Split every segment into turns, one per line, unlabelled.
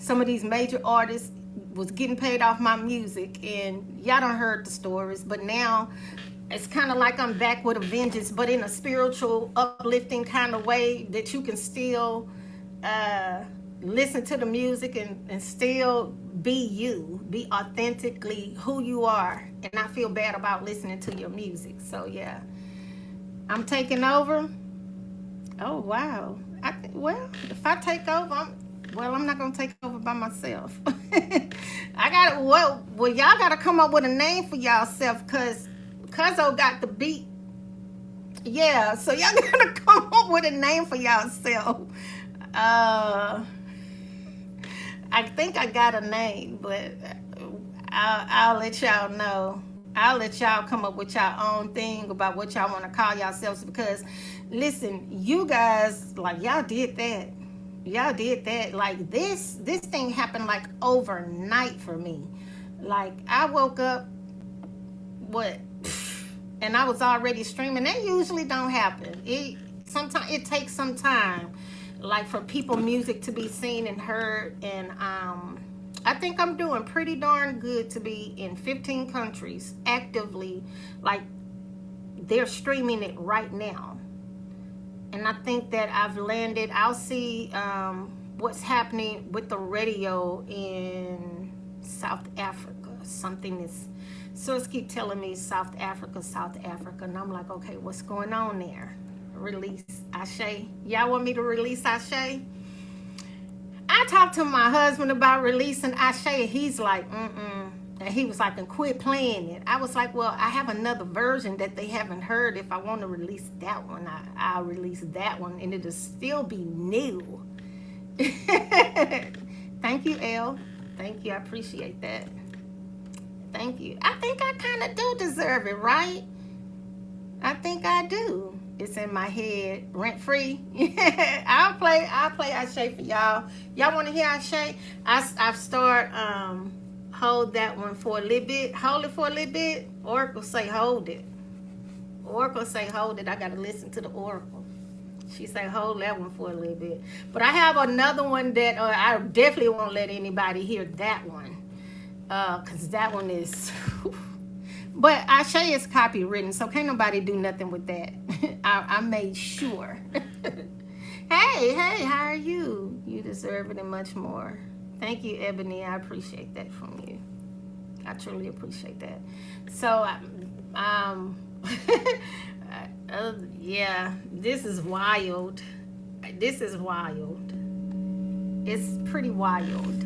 some of these major artists was getting paid off my music, and y'all done heard the stories. But now it's kind of like I'm back with a vengeance, but in a spiritual, uplifting kind of way that you can still listen to the music and still be you, be authentically who you are, and not feel bad about listening to your music. So yeah, I'm taking over. Oh wow. Well, if I take over, I'm not gonna take over by myself. I gotta well y'all gotta come up with a name for y'allself, cause Cuzzo got the beat. Yeah, so y'all gotta come up with a name for y'allself. I think I got a name, but I'll let y'all know. I'll let y'all come up with your own thing about what y'all want to call yourselves, because listen, you guys, like, y'all did that. Like, this thing happened like overnight for me. Like, I woke up, and I was already streaming. That usually don't happen. Sometimes it takes some time, like, for people music to be seen and heard. And I think I'm doing pretty darn good to be in 15 countries actively. Like, they're streaming it right now. And I think that I've landed. I'll see what's happening with the radio in South Africa. Something is, source keep telling me South Africa. And I'm like, okay, what's going on there? Release Ashe. Y'all want me to release Ashe? I talked to my husband about releasing Ashe. He's like, and he was like, and quit playing it. I was like, well, I have another version that they haven't heard. If I want to release that one, I'll release that one, and it'll still be new. Thank you, Elle. Thank you. I appreciate that. Thank you. I think I kind of do deserve it, right? I think I do. It's in my head, rent free. I'll play Ashe for y'all. Y'all want to hear Ashe? I've started hold that one for a little bit. Hold it for a little bit. Oracle say hold it. Oracle say hold it. I gotta listen to the Oracle. She say hold that one for a little bit. But I have another one that I definitely won't let anybody hear that one. Cause that one is but Ashe is copywritten, so can't nobody do nothing with that. I made sure. Hey, how are you? You deserve it and much more. Thank you, Ebony. I appreciate that from you. I truly appreciate that. So, yeah, this is wild. It's pretty wild.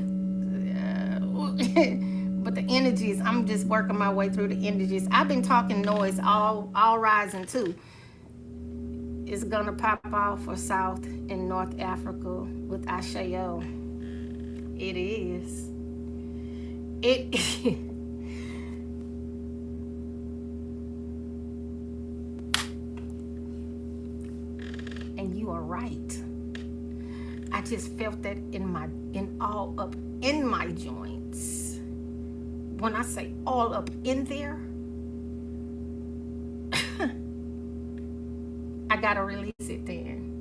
But the energies, I'm just working my way through the energies. I've been talking noise all rising too. It's gonna pop off for South and North Africa with Asheo. It is. And you are right. I just felt that all up in my joints. When I say all up in there, I gotta release it then.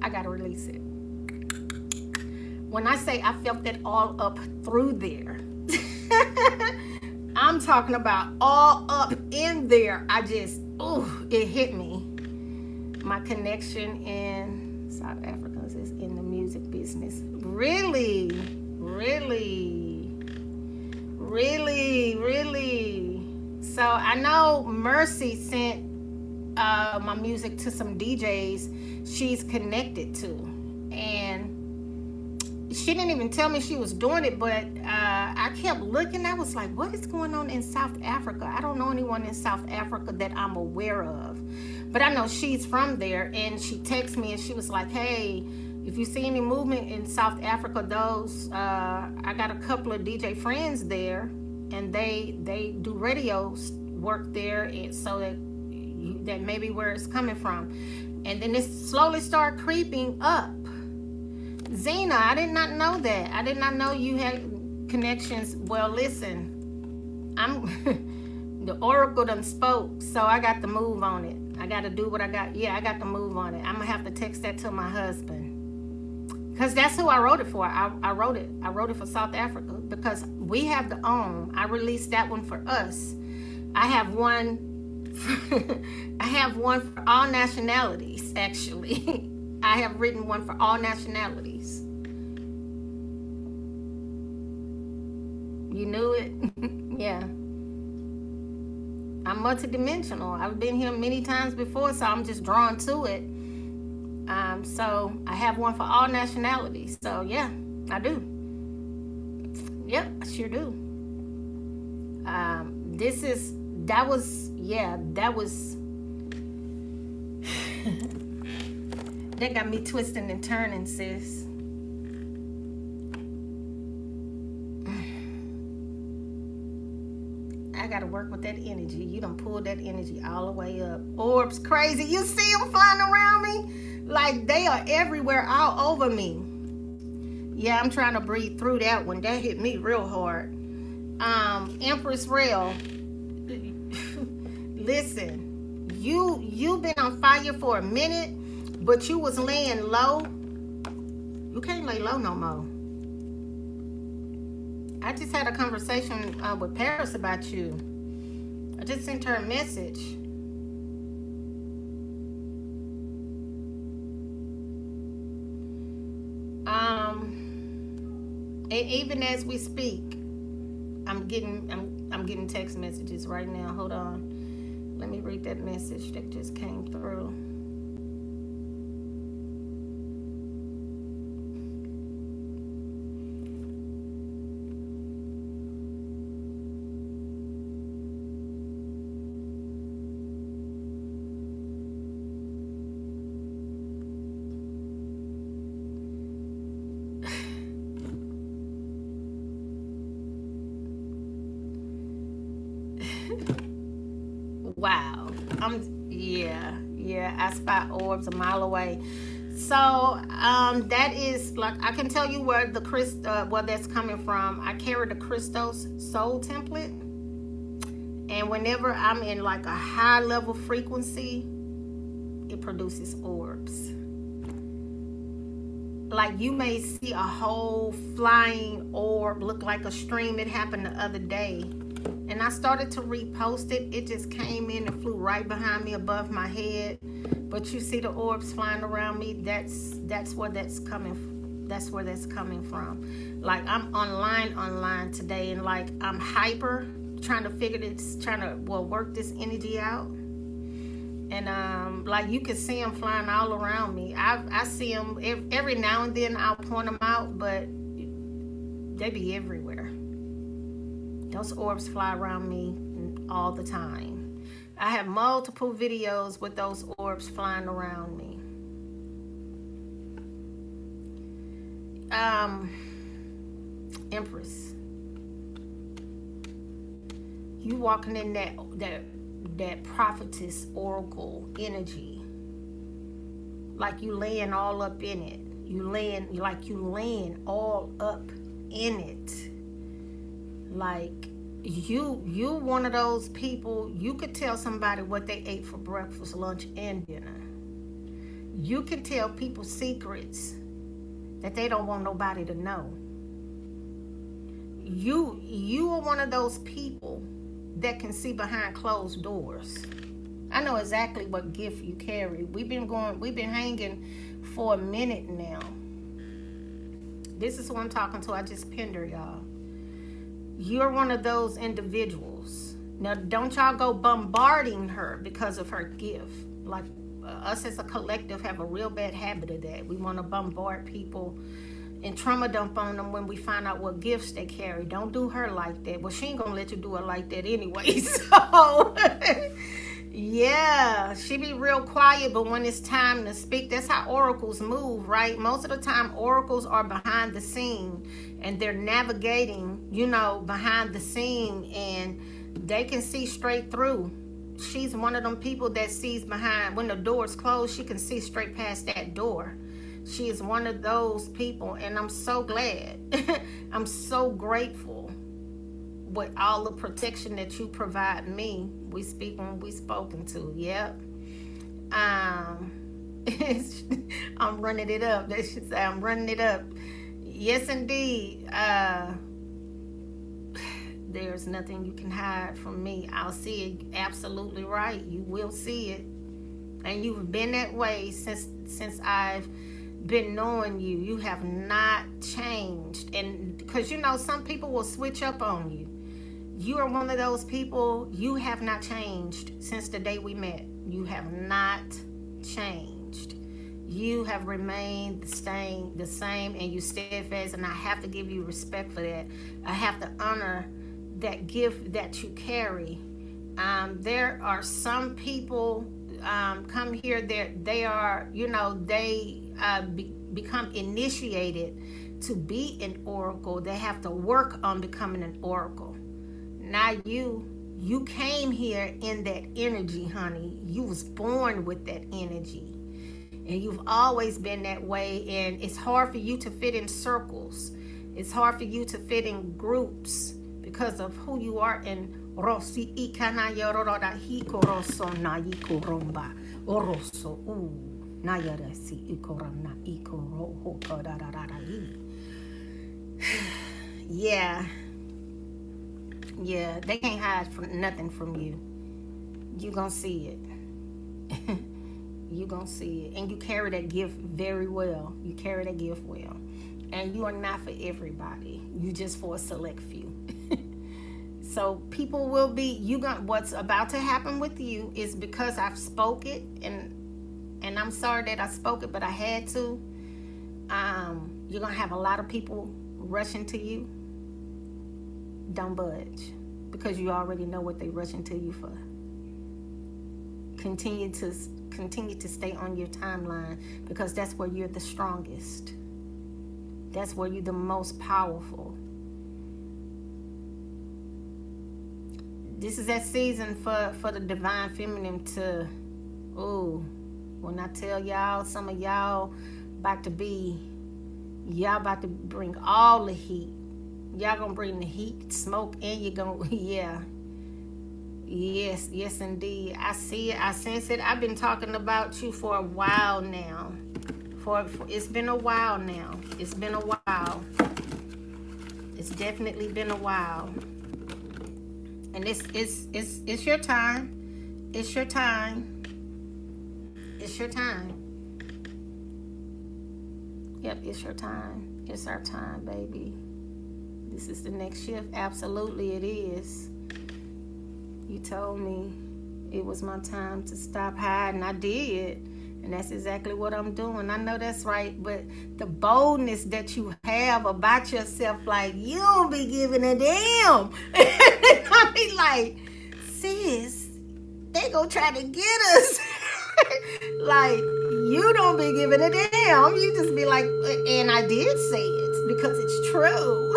I gotta release it. When I say I felt that all up through there, I'm talking about all up in there. It hit me. My connection in South Africa is in the music business. Really. So I know Mercy sent my music to some DJs she's connected to, and she didn't even tell me she was doing it, but I kept looking. I was like, what is going on in South Africa? I don't know anyone in South Africa that I'm aware of, but I know she's from there, and she texted me and she was like, hey, if you see any movement in South Africa, I got a couple of DJ friends there, and they do radio work there, and so that may be where it's coming from. And then it slowly started creeping up. Zena, I did not know that. I did not know you had connections. Well, listen, the Oracle done spoke, so I got to move on it. I got to do what I got. Yeah, I got to move on it. I'm going to have to text that to my husband. Because that's who I wrote it for. I wrote it for South Africa because we have the OM. I released that one for us. I have one I have one for all nationalities, actually. I have written one for all nationalities. You knew it? Yeah. I'm multidimensional. I've been here many times before, so I'm just drawn to it. So I have one for all nationalities. So yeah, I do. Yep, I sure do. That was that got me twisting and turning, sis. I gotta work with that energy. You done pulled that energy all the way up. Orbs crazy. You see them flying around me? Like they are everywhere, all over me. Yeah, I'm trying to breathe through that one. That hit me real hard. Empress Rail. Listen, you've been on fire for a minute, but you was laying low. You can't lay low no more. I just had a conversation with Paris about you. I just sent her a message. And even as we speak, I'm getting text messages right now. Hold on. Let me read that message that just came through. Wow. I spot orbs a mile away. So that is like, I can tell you where the where that's coming from. I carry the Christos soul template, and whenever I'm in like a high level frequency, it produces orbs. Like you may see a whole flying orb look like a stream. It happened the other day, and I started to repost it. It just came in and flew right behind me above my head. But you see the orbs flying around me. That's where that's coming. That's where that's coming from. Like I'm online today, and like I'm hyper trying to work this energy out. And like you can see them flying all around me. I see them every now and then. I'll point them out, but they be everywhere. Those orbs fly around me all the time. I have multiple videos with those orbs flying around me. Empress, you walking in that prophetess oracle energy, like you laying all up in it. You laying all up in it. Like you one of those people, you could tell somebody what they ate for breakfast, lunch, and dinner. You can tell people secrets that they don't want nobody to know. You are one of those people that can see behind closed doors. I know exactly what gift you carry. We've been hanging for a minute now. This is who I'm talking to. I just pinned her, y'all. You're one of those individuals. Now, don't y'all go bombarding her because of her gift. Like us as a collective have a real bad habit of that. We want to bombard people and trauma dump on them when we find out what gifts they carry. Don't do her like that. Well, she ain't gonna let you do her like that anyway. So yeah, she be real quiet, but when it's time to speak, that's how oracles move, right? Most of the time oracles are behind the scene and they're navigating, behind the scene, and they can see straight through. She's one of them people that sees behind. When the door's closed, she can see straight past that door. She is one of those people, and I'm so glad. I'm so grateful with all the protection that you provide me. We speak when we spoken to. Yep. I'm running it up. That should say I'm running it up. Yes, indeed. There's nothing you can hide from me. I'll see it. Absolutely right. You will see it. And you've been that way since I've been knowing you. You have not changed. And because, you know, some people will switch up on you. You are one of those people. You have not changed since the day we met. You have not changed. You have remained the same, and you steadfast, and I have to give you respect for that. I have to honor that gift that you carry. There are some people come here, they are, you know, they become initiated to be an oracle. They have to work on becoming an oracle. Now you came here in that energy, honey. You was born with that energy, and you've always been that way. And it's hard for you to fit in circles. It's hard for you to fit in groups because of who you are. And Rosi ikana yorora hikoroso na ikoromba oroso u nayarasi ikorana ikoro hokarararahi. Yeah, they can't hide from nothing from you. You gonna see it. You gonna see it. And you carry that gift very well. You carry that gift well. And you are not for everybody. You just for a select few. So people will be, what's about to happen with you is because I've spoke it, and I'm sorry that I spoke it, but I had to. You're gonna have a lot of people rushing to you. Don't budge, because you already know what they rushing to you for. Continue to stay on your timeline, because that's where you're the strongest. That's where you're the most powerful. This is that season for the divine feminine to, when I tell y'all, some of y'all about to bring all the heat. Y'all gonna bring the heat, smoke, and you're gonna, yes indeed. I see it, I sense it. I've been talking about you for a while now. It's been a while now. It's been a while. It's definitely been a while. And it's your time. It's your time. It's your time. Yep, it's your time. It's our time, baby. This is the next shift. Absolutely it is. You told me it was my time to stop hiding. I did. And that's exactly what I'm doing. I know that's right. But the boldness that you have about yourself, like, you don't be giving a damn. I be like, sis, they gonna try to get us. Like, you don't be giving a damn. You just be like, and I did say it because it's true.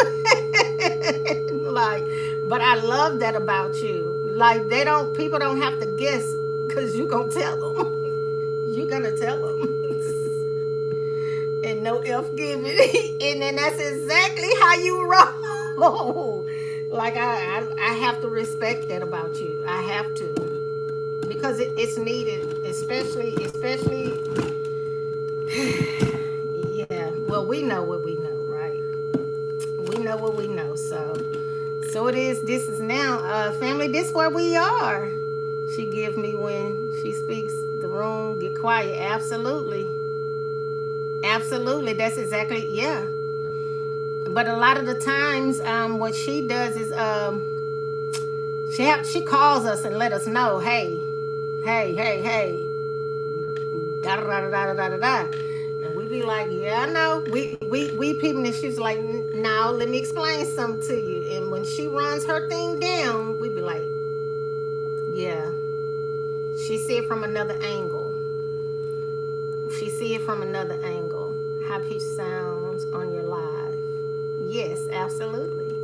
Like, but I love that about you. Like, people don't have to guess, because you gonna tell them. You gonna tell them. And no F given. And then that's exactly how you roll. Like, I have to respect that about you. I have to. Because it's needed. Especially yeah. Well, we know what we know, right? We know what we know. So it is. This is now, family, this where we are. She give me when she speaks, the room get quiet. Absolutely. That's exactly, yeah. But a lot of the times, what she does is, she calls us and let us know, hey, da da da da da da da. And we be like, yeah, I know. We peeping, and she's like, now let me explain something to you. And when she runs her thing down, we be like, yeah. She see it from another angle. High pitch sounds on your live. Yes, absolutely.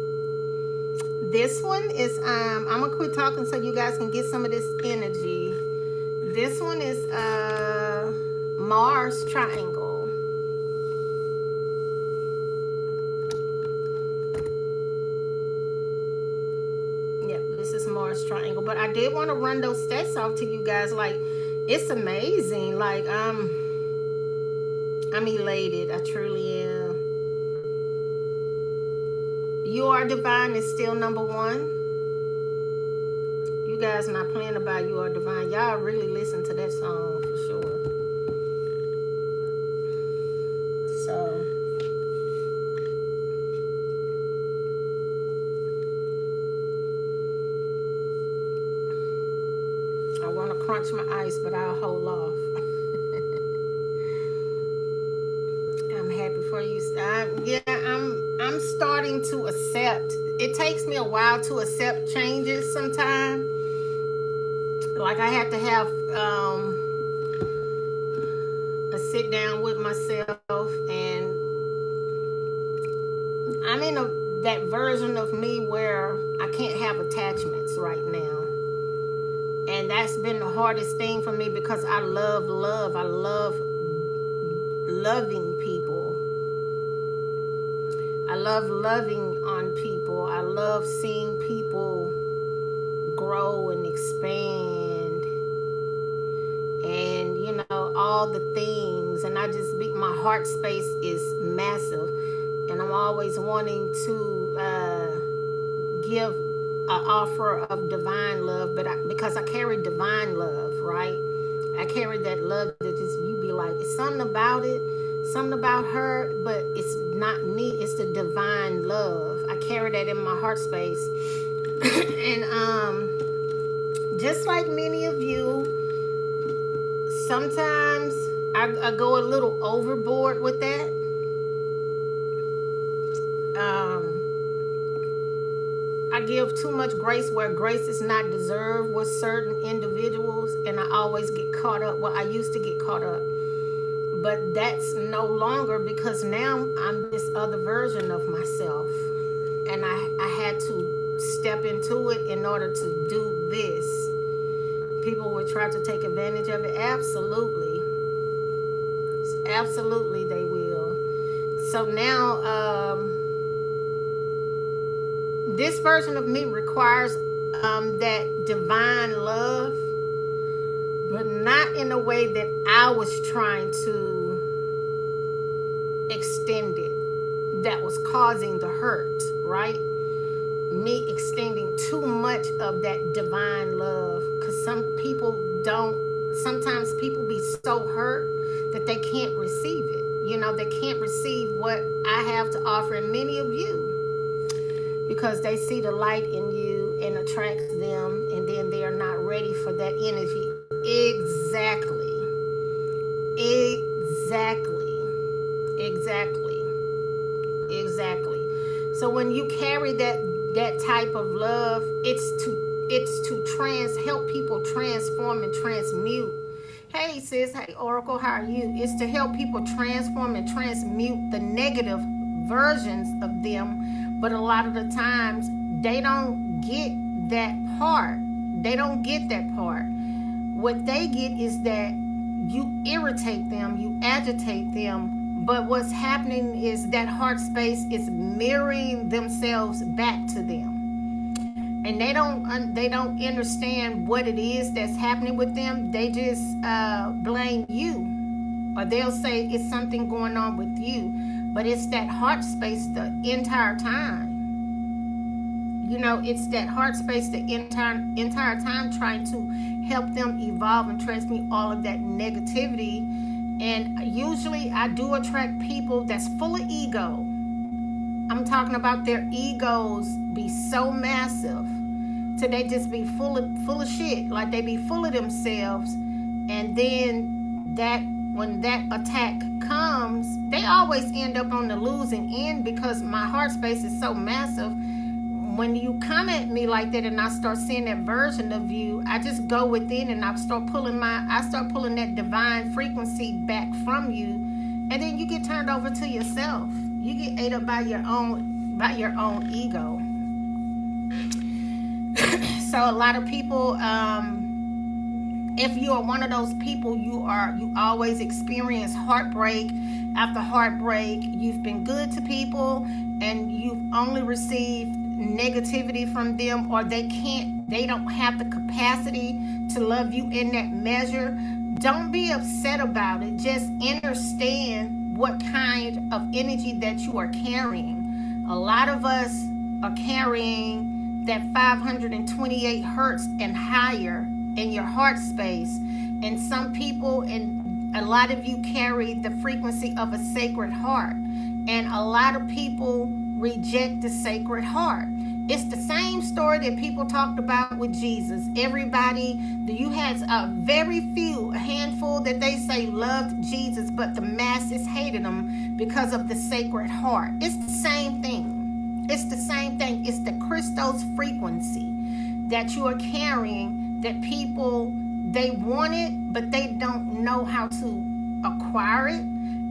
This one is, I'm gonna quit talking so you guys can get some of this energy. This one is Mars triangle. Yep, this is Mars triangle. But I did want to run those stats off to you guys. Like, it's amazing. Like, I'm elated. I truly am. You Are Divine is still number one. You guys not playing about You Are Divine. Y'all really listen to that song for sure. So I want to crunch my ice, but I'll hold off. I'm happy for you. I'm starting to accept. It takes me a while to accept changes sometimes. Like I have to have a sit down with myself, and I'm in that version of me where I can't have attachments right now. And that's been the hardest thing for me because I love love. I love loving people. I love loving on people. I love seeing people grow and expand, and you know, all the things. And I just my heart space is massive, and I'm always wanting to give an offer of divine love, but because I carry divine love, right? I carry that love that just you be like, it's something about it, something about her, but it's not me, it's the divine love. I carry that in my heart space. And just like many of you, sometimes I go a little overboard with that. I give too much grace where grace is not deserved with certain individuals, and I always get caught up. Well, I used to get caught up, but that's no longer, because now I'm this other version of myself, and I had to step into it in order to do this. People would try to take advantage of it. Absolutely. Absolutely they will. So now this version of me requires that divine love, but not in a way that I was trying to extend it, that was causing the hurt, right? Me extending too much of that divine love, because sometimes people be so hurt that they can't receive it. You know, they can't receive what I have to offer, and many of you, because they see the light in you and attracts them, and then they are not ready for that energy. Exactly. So when you carry that type of love, it's to help people transform and transmute. Hey sis, hey Oracle, how are you? It's to help people transform and transmute the negative versions of them. But a lot of the times they don't get that part. What they get is that you irritate them, you agitate them, but what's happening is that heart space is mirroring themselves back to them. And they don't understand what it is that's happening with them. They just blame you, or they'll say it's something going on with you, but it's that heart space the entire time. You know, it's that heart space the entire time, trying to help them evolve and transmute all of that negativity. And usually I do attract people that's full of ego. I'm talking about their egos be so massive, so they just be full of shit, like they be full of themselves. And then when that attack comes, they always end up on the losing end, because my heart space is so massive. When you come at me like that and I start seeing that version of you, I just go within and I start pulling that divine frequency back from you, and then you get turned over to yourself. You get ate up by your own ego. So a lot of people, if you are one of those people, you always experience heartbreak after heartbreak. You've been good to people and you've only received negativity from them, or they don't have the capacity to love you in that measure. Don't be upset about it. Just understand what kind of energy that you are carrying. A lot of us are carrying that 528 hertz and higher in your heart space. And some people, and a lot of you, carry the frequency of a sacred heart. And a lot of people reject the sacred heart. It's the same story that people talked about with Jesus. Everybody, you had a very few, a handful that they say loved Jesus, but the masses hated him because of the sacred heart. It's the same thing. It's the same thing. It's the Christos frequency that you are carrying, that people, they want it, but they don't know how to acquire it.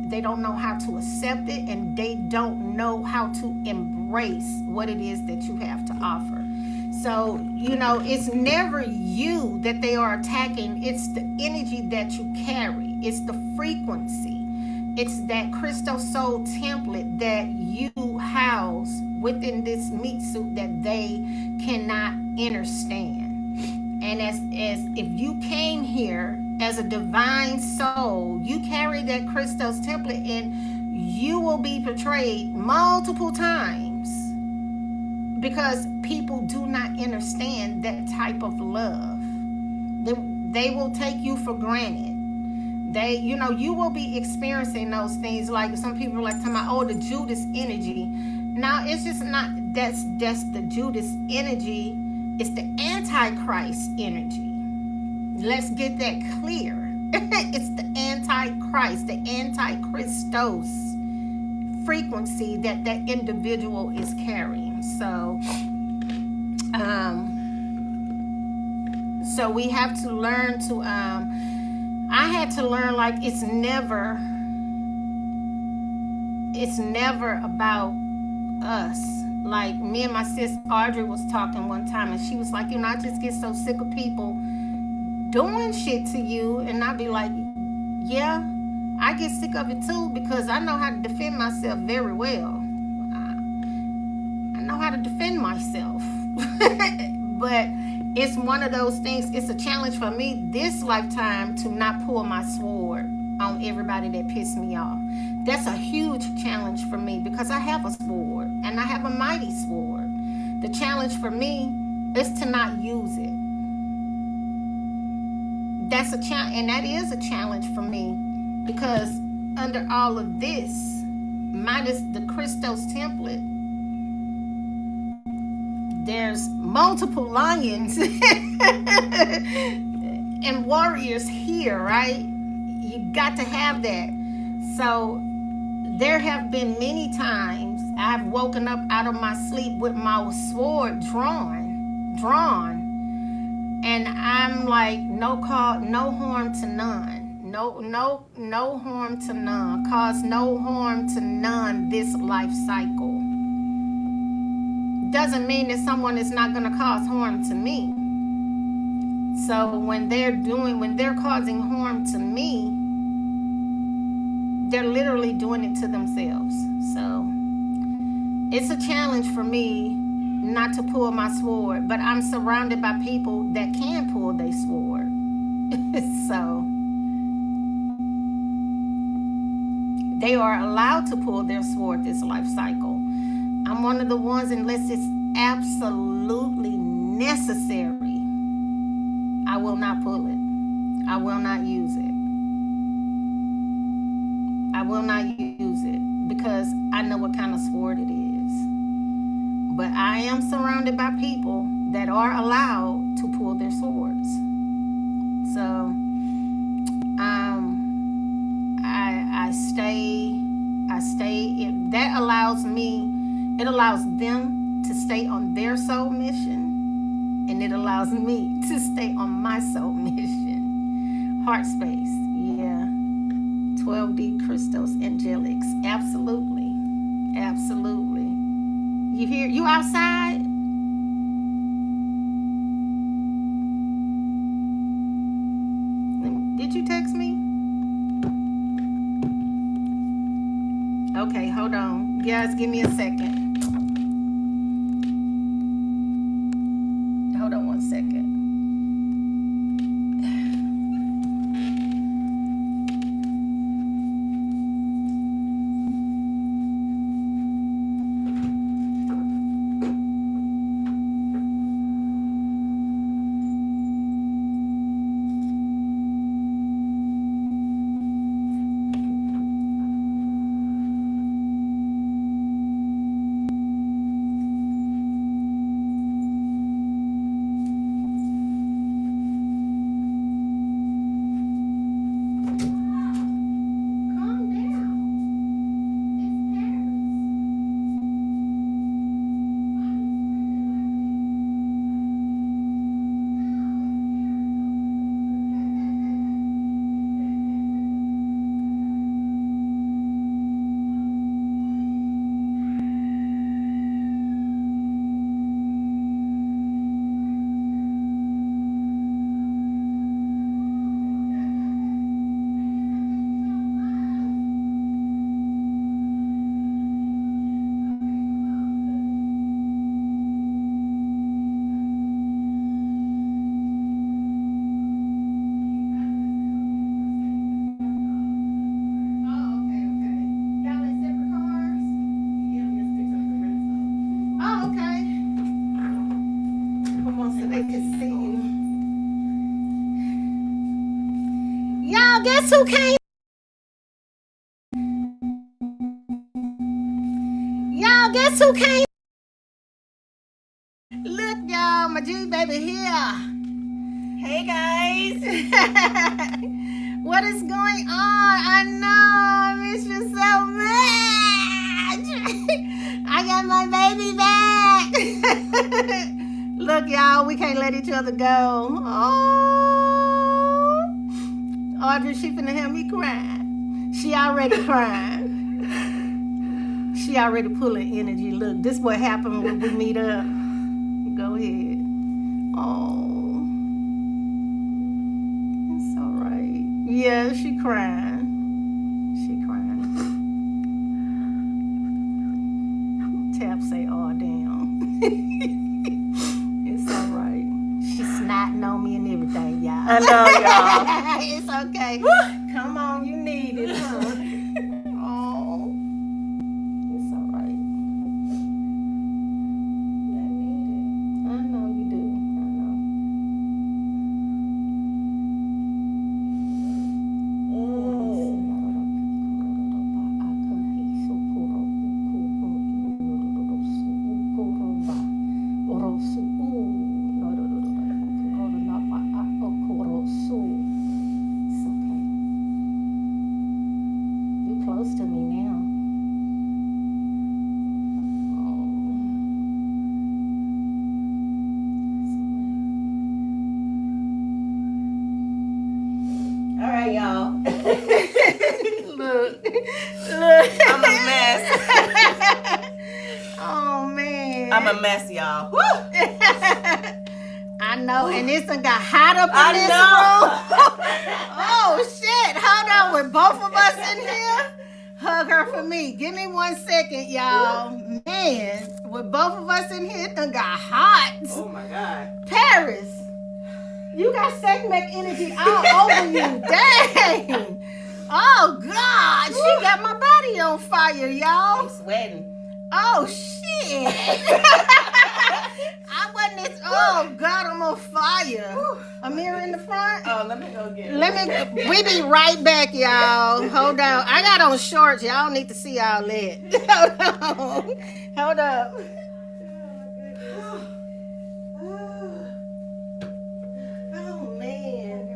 They don't know how to accept it, and they don't know how to embrace what it is that you have to offer. So, it's never you that they are attacking. It's the energy that you carry. It's the frequency. It's that crystal soul template that you house within this meat suit that they cannot understand. And as if you came here as a divine soul, you carry that Christos template, and you will be portrayed multiple times because people do not understand that type of love. They will take you for granted. You will be experiencing those things. Like some people like talking about, the Judas energy. Now it's just not, that's the Judas energy. It's the Antichrist energy. Let's get that clear. It's the Antichrist, the Antichristos frequency that individual is carrying. So we have to learn to, I had to learn, like, it's never about us. Like, me and my sis Audrey was talking one time, and she was like, I just get so sick of people doing shit to you. And I'd be like, yeah, I get sick of it too, because I know how to defend myself very well. I know how to defend myself. But it's one of those things, it's a challenge for me this lifetime to not pull my sword on everybody that pissed me off. That's a huge challenge for me, because I have a sword, and I have a mighty sword. The challenge for me is to not use it. That's a challenge, and that is a challenge for me, because under all of this, minus the Christos template, there's multiple lions and warriors here, right? You got to have that. So there have been many times I've woken up out of my sleep with my sword drawn, and I'm like, no harm to none. No harm to none. Cause no harm to none this life cycle. Doesn't mean that someone is not going to cause harm to me. So when they're causing harm to me, they're literally doing it to themselves. So it's a challenge for me not to pull my sword, but I'm surrounded by people that can pull their sword. So they are allowed to pull their sword this life cycle. I'm one of the ones, unless it's absolutely necessary, I will not pull it. I will not use it. I will not use it, because I know what kind of sword it is. But I am surrounded by people that are allowed to pull their swords. So I stay. That allows me. It allows them to stay on their soul mission, and it allows me to stay on my soul mission. Heart space, yeah. 12D Christos Angelics, absolutely. You hear? You outside? Did you text me? Okay, hold on. Guys, give me a second. Hold on one second. guess who came? Y'all, guess who came? Look, y'all, my G baby here.
Hey guys.
What is going on? I know, I miss you so much. I got my baby back. Look, y'all, we can't let each other go. Oh, Audrey, she finna have me crying. She already crying. She already pulling energy. Look, this what happened when we meet up. Go ahead. Oh, it's all right. Yeah, she crying. She crying. Tab say, oh, damn. It's all right. She snotting on me and everything, y'all.
I know, y'all.
It's okay. Come on, you need it, huh? Oh, it's all right. I need it. I know you do. I know. It's okay. You're close to me now.
All right, y'all.
Look.
I'm a mess.
Oh man.
I'm a mess, y'all. Woo!
I know, and this one got hot up in
I
this
know.
room. Oh shit! Hold on, with both of us in here. Hug her for me. Give me 1 second, y'all. Man, with both of us in here, it done got hot.
Oh my God.
Paris, you got segment energy all over you. Dang. Oh God, she got my body on fire, y'all.
I'm sweating.
Oh shit. I wasn't this. Oh God, I'm on fire. A mirror in the front.
Oh, let me go get it.
We be right back, y'all. Hold on. I got on shorts. Y'all need to see all that. Hold on. Hold up. Oh man.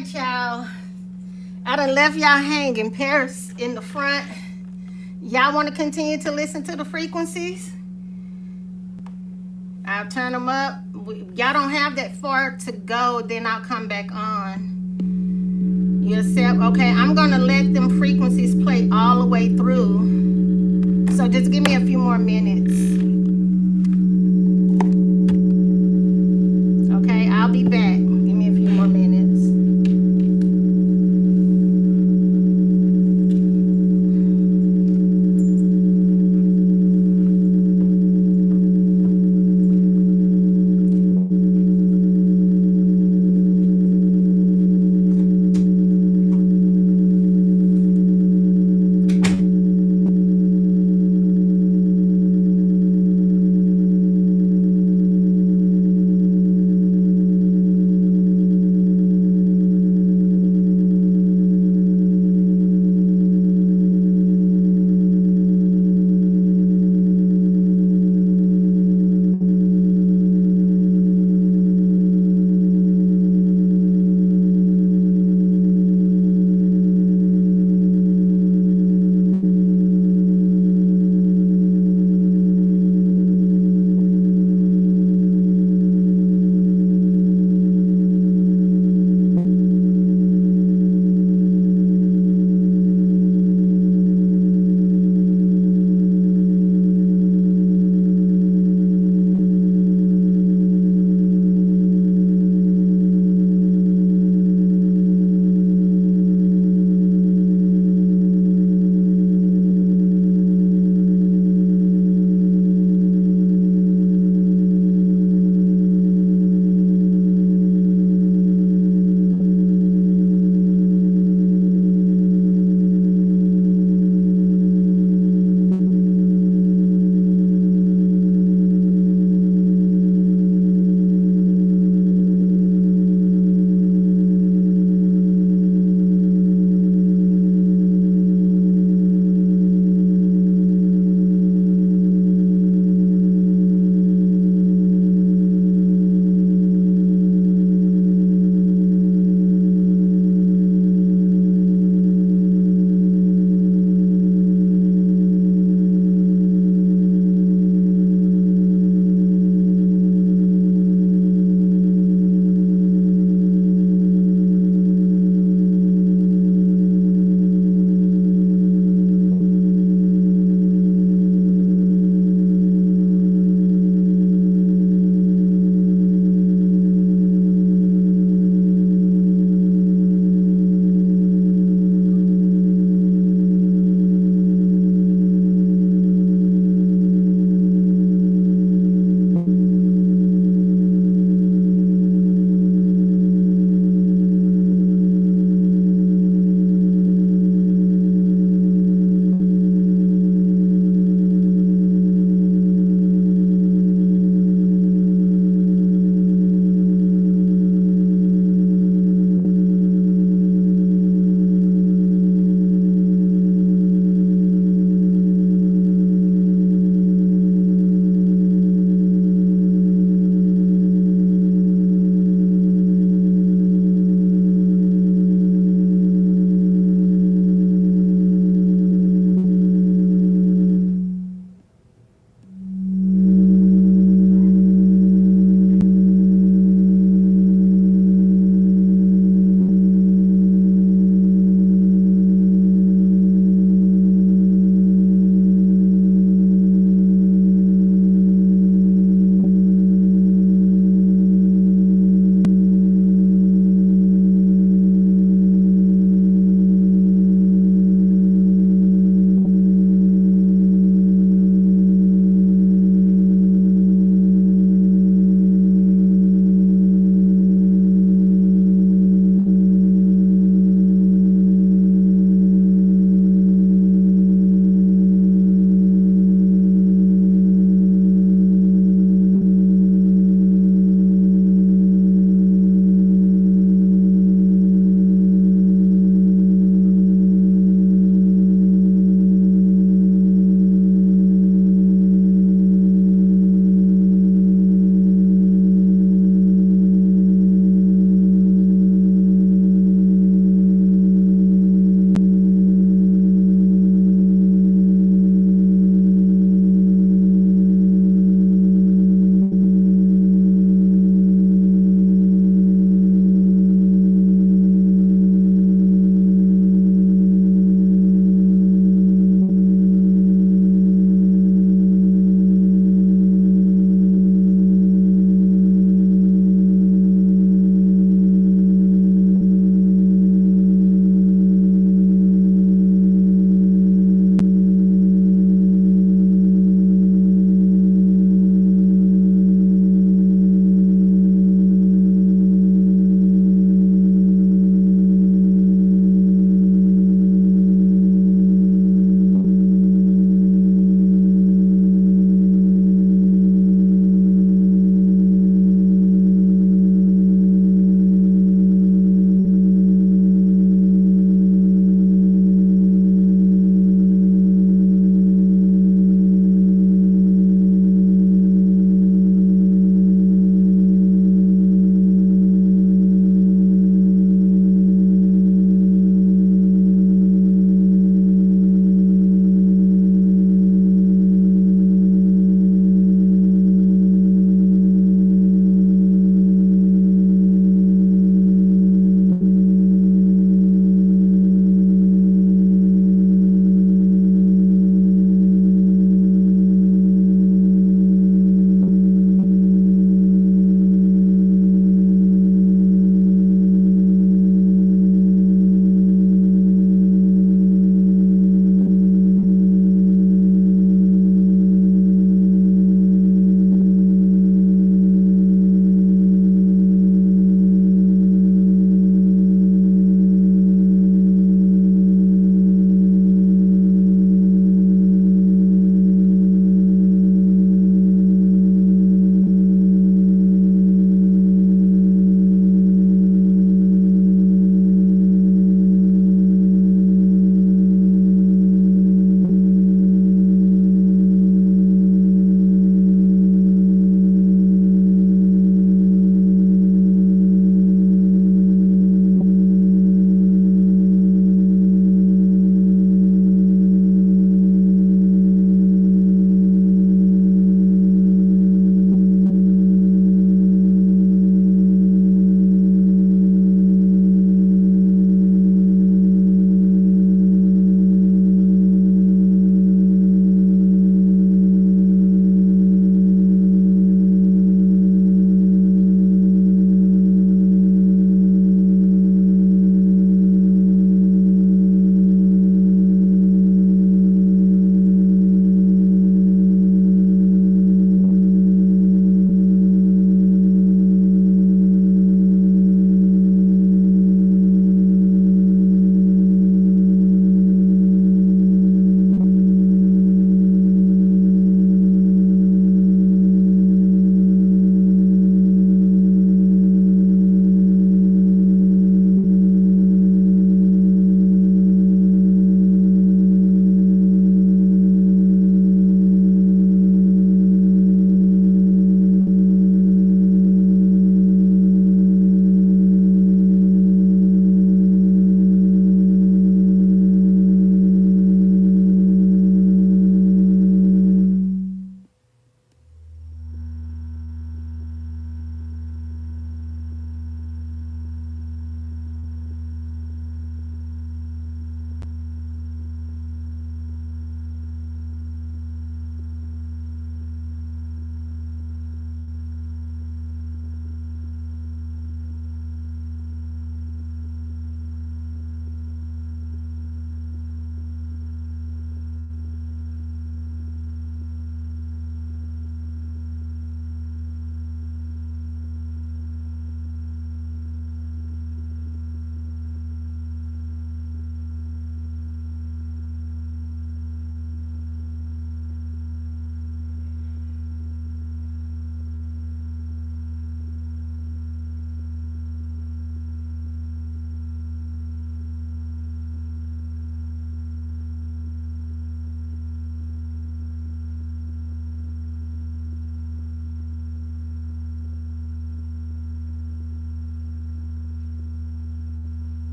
right, y'all. I done left y'all hanging. Paris in the front. Y'all want to continue to listen to the frequencies? I'll turn them up. Y'all don't have that far to go, then I'll come back on. You accept? Okay, I'm going to let them frequencies play all the way through. So just give me a few more minutes. Okay, I'll be back. Give me a few more minutes.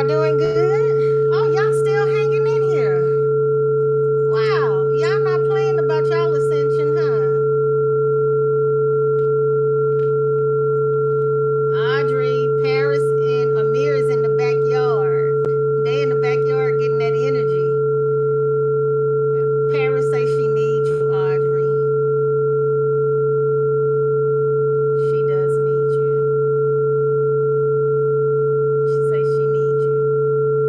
y'all doing good? Oh, y'all still hanging in here. Wow, y'all not playing about y'all ascension, huh? Audrey, Paris, and Amir is in the backyard. They in the backyard getting that energy. Paris say she needs you, Audrey. She does need you. She say she needs you.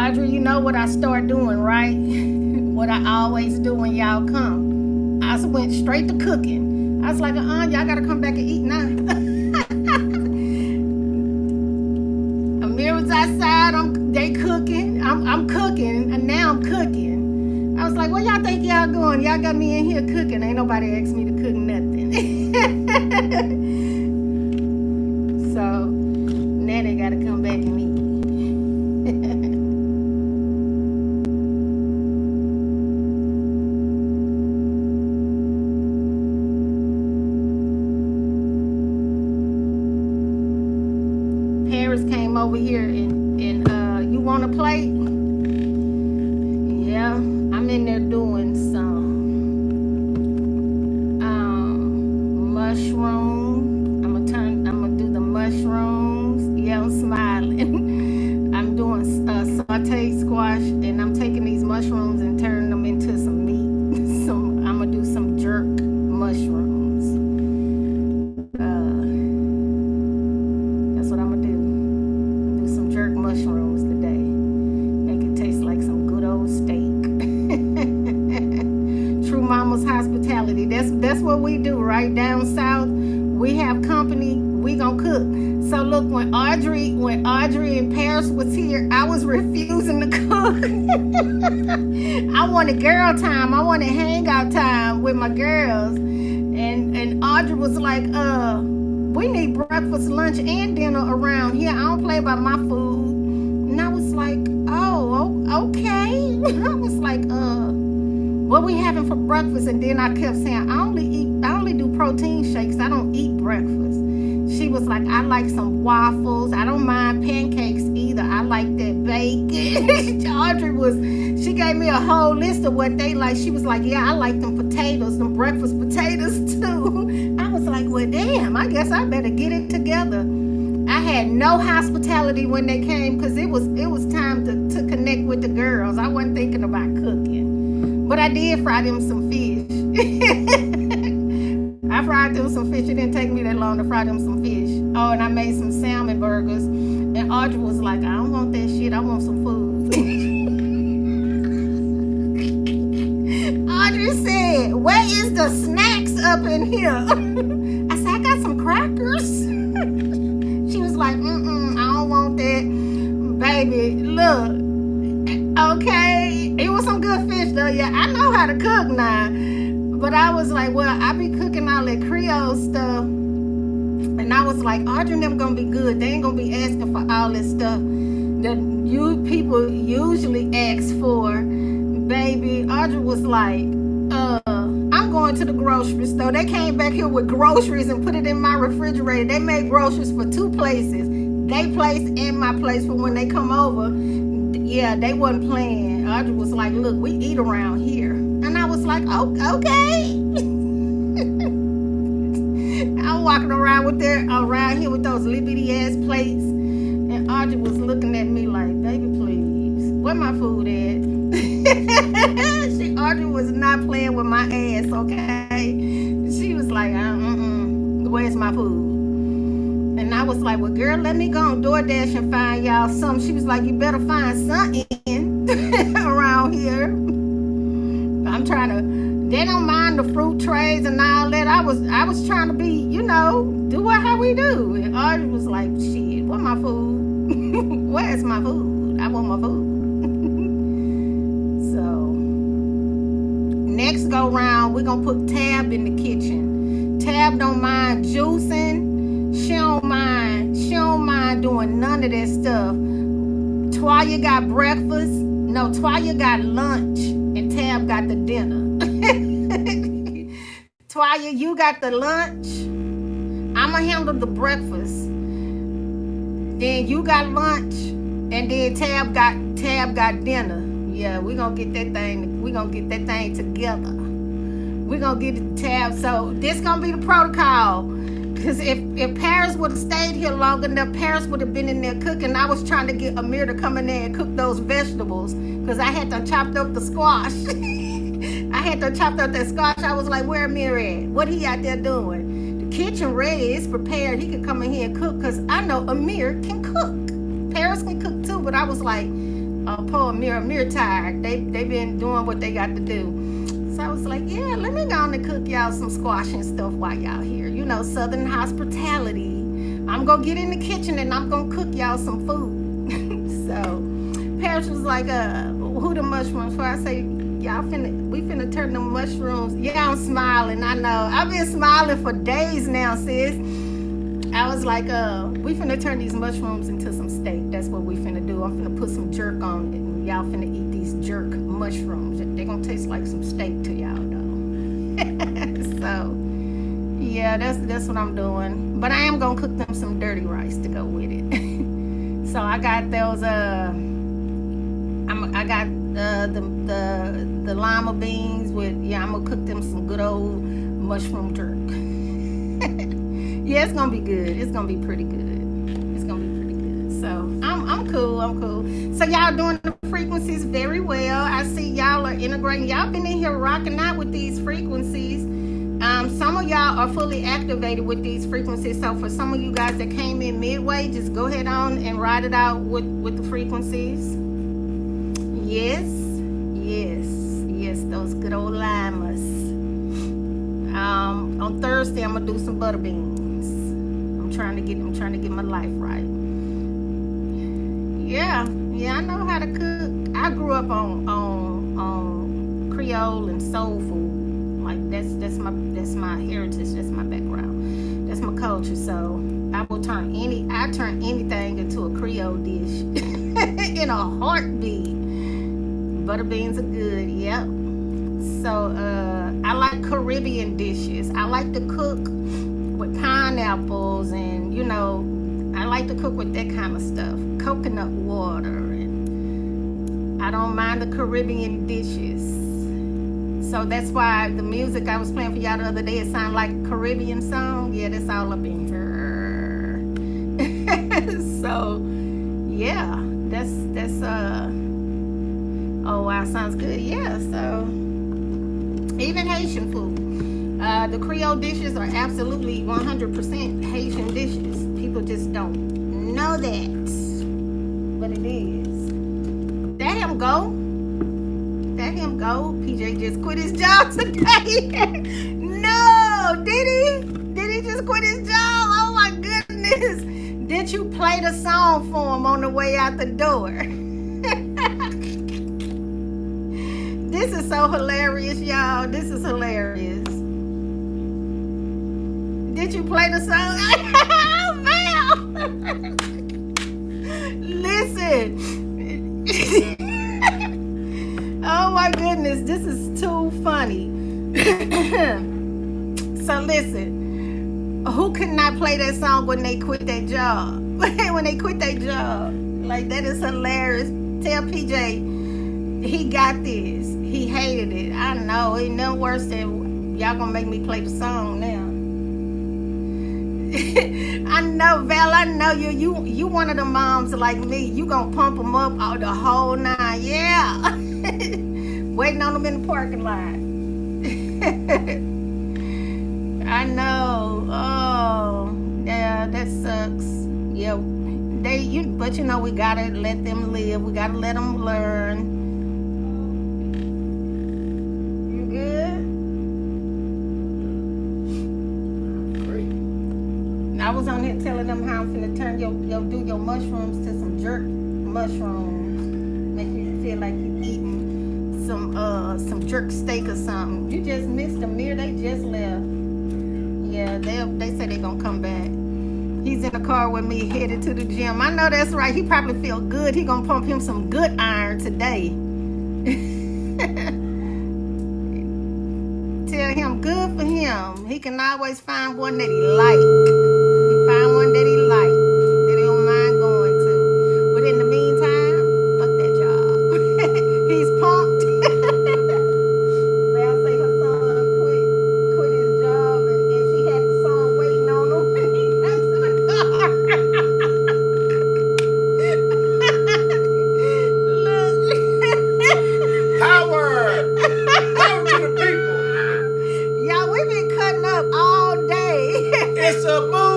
Audrey, you know what I start doing, right? What I always do when y'all come. I went straight to cooking. I was like, y'all gotta come back and eat now. Amir was outside, they cooking. I'm cooking, and now I'm cooking. I was like, what y'all think y'all doing? Y'all got me in here cooking. Ain't nobody asked me to cook nothing. So now they gotta come back and eat. Paris came over here and you want to play? Yeah, I'm in there doing some mushroom. I'm gonna do the mushrooms. Yeah, I'm smiling. I'm doing sauteed squash, and I'm taking these mushrooms and turning them into some meat. I'm gonna do some jerk mushrooms. That's what I'm gonna do. Do some jerk mushrooms today. Make it taste like some good old steak. True mama's hospitality. That's what we do, right? Down south, we have company, we gonna cook. So look, when Audrey and Paris was here, I was refusing to cook. I wanted girl time. I wanted hangout time with my girls. And Audrey was like, we need breakfast, lunch, and dinner around here. I don't play about my food. And I was like, oh, okay. I was like, what we having for breakfast? And then I kept saying, I only do protein shakes. I don't eat breakfast. She was like, I like some waffles. I don't mind pancakes either. I like that bacon. Audrey she gave me a whole list of what they like. She was like, yeah, I like them potatoes, them breakfast potatoes too. I was like, well, damn, I guess I better get it together. I had no hospitality when they came because it was time to connect with the girls. I wasn't thinking about cooking. But I did fry them some fish. I fried them some fish. It didn't take me that long to fry them some fish. Oh, and I made some salmon burgers. And Audrey was like, I don't want that shit. I want some food. Audrey said, where is the snacks up in here? I said, I got some crackers. She was like, I don't want that. Baby, look. Okay, it was some good fish though. Yeah, I know how to cook now. But I was like, well, I be cooking all that Creole stuff. And I was like, Audrey and them gonna be good. They ain't gonna be asking for all this stuff that you people usually ask for. Baby, Audrey was like, I'm going to the grocery store. They came back here with groceries and put it in my refrigerator. They made groceries for two places. They place and my place for when they come over. Yeah, they wasn't playing. Audrey was like, look, we eat around here. And I was like, oh, okay. I'm walking around here with those little ass plates. And Audrey was looking at me like, baby, please, where my food at? Audrey was not playing with my ass, okay? She was like, where's my food? And I was like, well, girl, let me go on DoorDash and find y'all something. She was like, you better find something around here. I'm trying to, they don't mind the fruit trays and all that. I was trying to be, do how we do. And Audrey was like, shit, where's my food? Where's my food? I want my food. So, next go round, we're going to put Tab in the kitchen. Tab don't mind juicing. She don't mind doing none of that stuff. Toya got breakfast. No, Toya got lunch. And Tab got the dinner. Toya, you got the lunch. I'ma handle the breakfast. Then you got lunch. And then Tab got dinner. Yeah, we're gonna get that thing together. We're gonna get it Tab. So this gonna be the protocol. Because if Paris would have stayed here long enough, Paris would have been in there cooking. I was trying to get Amir to come in there and cook those vegetables because I had to chop up the squash. I was like, where Amir at? What he out there doing? The kitchen ready. It's prepared. He can come in here and cook because I know Amir can cook. Paris can cook too, but I was like, poor Amir tired. They been doing what they got to do. So I was like, yeah, let me go on and cook y'all some squash and stuff while y'all here. You know, Southern hospitality. I'm gonna get in the kitchen and I'm gonna cook y'all some food. So Paris was like, who the mushrooms for? I say, we finna turn the mushrooms. Yeah, I'm smiling, I know. I've been smiling for days now, sis. I was like, we finna turn these mushrooms into some steak. That's what we finna do. I'm finna put some jerk on it. And y'all finna eat these jerk mushrooms. They're gonna taste like some steak to y'all, though. So, yeah, that's what I'm doing. But I am gonna cook them some dirty rice to go with it. So I got those, I got the lima beans with, I'm gonna cook them some good old mushroom jerk. Yeah, it's gonna be good. It's gonna be pretty good. It's gonna be pretty good. So I'm cool. So y'all doing the frequencies very well. I see y'all are integrating. Y'all been in here rocking out with these frequencies. Some of y'all are fully activated with these frequencies. So for some of you guys that came in midway, just go ahead on and ride it out with the frequencies. Yes, those good old limas. On Thursday I'm gonna do some butter beans. I'm trying to get my life right. Yeah, I know how to cook. I grew up on Creole and soul food. Like that's my heritage, that's my background. That's my culture. So I turn anything into a Creole dish in a heartbeat. Butter beans are good, yep. So I like Caribbean dishes. I like to cook with pineapples and, you know, I like to cook with that kind of stuff. Coconut water, and I don't mind the Caribbean dishes. So that's why the music I was playing for y'all the other day, it sounded like a Caribbean song. Yeah, that's all up in here. So yeah, that's oh wow, sounds good. Yeah, so even Haitian food. The Creole dishes are absolutely 100% Haitian dishes. People just don't know that, but it is. Let him go. PJ just quit his job today. No, did he? Did he just quit his job? Oh my goodness. Did you play the song for him on the way out the door? This is so hilarious, y'all. This is hilarious. Did you play the song? Listen. Oh my goodness, this is too funny. So listen, who could not play that song when they quit their job? When they quit their job. Like, that is hilarious. Tell PJ, he got this. He hated it. I know. Ain't nothing worse than y'all gonna make me play the song now. I know, Val. I know you one of the moms like me. You gonna pump them up all the whole nine. Yeah. Waiting on them in the parking lot. I know. Oh, yeah, that sucks. Yeah, but you know, we gotta let them live. We gotta let them learn. You good? Great. I was on here telling them how I'm finna turn do your mushrooms to some jerk mushrooms. Make you feel like you eating some jerk steak or something. You just missed Amir. They just left. Yeah, they say they're gonna come back. He's in the car with me headed to the gym. I know that's right. He probably feel good. He gonna pump him some good iron today. Tell him good for him. He can always find one that he like. He find one that he like, that he don't mind going to. But in the meantime, fuck that job. He's pumped. Val say her son quit his job, and she had the song waiting on him when he got to the car. Look. Power to the people. Y'all, we've been cutting up all day. It's a move.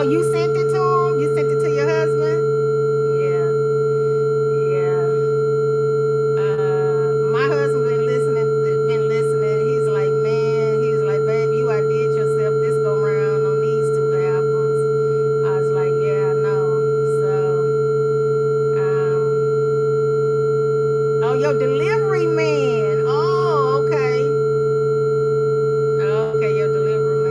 Oh, you sent it to him? You sent it to your husband? Yeah. Yeah. My husband been listening. He's like, man, he's like, babe, you outdid yourself this go round on these two albums. I was like, yeah, I know. So, oh, your delivery man. Oh, okay. Okay, your delivery man.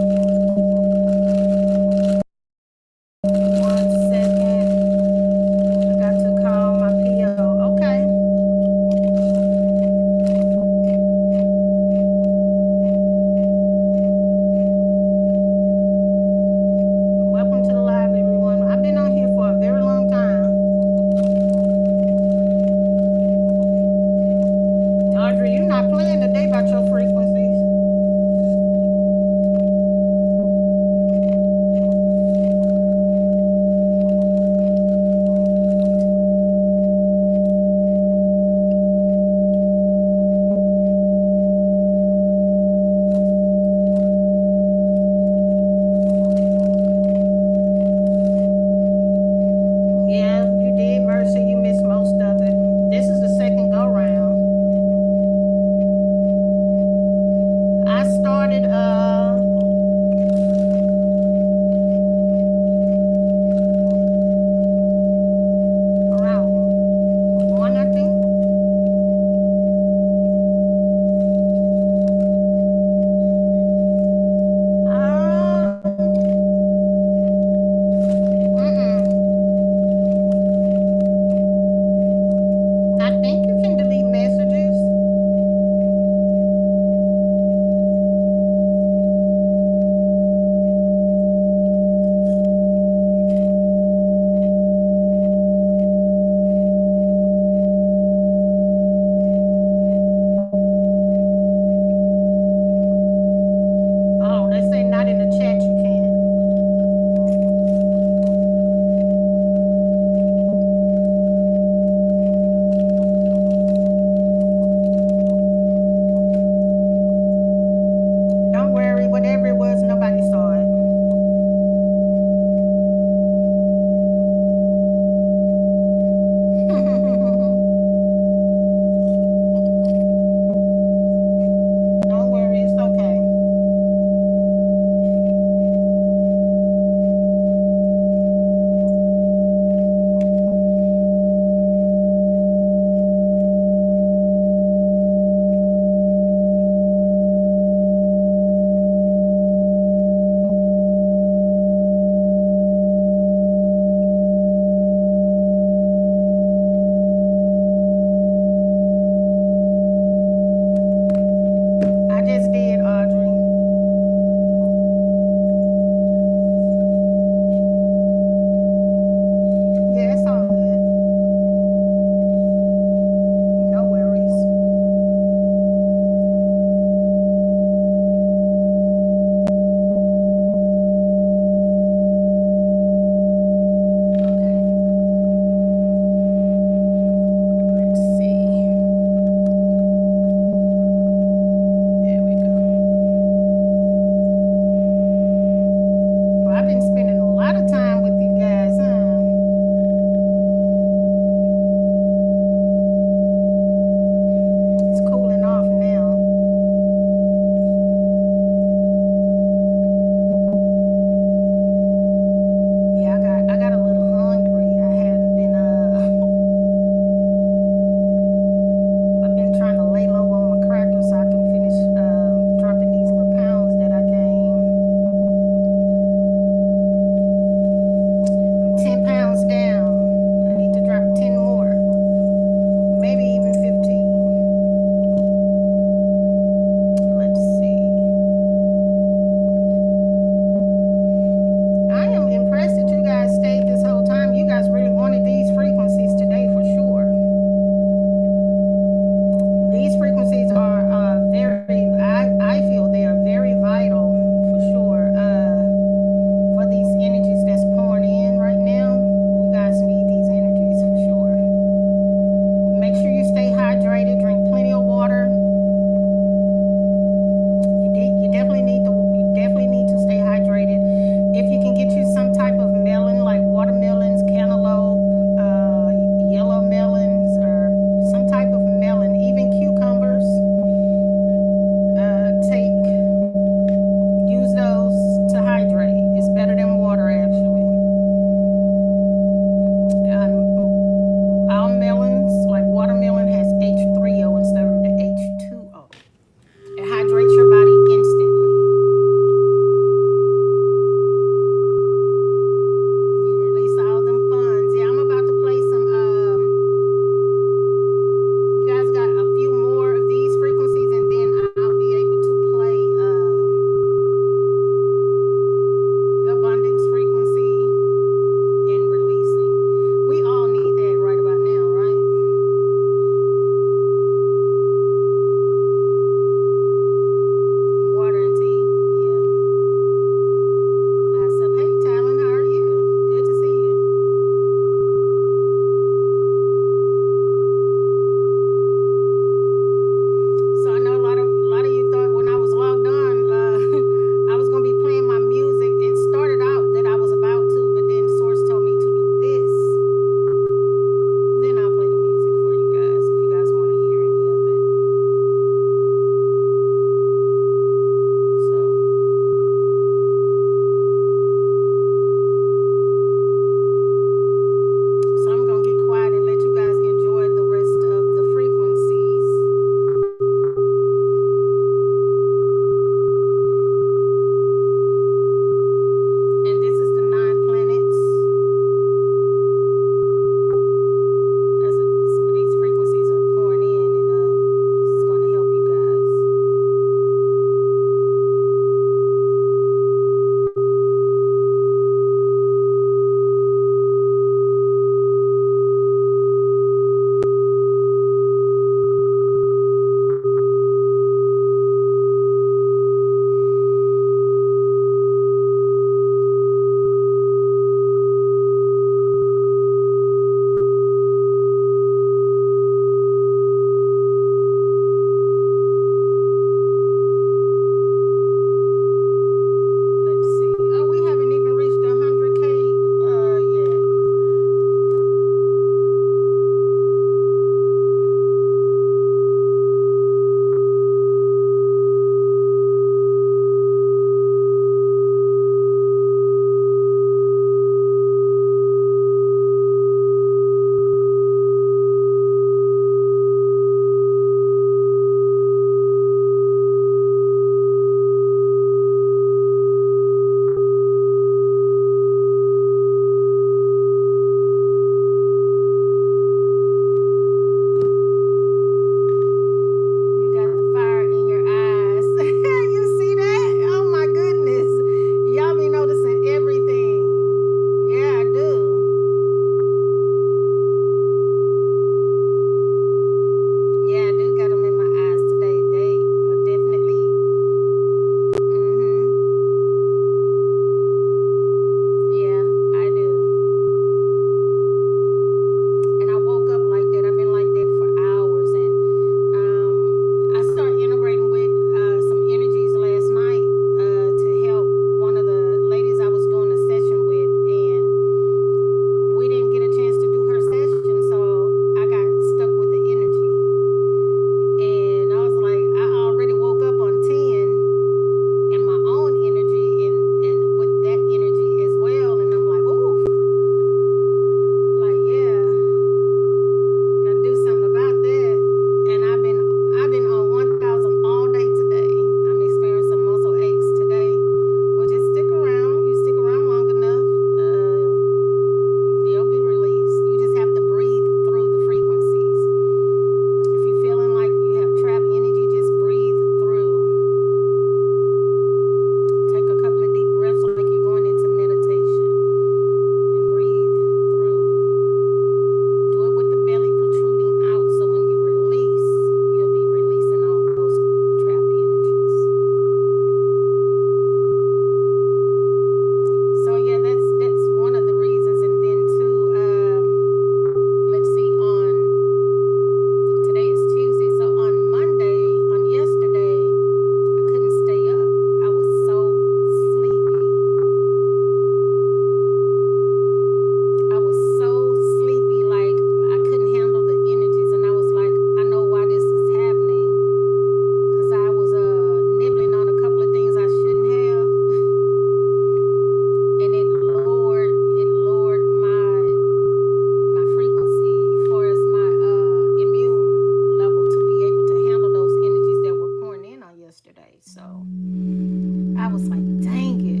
was like, dang it.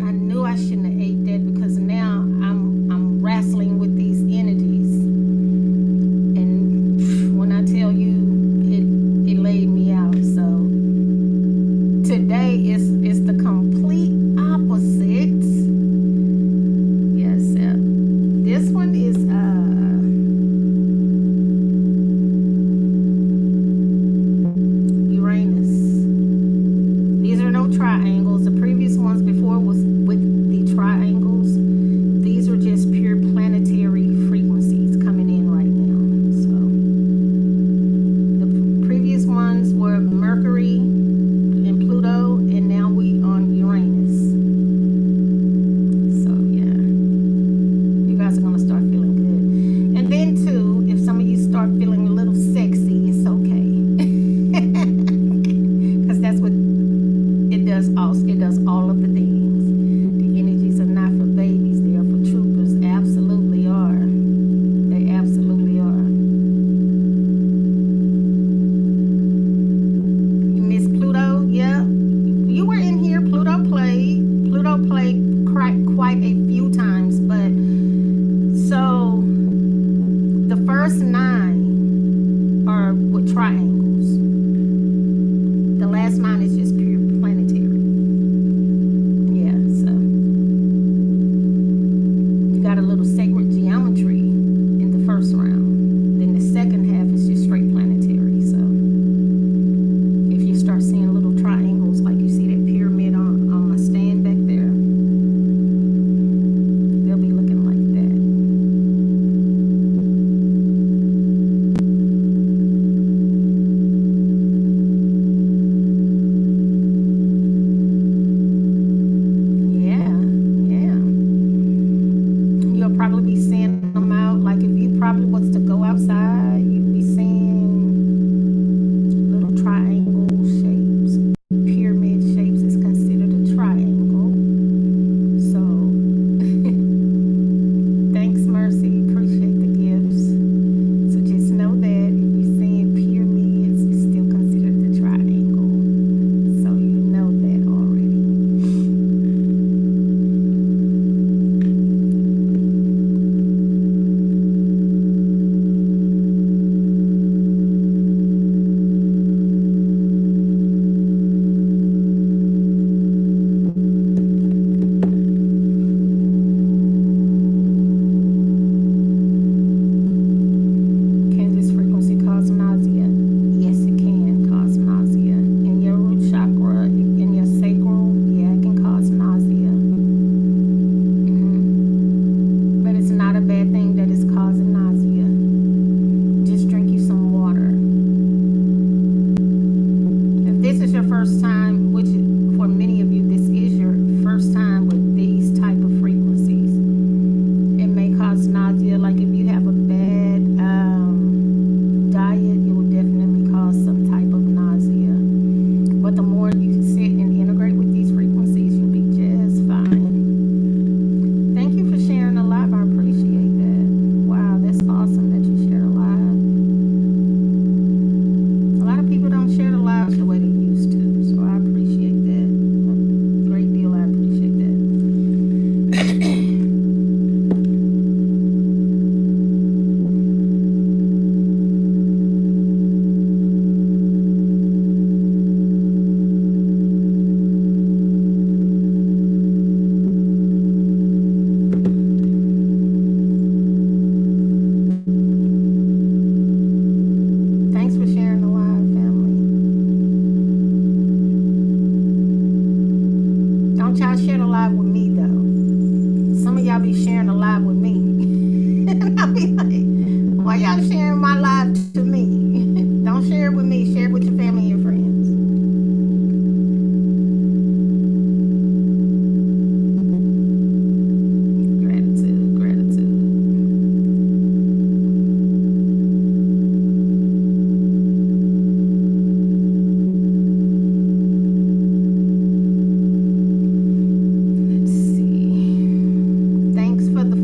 I knew I shouldn't have ate that, because now I'm wrestling with these energies. And when I tell you, it laid me out. So today is the complete opposite. Yes, this one is triangles. The previous ones before was with the triangles. These are just pure planetary frequencies coming in right now. So the previous ones were Mercury and Pluto, and now we on Uranus. So yeah, you guys are gonna start feeling good. And then too, if some of you start feeling a little sexy, it's okay. Because that's what it does all of the things. The energies are not for babies, they are for troopers. Absolutely are. They absolutely are. You miss Pluto? Yeah. You were in here. Pluto played. Pluto played quite a few times, but so the first 9 are with triangles. The last 9 is just pure planetary. Got a little sacred geometry in the first round. Then the second half is just straight planetary. So if you start seeing little triangles, like you see that pyramid on my stand back there, they'll be looking like that. Probably be seeing them out. Like if you probably was to go outside, you'd be seeing little triangle shapes. Pyramid shapes is considered a triangle. So thanks, Mercy. Appreciate the gifts. So just know that if you're seeing pyramids, it's still considered the triangle. So you know that already. First time, which for many of you, this is your first time with these type of frequencies, it may cause nausea. Like if you have a bad diet, it will definitely cause some type of nausea. But the more you sit and integrate with these frequencies, you'll be just fine. Thank you for sharing a live. I appreciate that. Wow, that's awesome that you shared a live. A lot of people don't share the lives the way they used to. So I appreciate that a great deal. I appreciate that. Thanks for sharing the live, family. Don't y'all share the live with me though. Some of y'all be sharing the live with me. And I'll be like, why y'all sharing my live to me? Don't share it with me, share it with your family and your friends. Gratitude, gratitude. Let's see. Thanks for the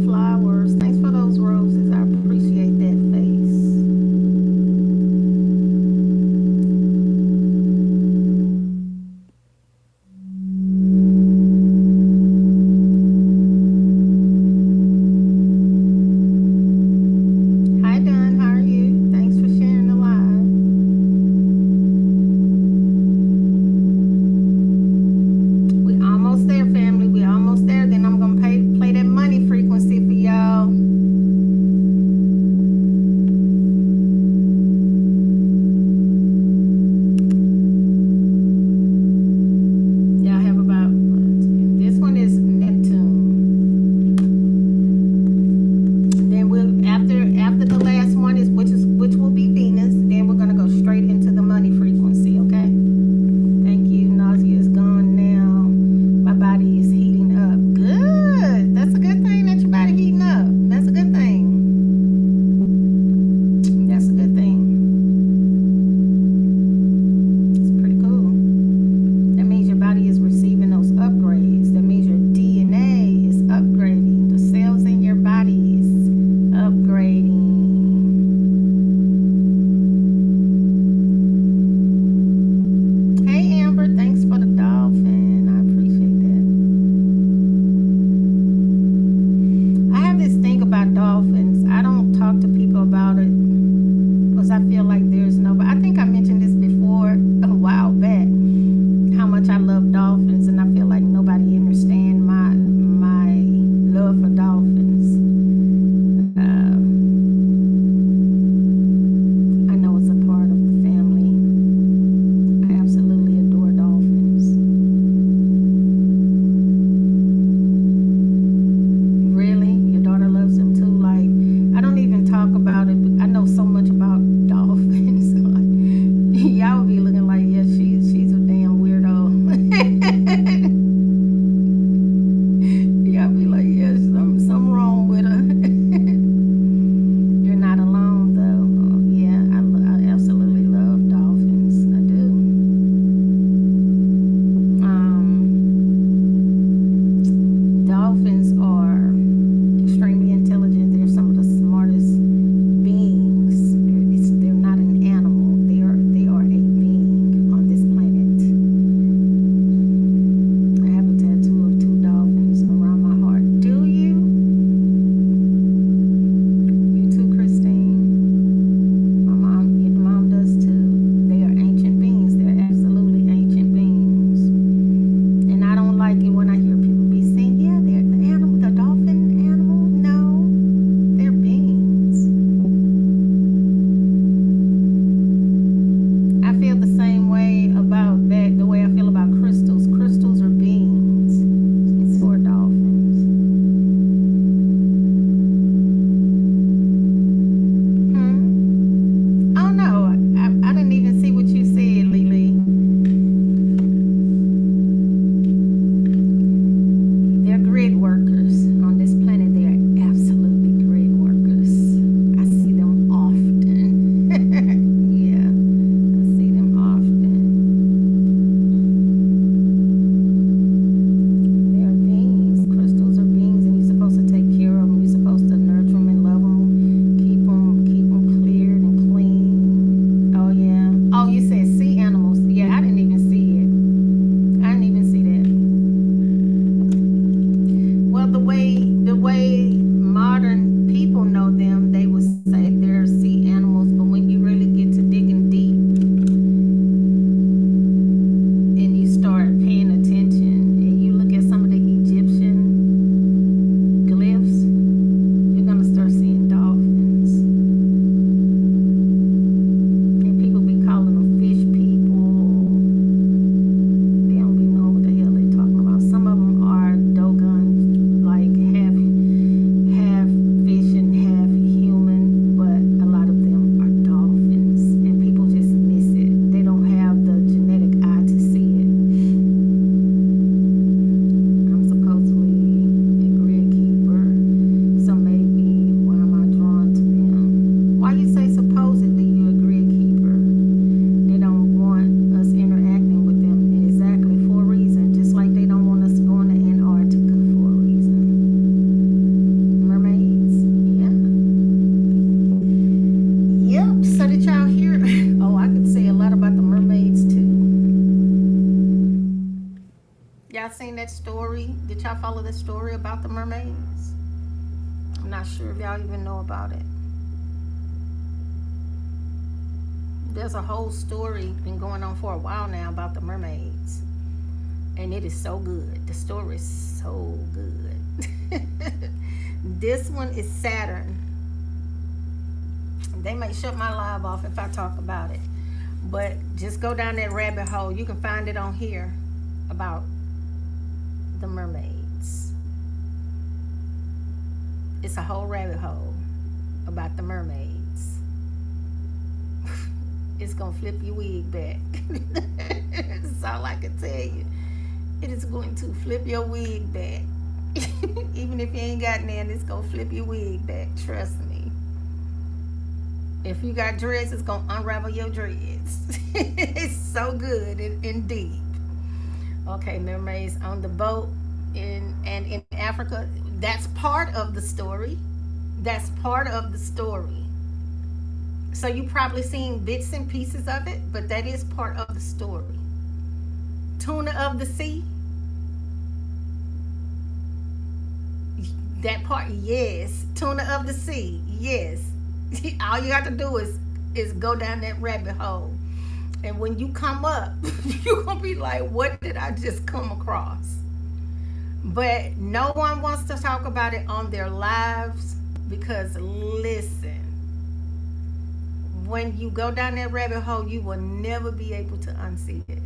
y'all seen that story? Did y'all follow the story about the mermaids? I'm not sure if y'all even know about it. There's a whole story been going on for a while now about the mermaids. And it is so good. The story is so good. This one is Saturn. They may shut my live off if I talk about it. But just go down that rabbit hole. You can find it on here about the mermaids. It's a whole rabbit hole about the mermaids. It's gonna flip your wig back. That's all I can tell you. It is going to flip your wig back. Even if you ain't got none, it's gonna flip your wig back. Trust me. If you got dreads, it's gonna unravel your dreads. It's so good and deep. Okay, mermaids on the boat and in Africa. That's part of the story. That's part of the story. So you probably seen bits and pieces of it, but that is part of the story. Tuna of the sea. That part, yes. Tuna of the sea, yes. All you have to do is go down that rabbit hole. And when you come up, you're going to be like, what did I just come across? But no one wants to talk about it on their lives because, listen, when you go down that rabbit hole, you will never be able to unsee it.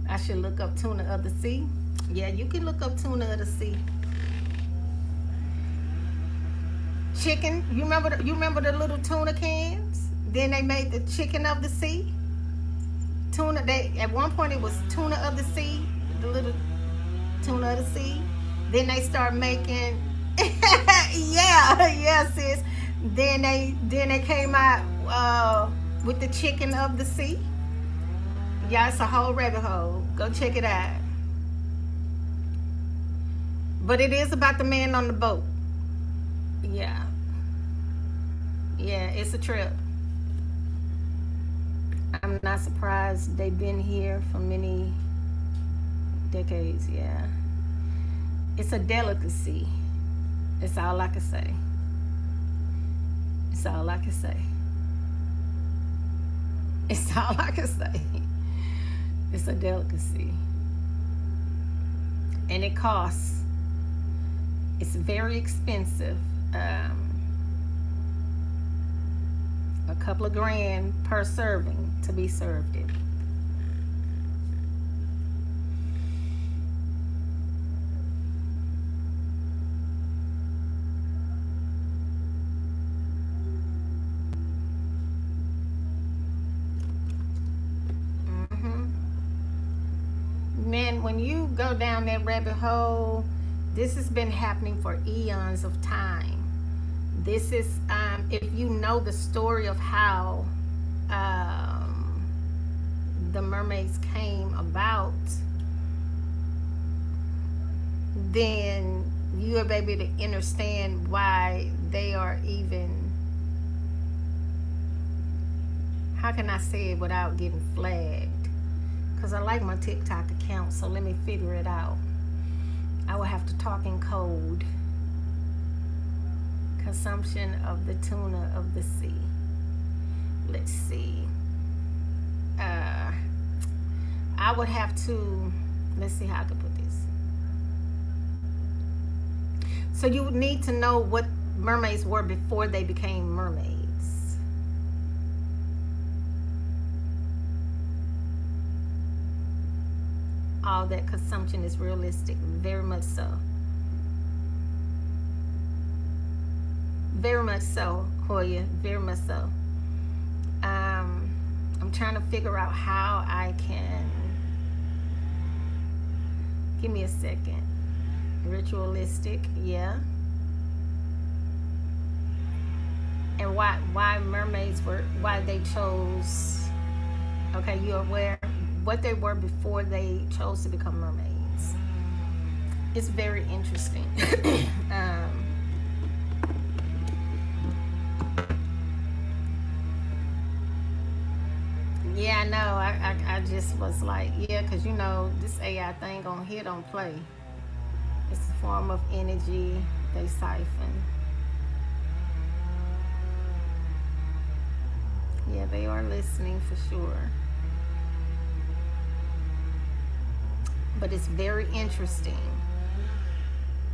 I should look up tuna of the sea. Yeah, you can look up tuna of the sea. Chicken, you remember the little tuna cans? Then they made the chicken of the sea. Tuna, at one point it was tuna of the sea, the little tuna of the sea. Then they start making yeah, sis. Then they came out with the chicken of the sea. Yeah, it's a whole rabbit hole. Go check it out. But it is about the man on the boat. Yeah. Yeah, it's a trip. I'm not surprised they've been here for many decades, yeah. It's a delicacy. It's all I can say. It's all I can say. It's all I can say. It's a delicacy. And it costs. It's very expensive. A couple of grand per serving to be served it. Man, when you go down that rabbit hole, this has been happening for eons of time. This is, if you know the story of how the mermaids came about, then you will be able to understand why they are even, how can I say it without getting flagged? Because I like my TikTok account, so let me figure it out. I will have to talk in code. Consumption of the tuna of the sea. Let's see. I would have to, let's see how I could put this. So you would need to know what mermaids were before they became mermaids. All that consumption is realistic, very much so. Very much so, Hoya, very much so. I'm trying to figure out how I can, give me a second. Ritualistic, yeah. And why mermaids were, why they chose, okay, you're aware what they were before they chose to become mermaids. It's very interesting. Yeah, I know. I just was like, yeah, because you know, this AI thing on here don't play. It's a form of energy they siphon. Yeah, they are listening for sure. But it's very interesting.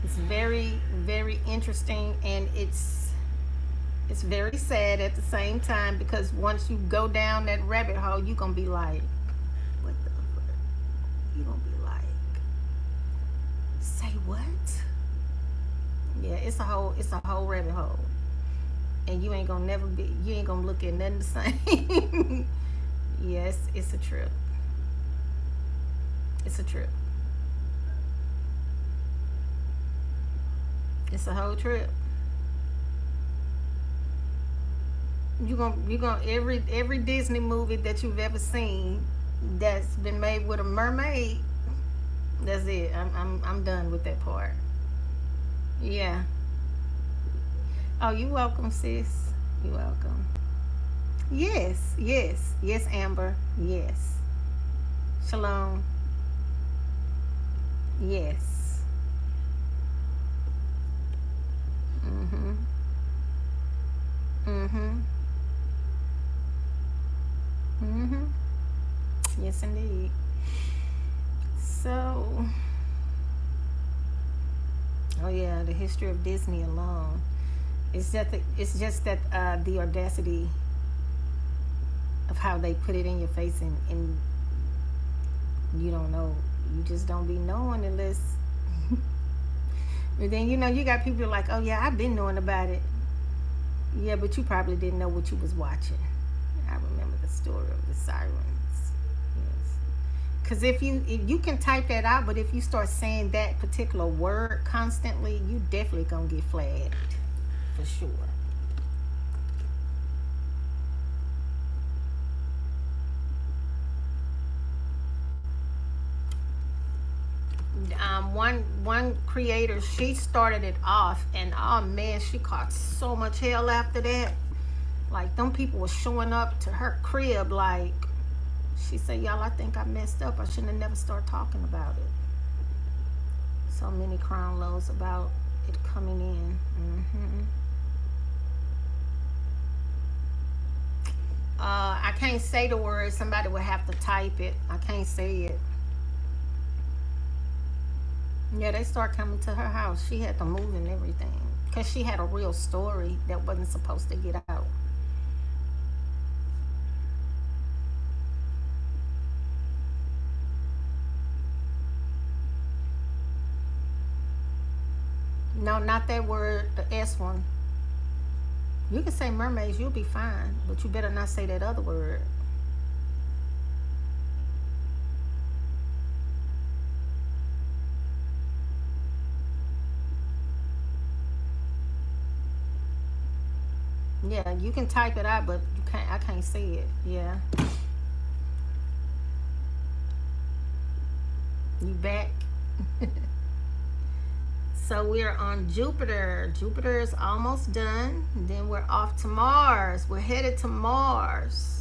It's very, very interesting, and it's very sad at the same time, because once you go down that rabbit hole, you're gonna be like, what the fuck? You're gonna be like, say what? Yeah, it's a whole rabbit hole. And you ain't gonna look at nothing the same. Yes, it's a trip. It's a trip. It's a whole trip. You gonna every Disney movie that you've ever seen that's been made with a mermaid, that's it. I'm done with that part. Yeah. Oh, you welcome, sis. You welcome. Yes, yes, yes, Amber. Yes. Shalom. Yes. Mhm. Mhm. Mhm. Yes, indeed. So, oh yeah, the history of Disney alone. It's just that the audacity of how they put it in your face, and you don't know. You just don't be knowing unless. And then you know you got people like, oh yeah, I've been knowing about it. Yeah, but you probably didn't know what you was watching. I remember the story of the sirens. Yes. Because if you can type that out, but if you start saying that particular word constantly, you definitely gonna get flagged for sure. One creator, she started it off, and oh man, she caught so much hell after that. Like, them people were showing up to her crib like, she said, y'all, I think I messed up. I shouldn't have never started talking about it. So many crown lows about it coming in. I can't say the word. Somebody would have to type it. I can't say it. Yeah, they start coming to her house. She had to move and everything because she had a real story that wasn't supposed to get out. No, not that word, the S one. You can say mermaids, you'll be fine, but you better not say that other word. Yeah, you can type it out, but you can't. I can't say it. Yeah. You back? So we're on Jupiter. Jupiter is almost done. Then we're off to Mars. We're headed to Mars.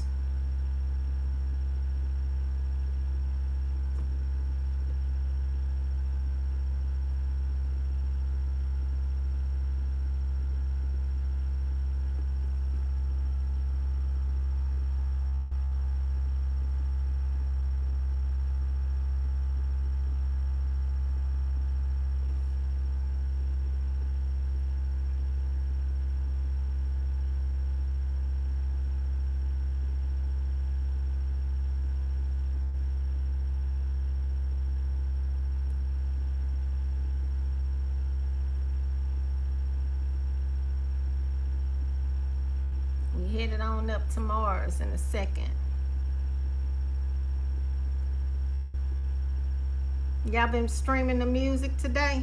We headed on up to Mars in a second. Y'all been streaming the music today?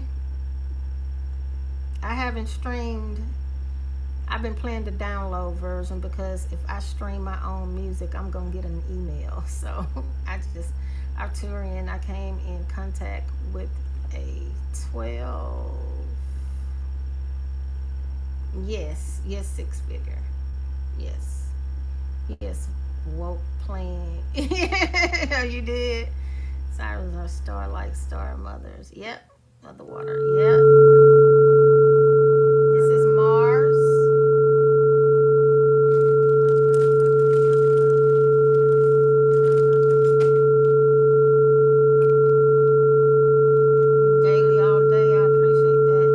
I haven't streamed. I've been playing the download version because if I stream my own music, I'm gonna get an email. So Arturian, I came in contact with a 12. Yes, 6 figure. Yes. Yes, woke playing. Oh, you did. Sirens are star like star mothers. Yep. Of the water. Yep. This is Mars. Daily all day. I appreciate that.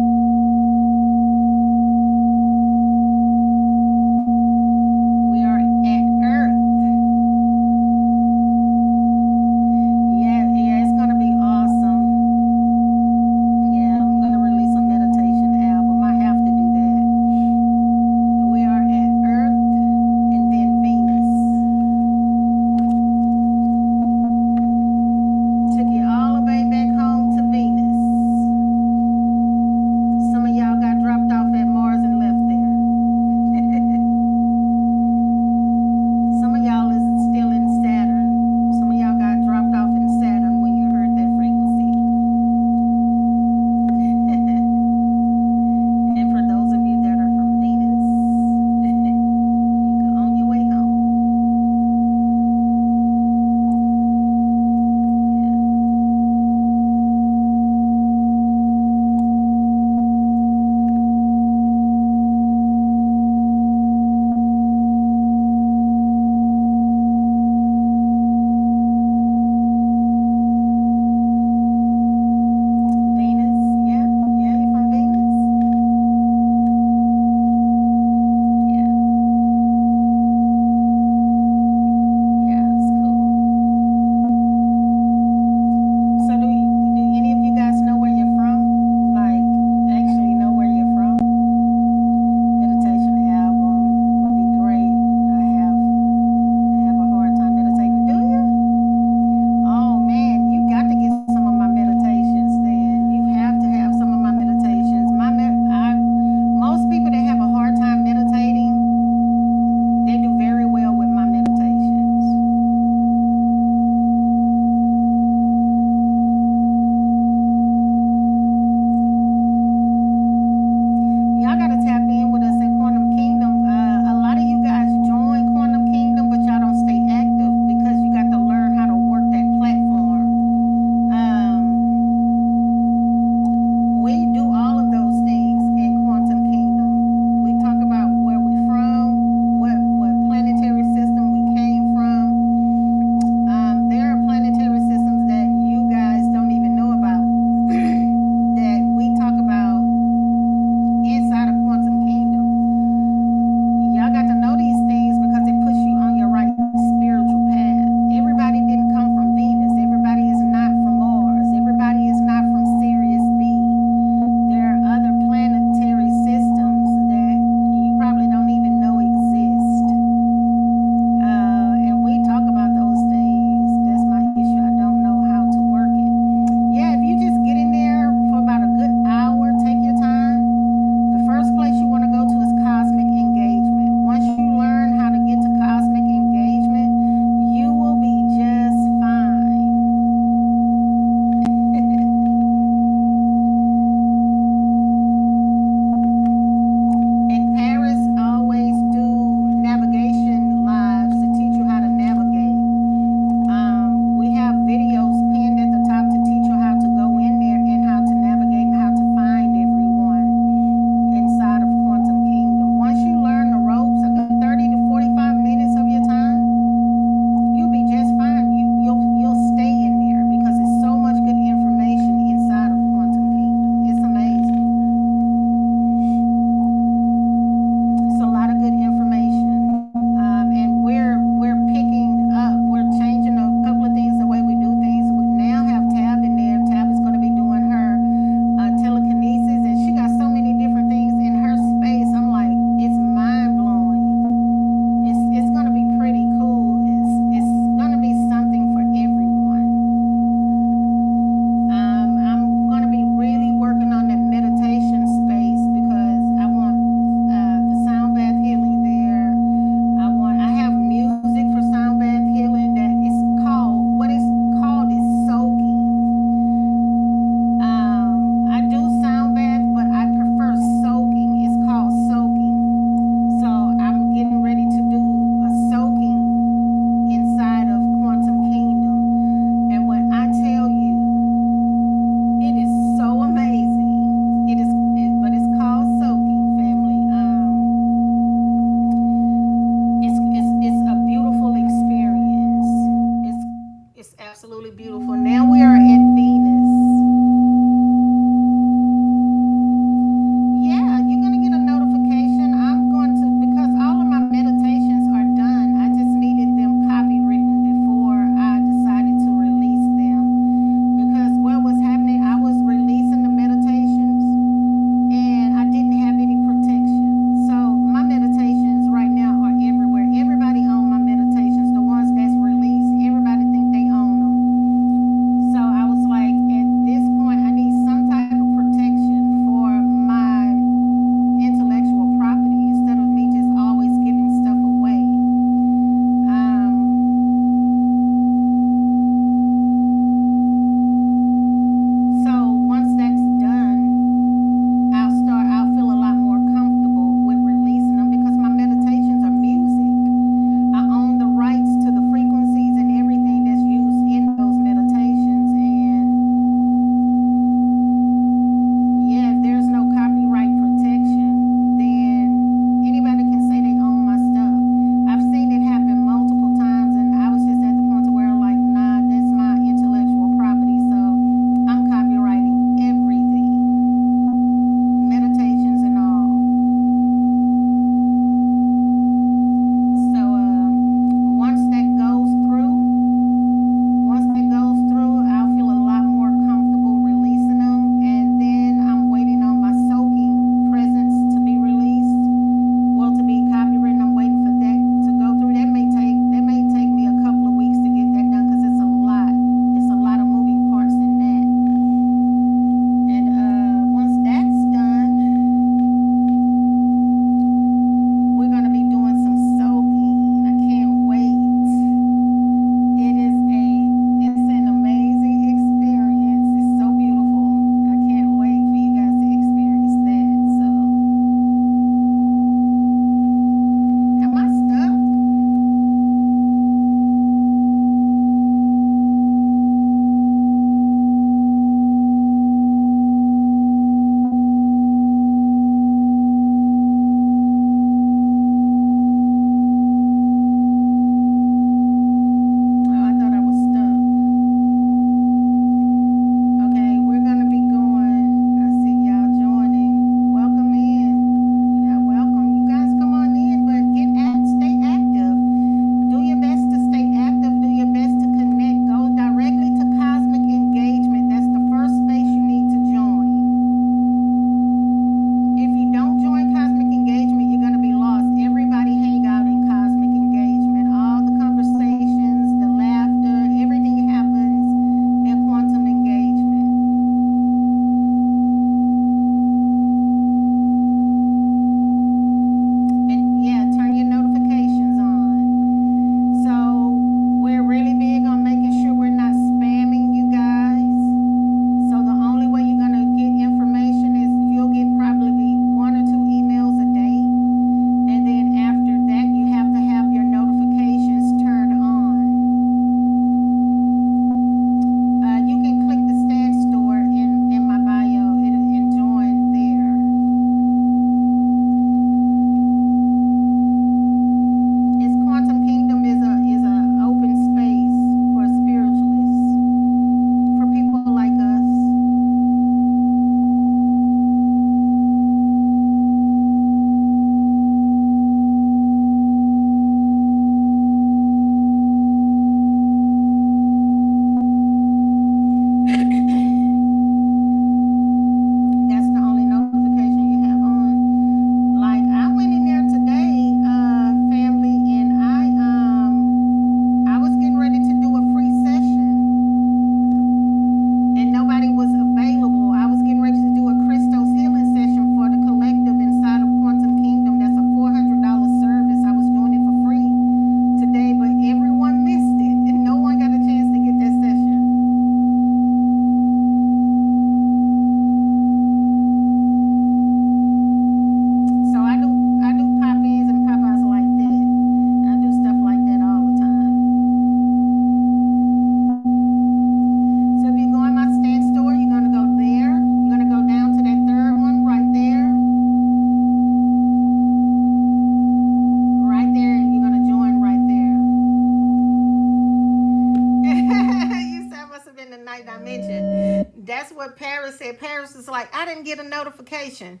what Paris said. Paris was like, I didn't get a notification.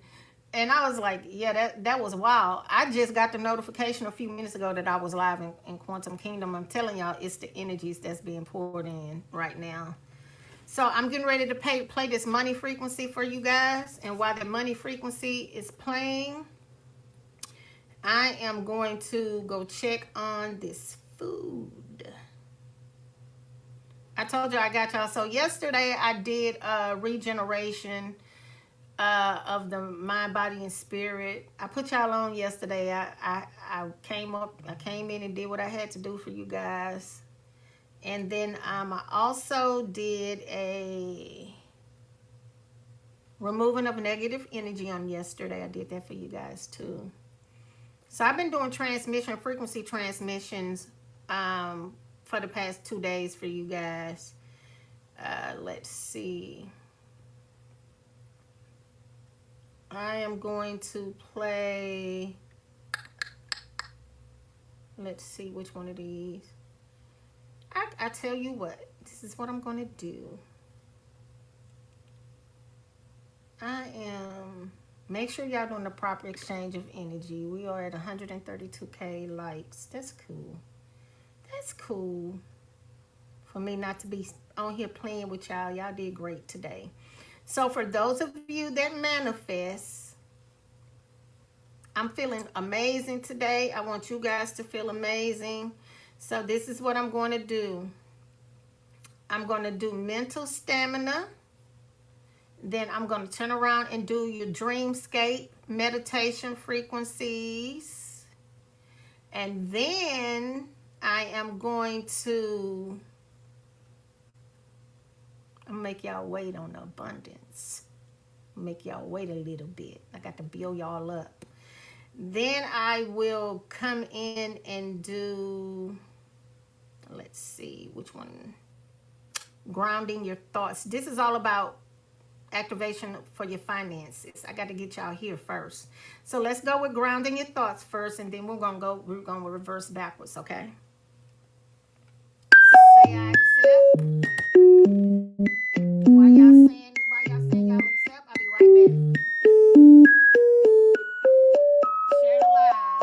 And I was like, yeah, that was wild. I just got the notification a few minutes ago that I was live in Quantum Kingdom. I'm telling y'all, it's the energies that's being poured in right now. So I'm getting ready to play this money frequency for you guys. And while the money frequency is playing, I am going to go check on this food. I told you I got y'all. So yesterday I did a regeneration of the mind, body, and spirit. I put y'all on yesterday. I came in and did what I had to do for you guys. And then I also did a removing of negative energy on yesterday. I did that for you guys too. So I've been doing frequency transmissions for the past 2 days for you guys. Let's see. I am going to play, let's see which one of these. I tell you what, this is what I'm going to do. Make sure y'all doing the proper exchange of energy. We are at 132K likes. That's cool. That's cool. For me not to be on here playing with y'all. Y'all did great today. So for those of you that manifest, I'm feeling amazing today. I want you guys to feel amazing. So this is what I'm going to do. I'm going to do mental stamina. Then I'm going to turn around and do your dreamscape meditation frequencies. And then I am going to make y'all wait on the abundance. Make y'all wait a little bit. I got to build y'all up. Then I will come in and do, let's see, which one? Grounding your thoughts. This is all about activation for your finances. I got to get y'all here first. So let's go with grounding your thoughts first, and then we're gonna reverse backwards, okay? Say I accept. While y'all saying y'all accept, I'll be right back. Share the live.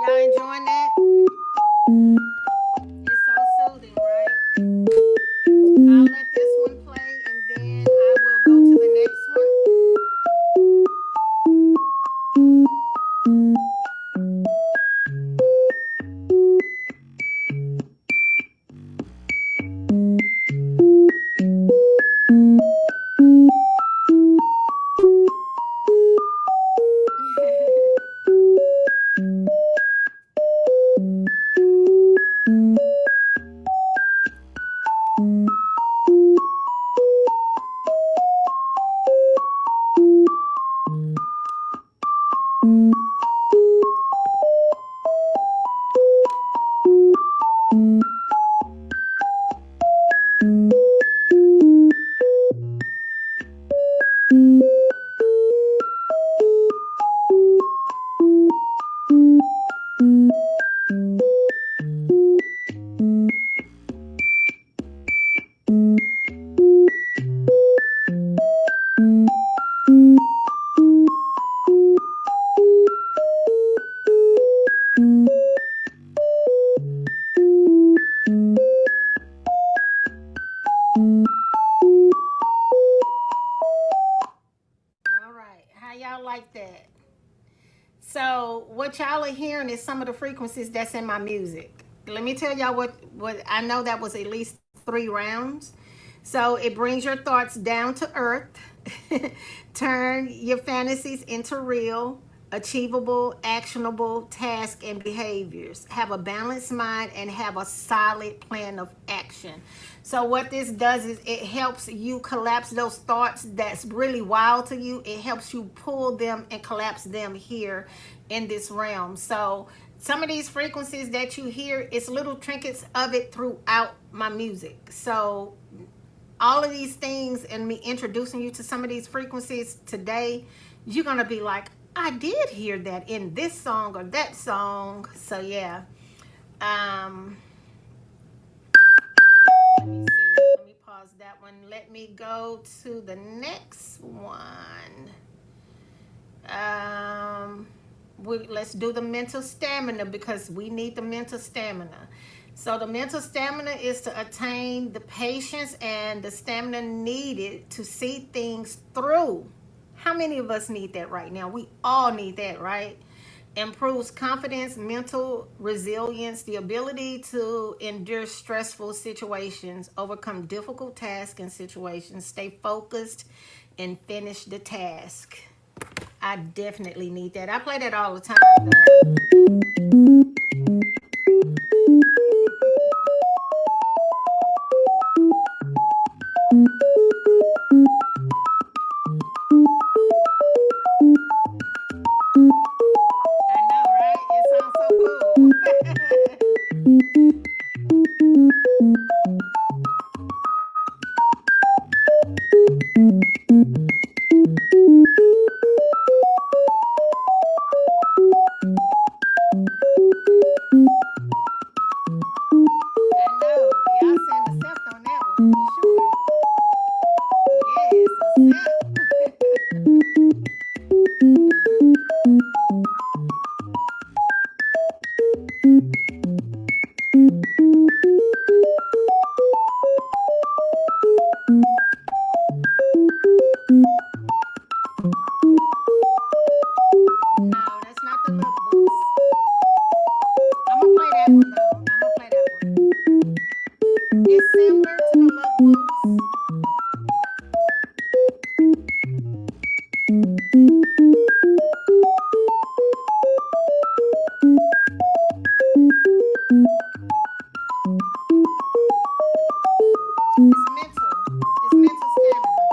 Y'all enjoying that? It's so soothing, right? I'll let this one play and then I will go to the next one. All right. How y'all like that? So what y'all are hearing is some of the frequencies that's in my music. Let me tell y'all what I know that was at least 3 rounds. So it brings your thoughts down to earth, turn your fantasies into real, achievable, actionable tasks and behaviors. Have a balanced mind and have a solid plan of action. So what this does is it helps you collapse those thoughts that's really wild to you. It helps you pull them and collapse them here in this realm. So some of these frequencies that you hear, it's little trinkets of it throughout my music. So all of these things and me introducing you to some of these frequencies today, you're gonna be like, I did hear that in this song or that song. So yeah. Let me see. Let me pause that one. Let me go to the next one. Let's do the mental stamina because we need the mental stamina. So the mental stamina is to attain the patience and the stamina needed to see things through. How many of us need that right now? We all need that, right? Improves confidence, mental resilience, the ability to endure stressful situations, overcome difficult tasks and situations, stay focused, and finish the task. I definitely need that. I play that all the time, though. I know, right? It sounds so cool. I know. Y'all send a accept on that one for sure. Yes, accept. No, that's not the look boots. I'm gonna play that one though. I'm gonna play that one. It's similar to the look boots. It's mental. It's mental stamina.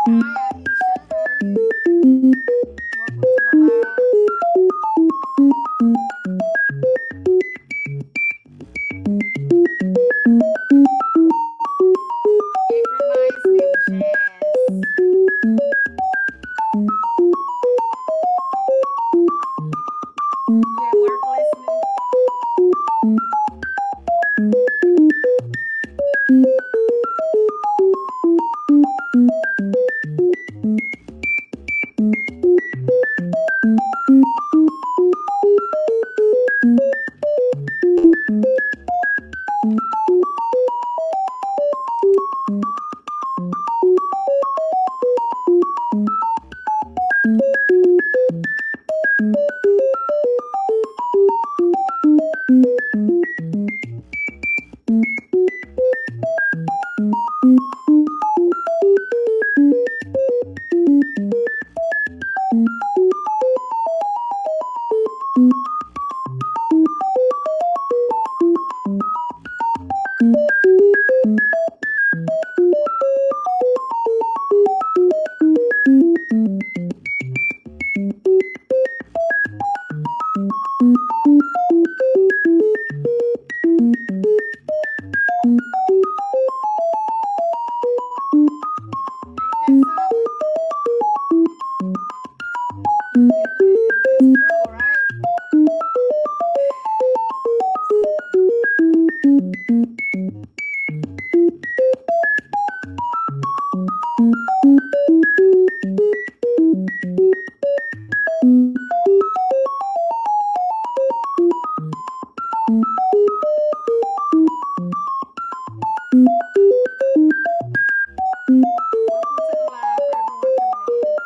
Hi Aisha, how are you? Welcome to the live. It reminds me of jazz. You at work listening? Ain't that something? It's cool, right? Welcome to the live for everyone coming in.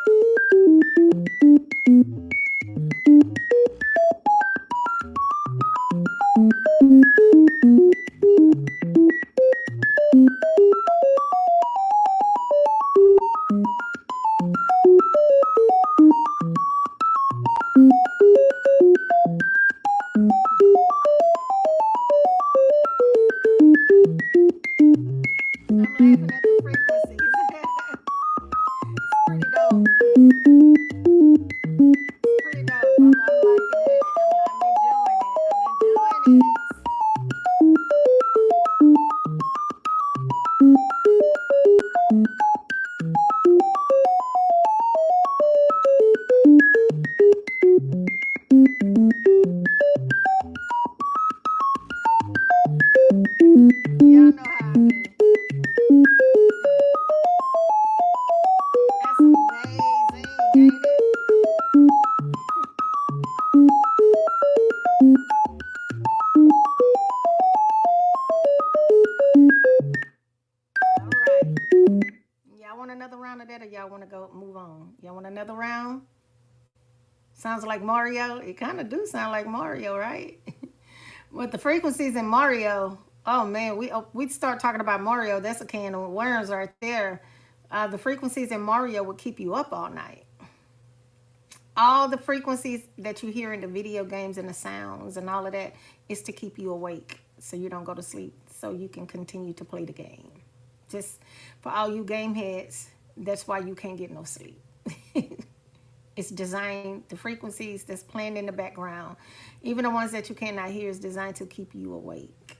I'm laughing at the frequencies. It's pretty dope. It's pretty dope. I'm liking it. I'm enjoying it. I'm enjoying it. y'all want to go move on? Y'all want another round? Sounds like Mario. It kind of do sound like Mario, right? With the frequencies in Mario, oh man, we'd start talking about Mario. That's a can of worms right there. The frequencies in Mario would keep you up all night. All the frequencies that you hear in the video games and the sounds and all of that is to keep you awake so you don't go to sleep, so you can continue to play the game. Just for all you game heads, that's why you can't get no sleep. It's designed, the frequencies that's playing in the background, even the ones that you cannot hear, is designed to keep you awake.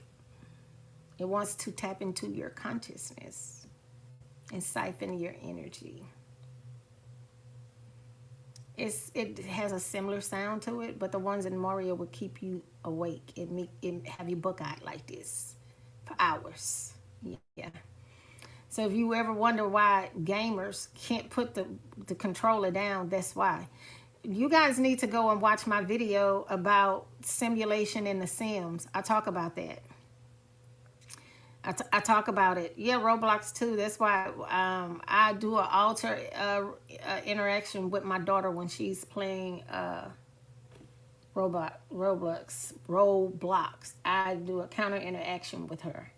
It wants to tap into your consciousness and siphon your energy. It has a similar sound to it, but the ones in Mario will keep you awake and have you bug-eyed like this for hours. Yeah. So if you ever wonder why gamers can't put the controller down, that's why. You guys need to go and watch my video about simulation in The Sims. I talk about that. I talk about it. Yeah, Roblox too. That's why I do an alter interaction with my daughter when she's playing Roblox. I do a counter interaction with her.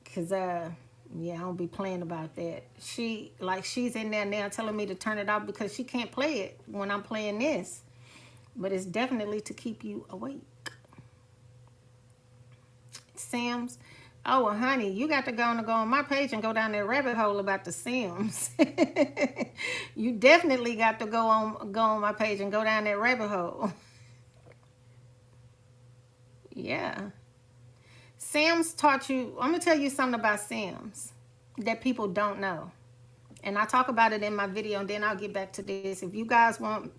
Because, yeah, I don't be playing about that. She's in there now telling me to turn it off because she can't play it when I'm playing this. But it's definitely to keep you awake. Sims. Oh, well, honey, you got to go on my page and go down that rabbit hole about the Sims. You definitely got to go on my page and go down that rabbit hole. Yeah. Sims taught you, I'm going to tell you something about Sims that people don't know. And I talk about it in my video, and then I'll get back to this. If you guys want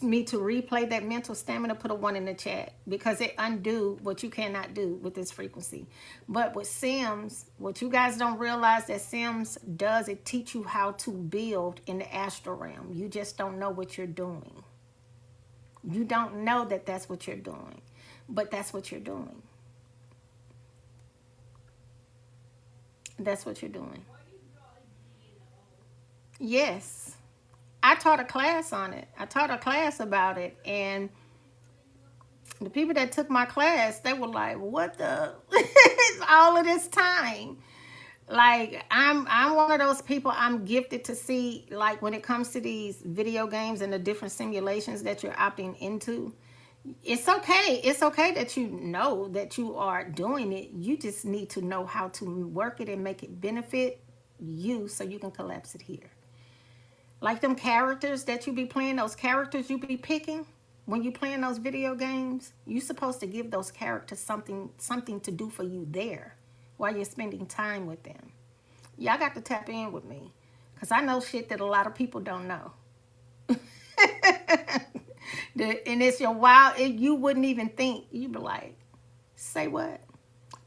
me to replay that mental stamina, put a 1 in the chat, because it undo what you cannot do with this frequency. But with Sims, what you guys don't realize that Sims does, it teach you how to build in the astral realm. You just don't know what you're doing. You don't know that that's what you're doing, but that's what you're doing. That's what you're doing. Yes. I taught a class on it. I taught a class about it, and the people that took my class, they were like, what the all of this time? Like, I'm one of those people, I'm gifted to see, like, when it comes to these video games and the different simulations that you're opting into, it's okay. It's okay that you know that you are doing it. You just need to know how to work it and make it benefit you so you can collapse it here. Like them characters that you be playing, those characters you be picking when you playing those video games, you're supposed to give those characters something to do for you there while you're spending time with them. Y'all got to tap in with me, because I know shit that a lot of people don't know. And it's your wild, you wouldn't even think. You'd be like, say what?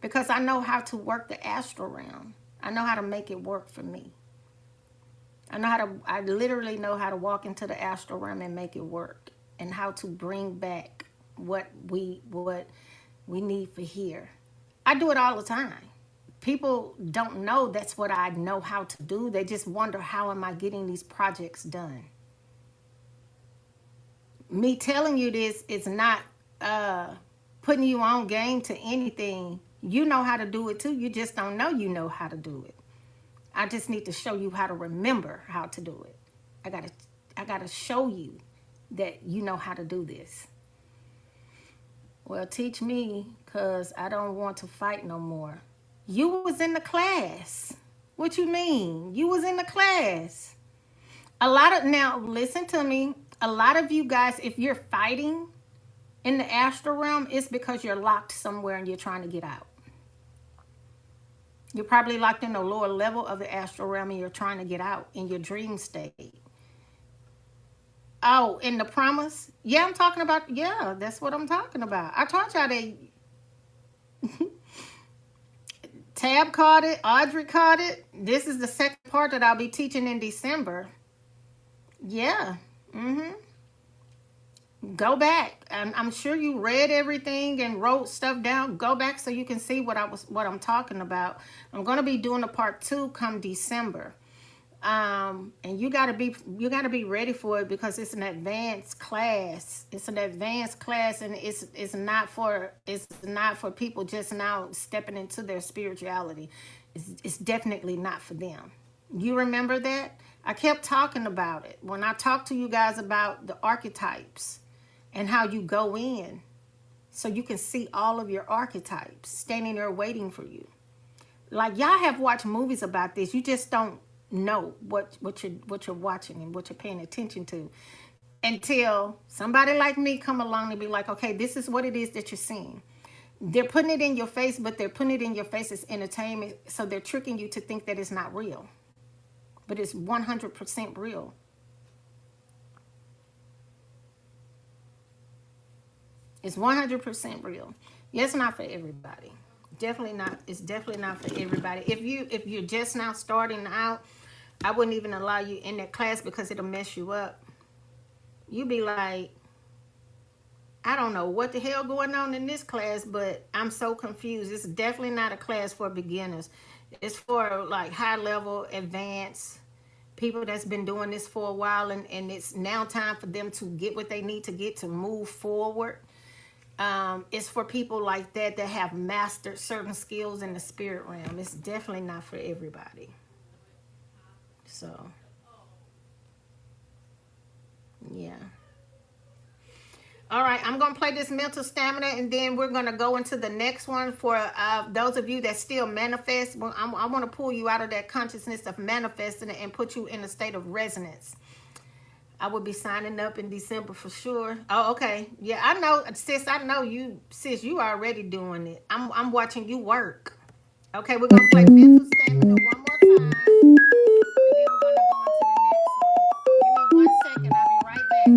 Because I know how to work the astral realm. I know how to make it work for me. I literally know how to walk into the astral realm and make it work, and how to bring back what we need for here. I do it all the time. People don't know that's what I know how to do. They just wonder, how am I getting these projects done? Me telling you this is not putting you on game to anything. You know how to do it too. You just don't know you know how to do it. I just need to show you how to remember how to do it. I gotta show you that you know how to do this. Well, teach me, because I don't want to fight no more. You was in the class. What you mean? You was in the class. Now listen to me. A lot of you guys, if you're fighting in the astral realm, it's because you're locked somewhere and you're trying to get out. You're probably locked in the lower level of the astral realm and you're trying to get out in your dream state. Oh, in the promise? Yeah, I'm talking about, yeah, that's what I'm talking about. I taught y'all that. Tab caught it. Audrey caught it. This is the second part that I'll be teaching in December. Yeah. Go back. I'm sure you read everything and wrote stuff down. Go back so you can see what I'm talking about. I'm going to be doing a part 2 come December. And you gotta be ready for it, because it's an advanced class. It's an advanced class, and it's not for people just now stepping into their spirituality. It's definitely not for them. You remember that? I kept talking about it when I talked to you guys about the archetypes and how you go in so you can see all of your archetypes standing there waiting for you. Like, y'all have watched movies about this. You just don't know what you're watching and what you're paying attention to until somebody like me come along and be like, okay, this is what it is that you're seeing. They're putting it in your face, but they're putting it in your face as entertainment. So they're tricking you to think that it's not real. But it's 100% real. It's 100% real. Yeah, it's not for everybody. Definitely not. It's definitely not for everybody. If you're just now starting out, I wouldn't even allow you in that class, because it'll mess you up. You be like, I don't know what the hell going on in this class, but I'm so confused. It's definitely not a class for beginners. It's for like high level, advanced people that's been doing this for a while, and it's now time for them to get what they need to get to move forward. It's for people like that have mastered certain skills in the spirit realm. It's definitely not for everybody. So, yeah. All right, I'm going to play this mental stamina, and then we're going to go into the next one for those of you that still manifest. I want to pull you out of that consciousness of manifesting and put you in a state of resonance. I will be signing up in December for sure. Oh, okay. Yeah, I know, sis. I know you, sis. You already doing it. I'm watching you work. Okay, we're going to play mental stamina one more time. And then we're going to go into the next one. Give me 1 second. I'll be right back.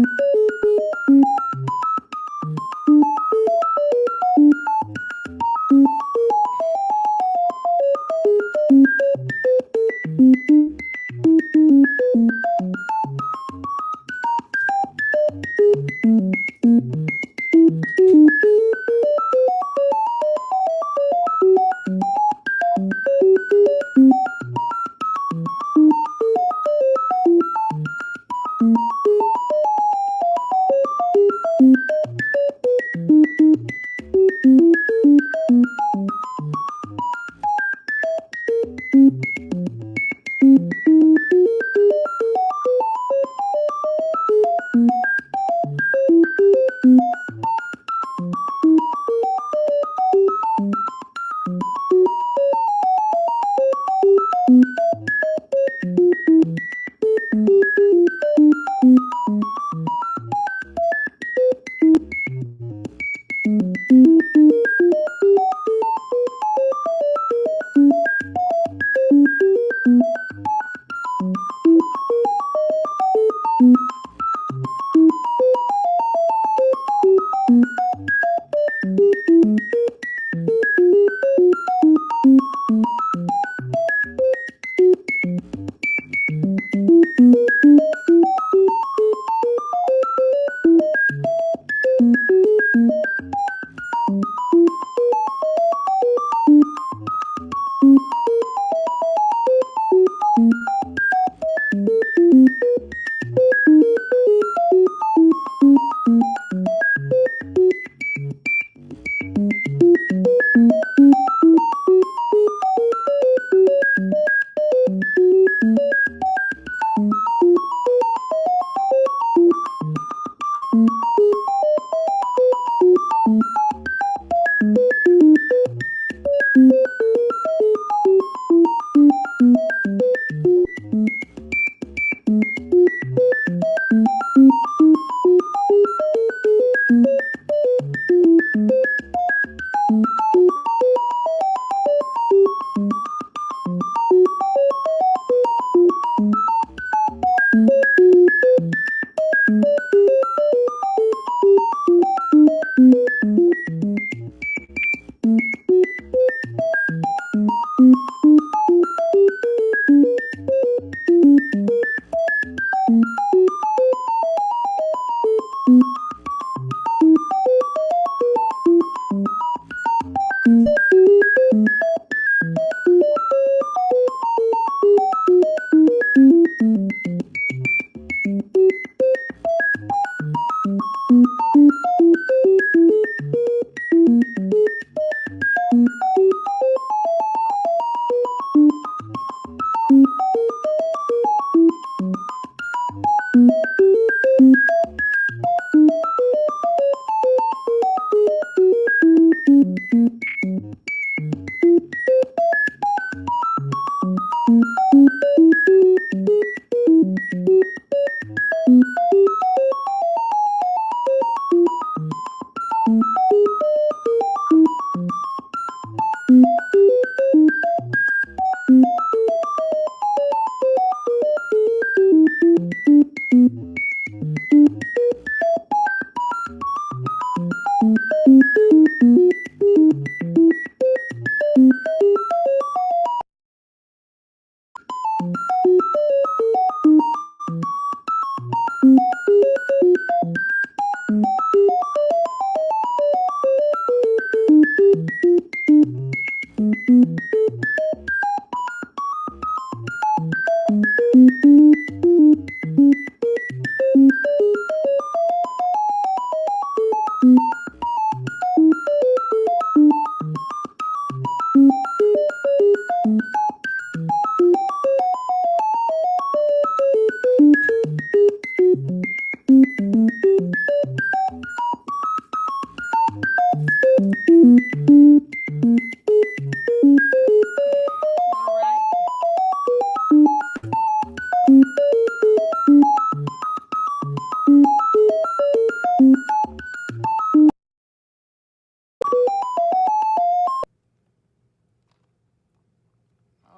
All right.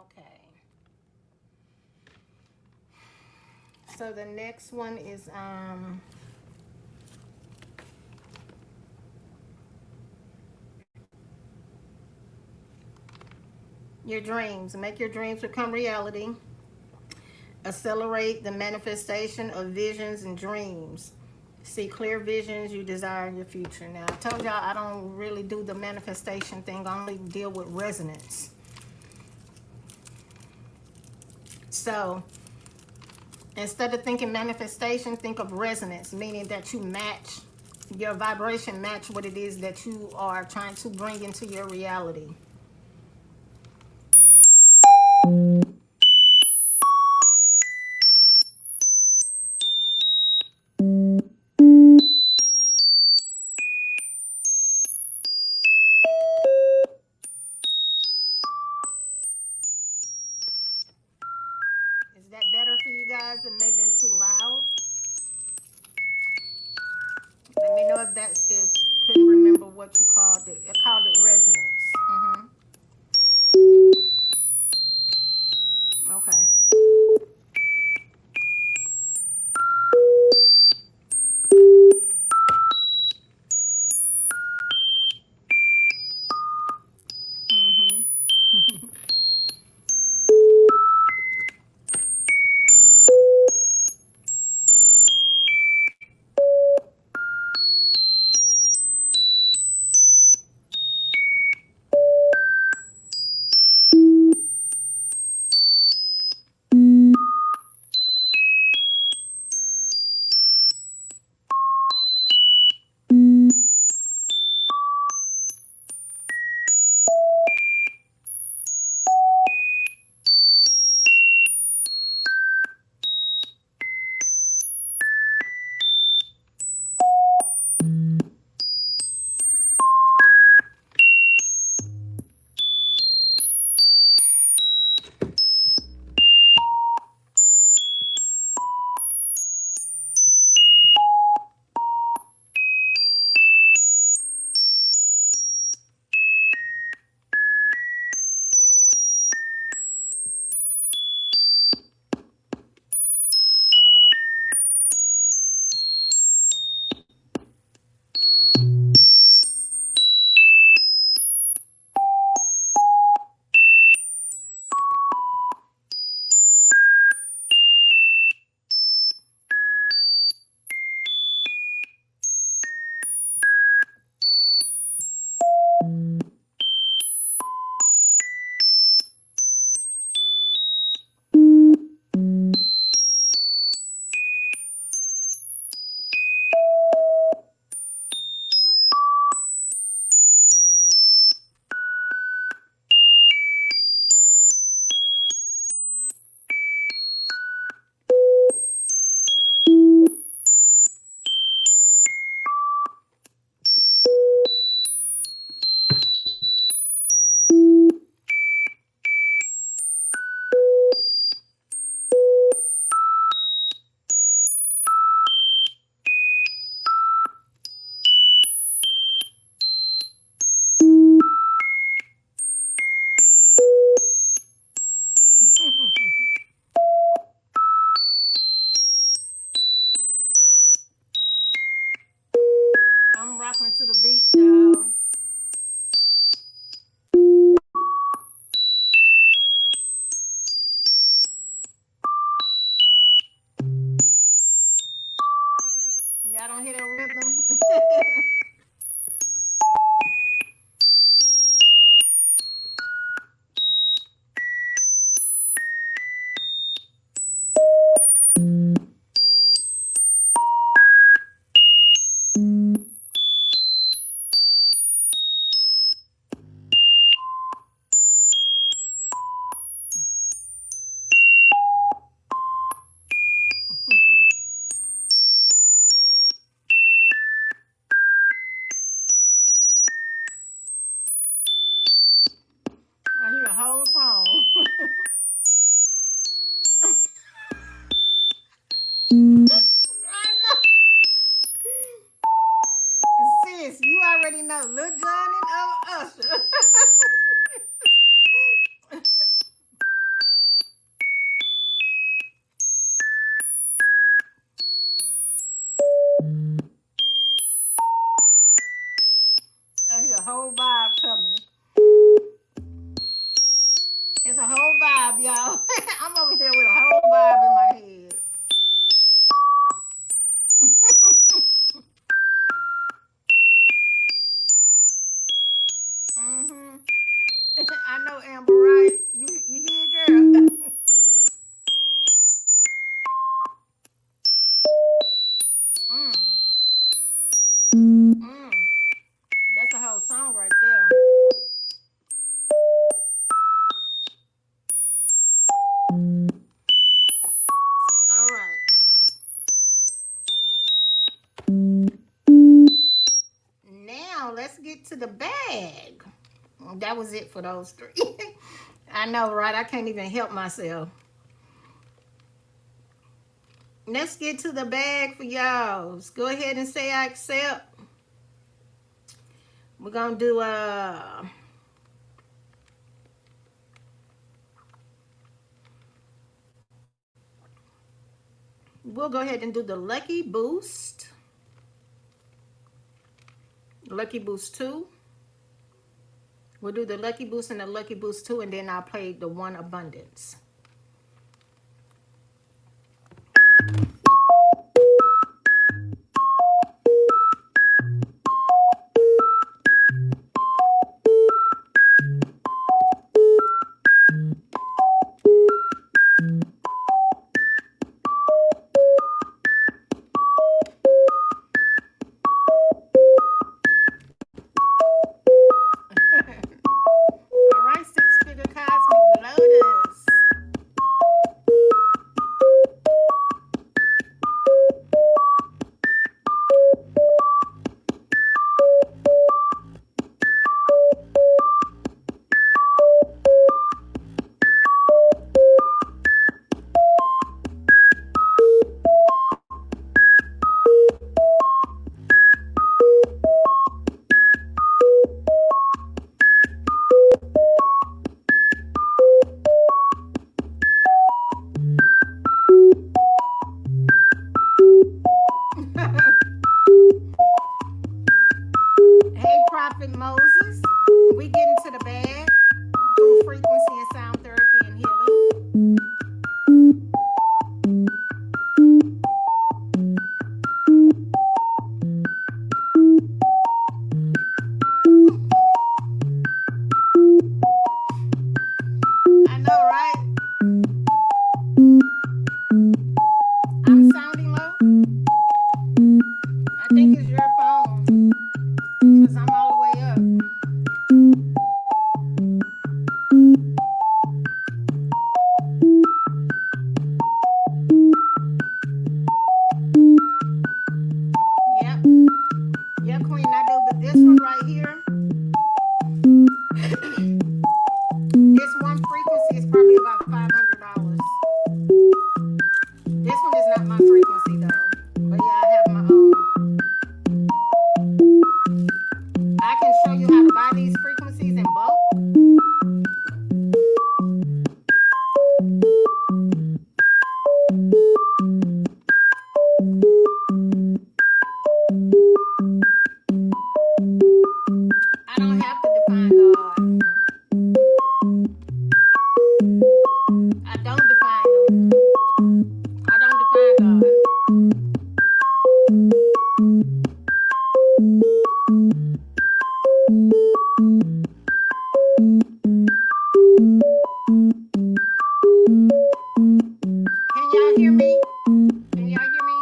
Okay. So the next one is your dreams. Make your dreams become reality. Accelerate the manifestation of visions and dreams. See clear visions, you desire your future. Now, I told y'all I don't really do the manifestation thing. I only deal with resonance. So, instead of thinking manifestation, think of resonance, meaning that you match, your vibration match what it is that you are trying to bring into your reality. Is that better for you guys? It may have been too loud. Let me know if that's if couldn't remember what you called it. I called it resonance. Okay. whole song. I know. Sis, you already know. Lil Jon and Usher. I hear a whole vibe coming. It's a whole vibe, y'all. I'm over here with a whole vibe in my head. Mm-hmm. I know, Amber, right? You hear, girl? Mm. That's a whole song right there. All right. Now let's get to the bag. That was it for those three. I know, right? I can't even help myself. Let's get to the bag for y'all. Go ahead and say I accept. We're gonna do we'll go ahead and do the Lucky Boost. Lucky Boost 2. We'll do the Lucky Boost and the Lucky Boost 2, and then I'll play the One Abundance. Hey, Prophet Moses. We get into the bag through frequency and sound therapy and healing. I know, right? I'm sounding low. I think it's your phone, because I'm all the way up. Yep. Yeah, Queen, I do. But this one right here, this one frequency is probably about $500. This one is not my frequency, though. But yeah, I have my own. I can show you how to buy these frequencies in bulk. I don't have to define God. I don't define them. I don't define God. Can y'all hear me? Can y'all hear me?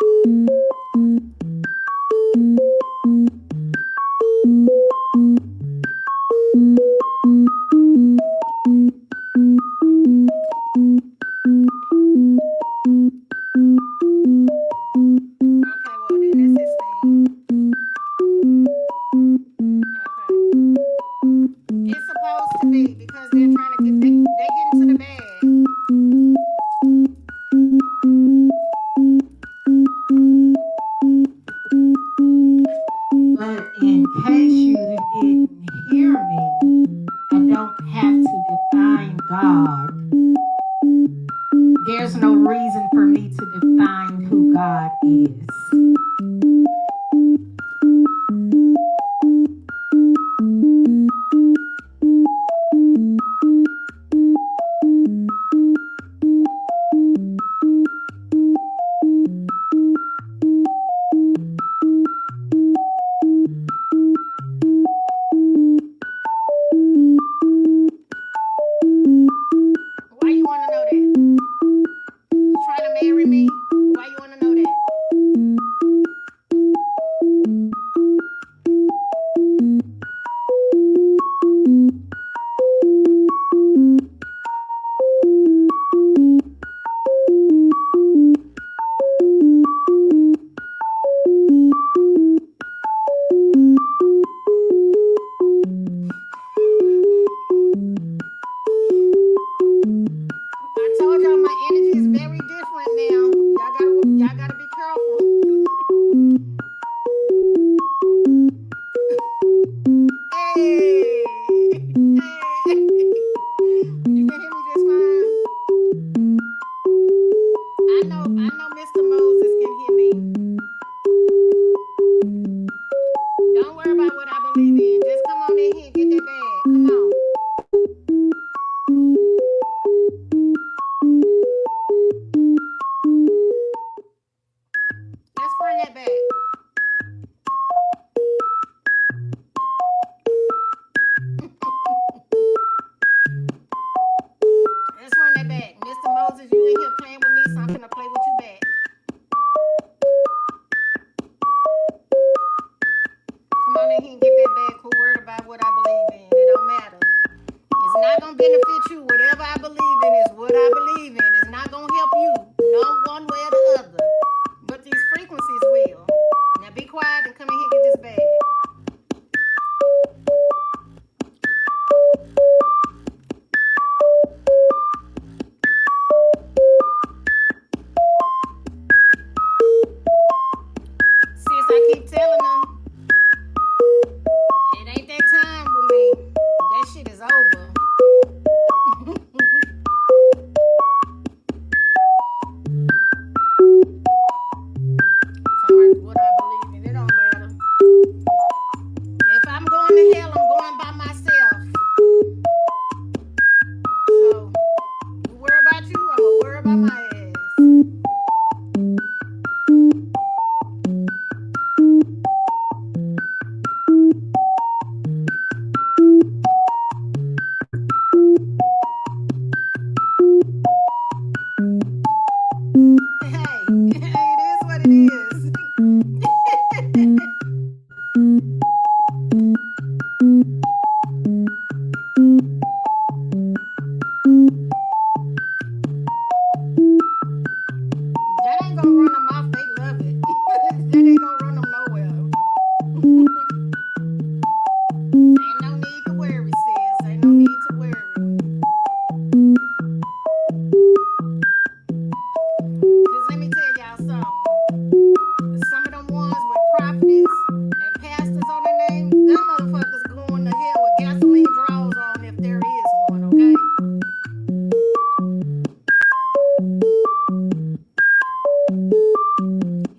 God. There's no reason for me to define who God is. Why you want to know that? You trying to marry me? Why you want to know that? I told y'all my energy is very different now. Y'all gotta be careful. Hey, hey. You can hear me just fine. I know Mr. Moses can hear me. Don't worry about what I believe in. Just come on in here and get that bag. Come on. Let's bring that back. Let's run that back. Mr. Moses, you in here playing with me, so I'm gonna play with you back. Come on in here and get that back. Who worried about what I believe in? It don't matter. It's not gonna benefit you. Whatever I believe in is what I believe in. It's not gonna help you, no one way or the other. But these frequencies will. Now be quiet and come in here and get this bag. Sis, I keep telling them, it ain't that time with me. That shit is over. Somebody, what I believe in, it don't matter. If I'm going to hell, I'm going by myself. So, you worry about you, I'm gonna worry about my ass. Hey, it is what it is. That ain't gonna run them off. They love it. That ain't gonna run them nowhere. Ain't no need to worry, sis. Ain't no need to worry. Cause let me tell y'all something. Some of them ones with prophets and pastors on their name, them motherfuckers going to hell with gasoline draws on if there is one, okay?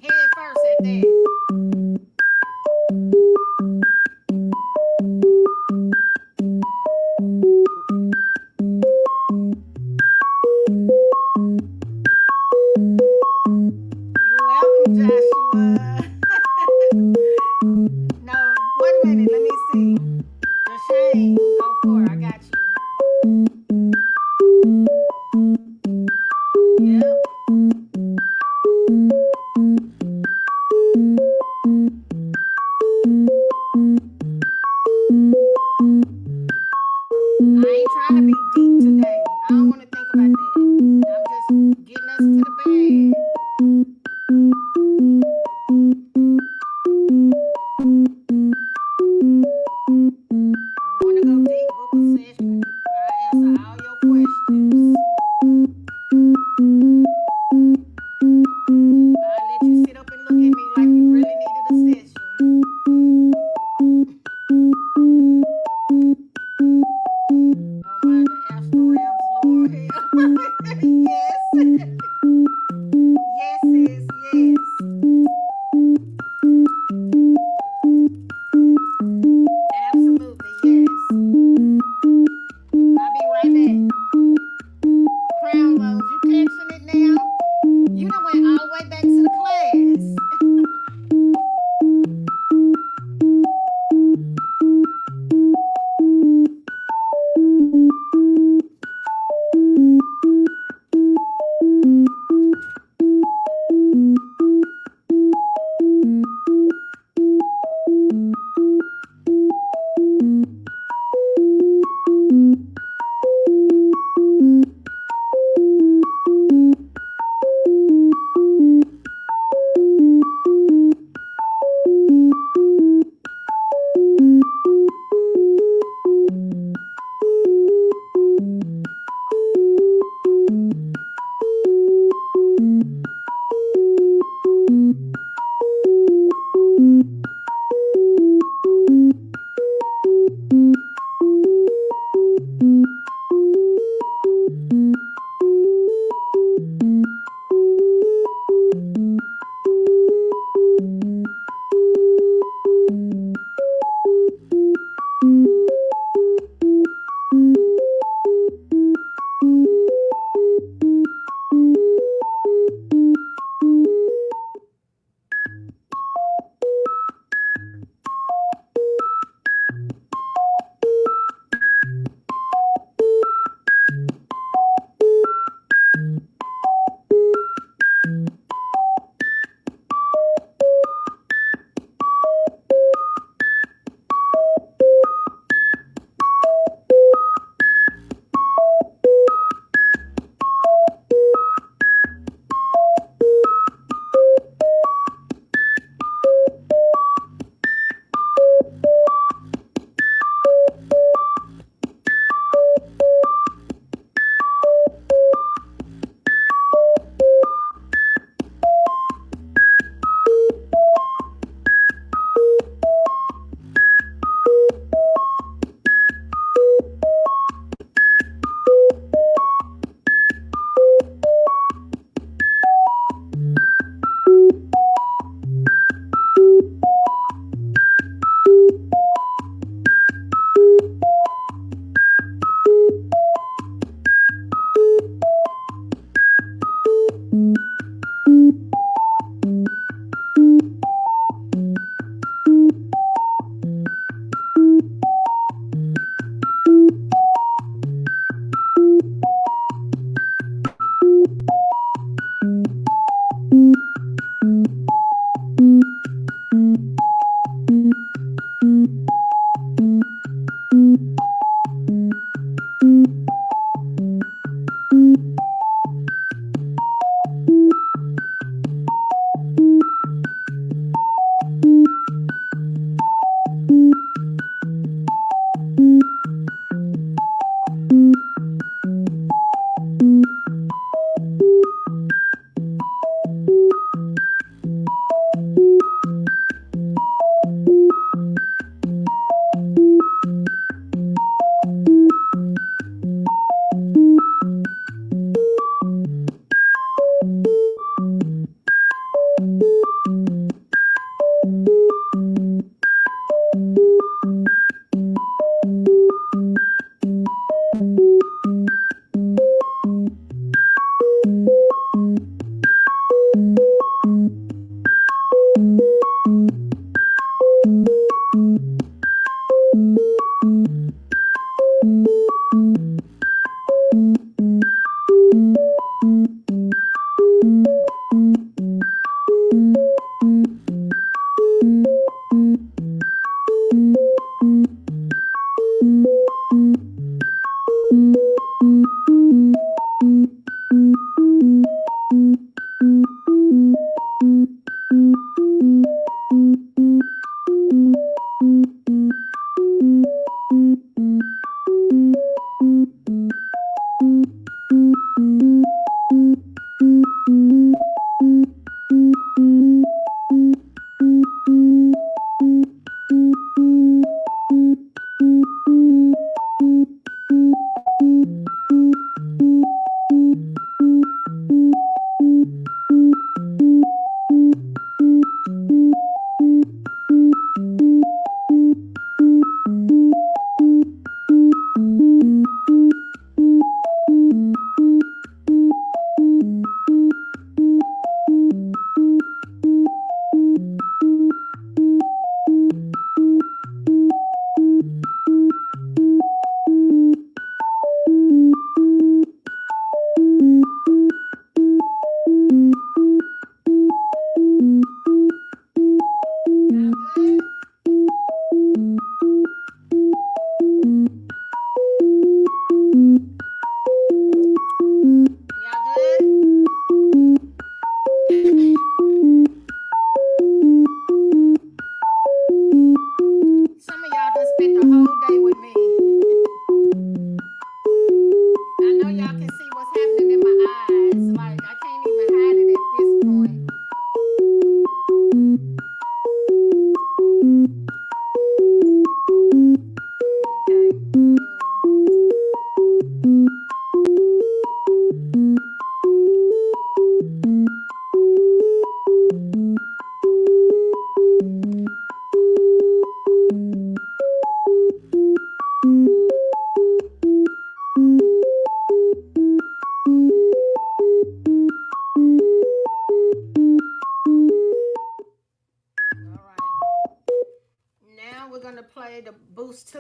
Head first at that. You're welcome, Joshua. No, wait a minute. Let me see. The shame. Go for it. I got you. Yep. I ain't trying to be deep today. I don't want to think about that. I'm just getting us to the bag. Want to go deep?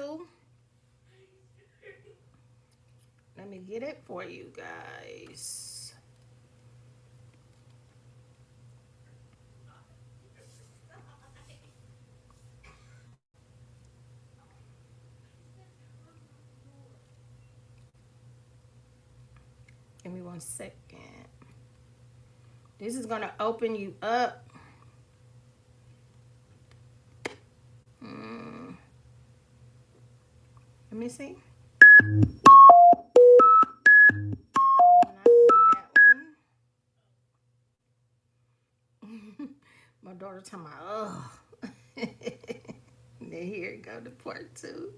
2. Let me get it for you guys. Give me 1 second. This is going to open you up. Let me see. My daughter talking about, oh. Then here it go to part 2.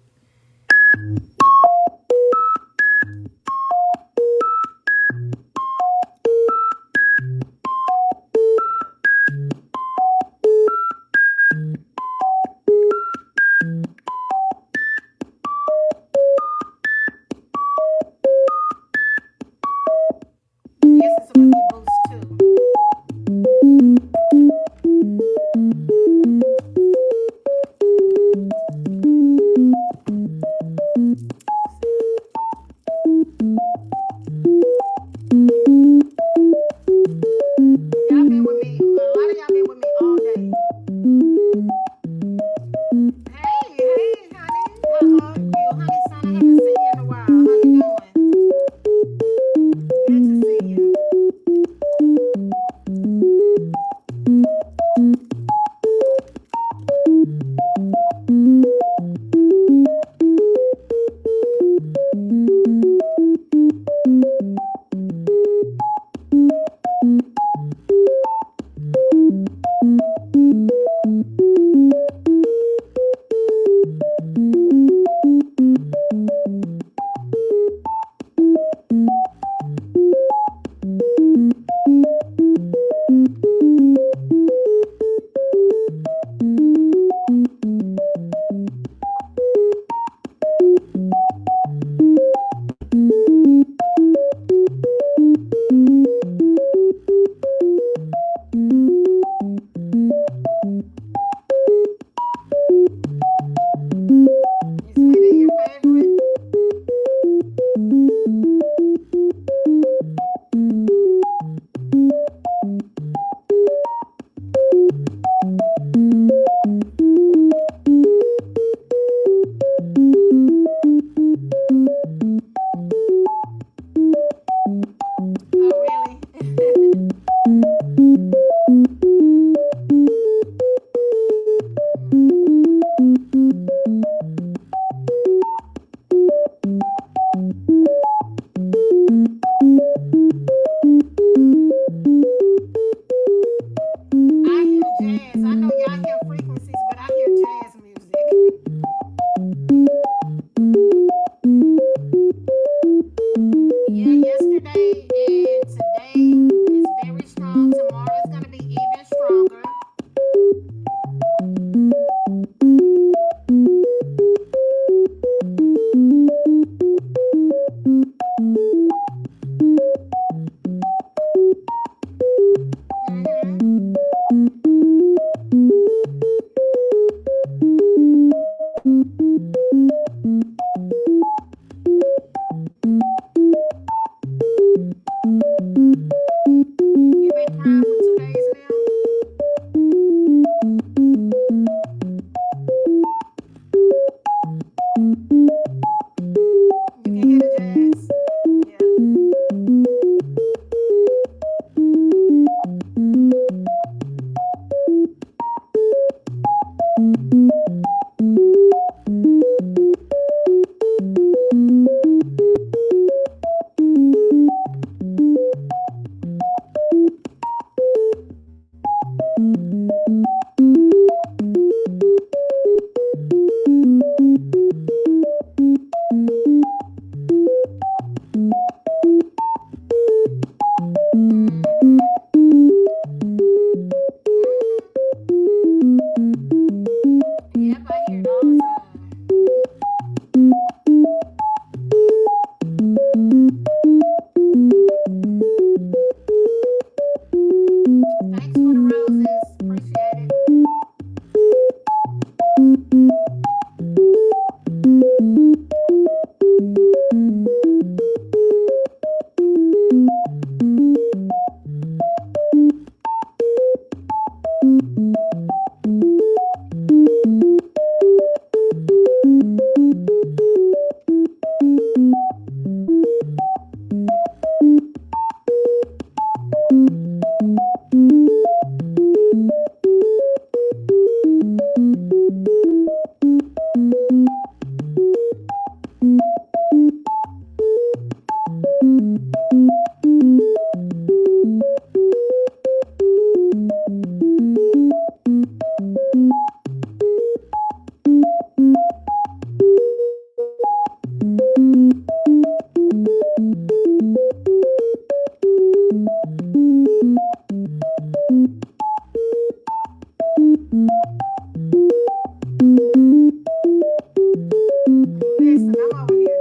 Listen, I'm over here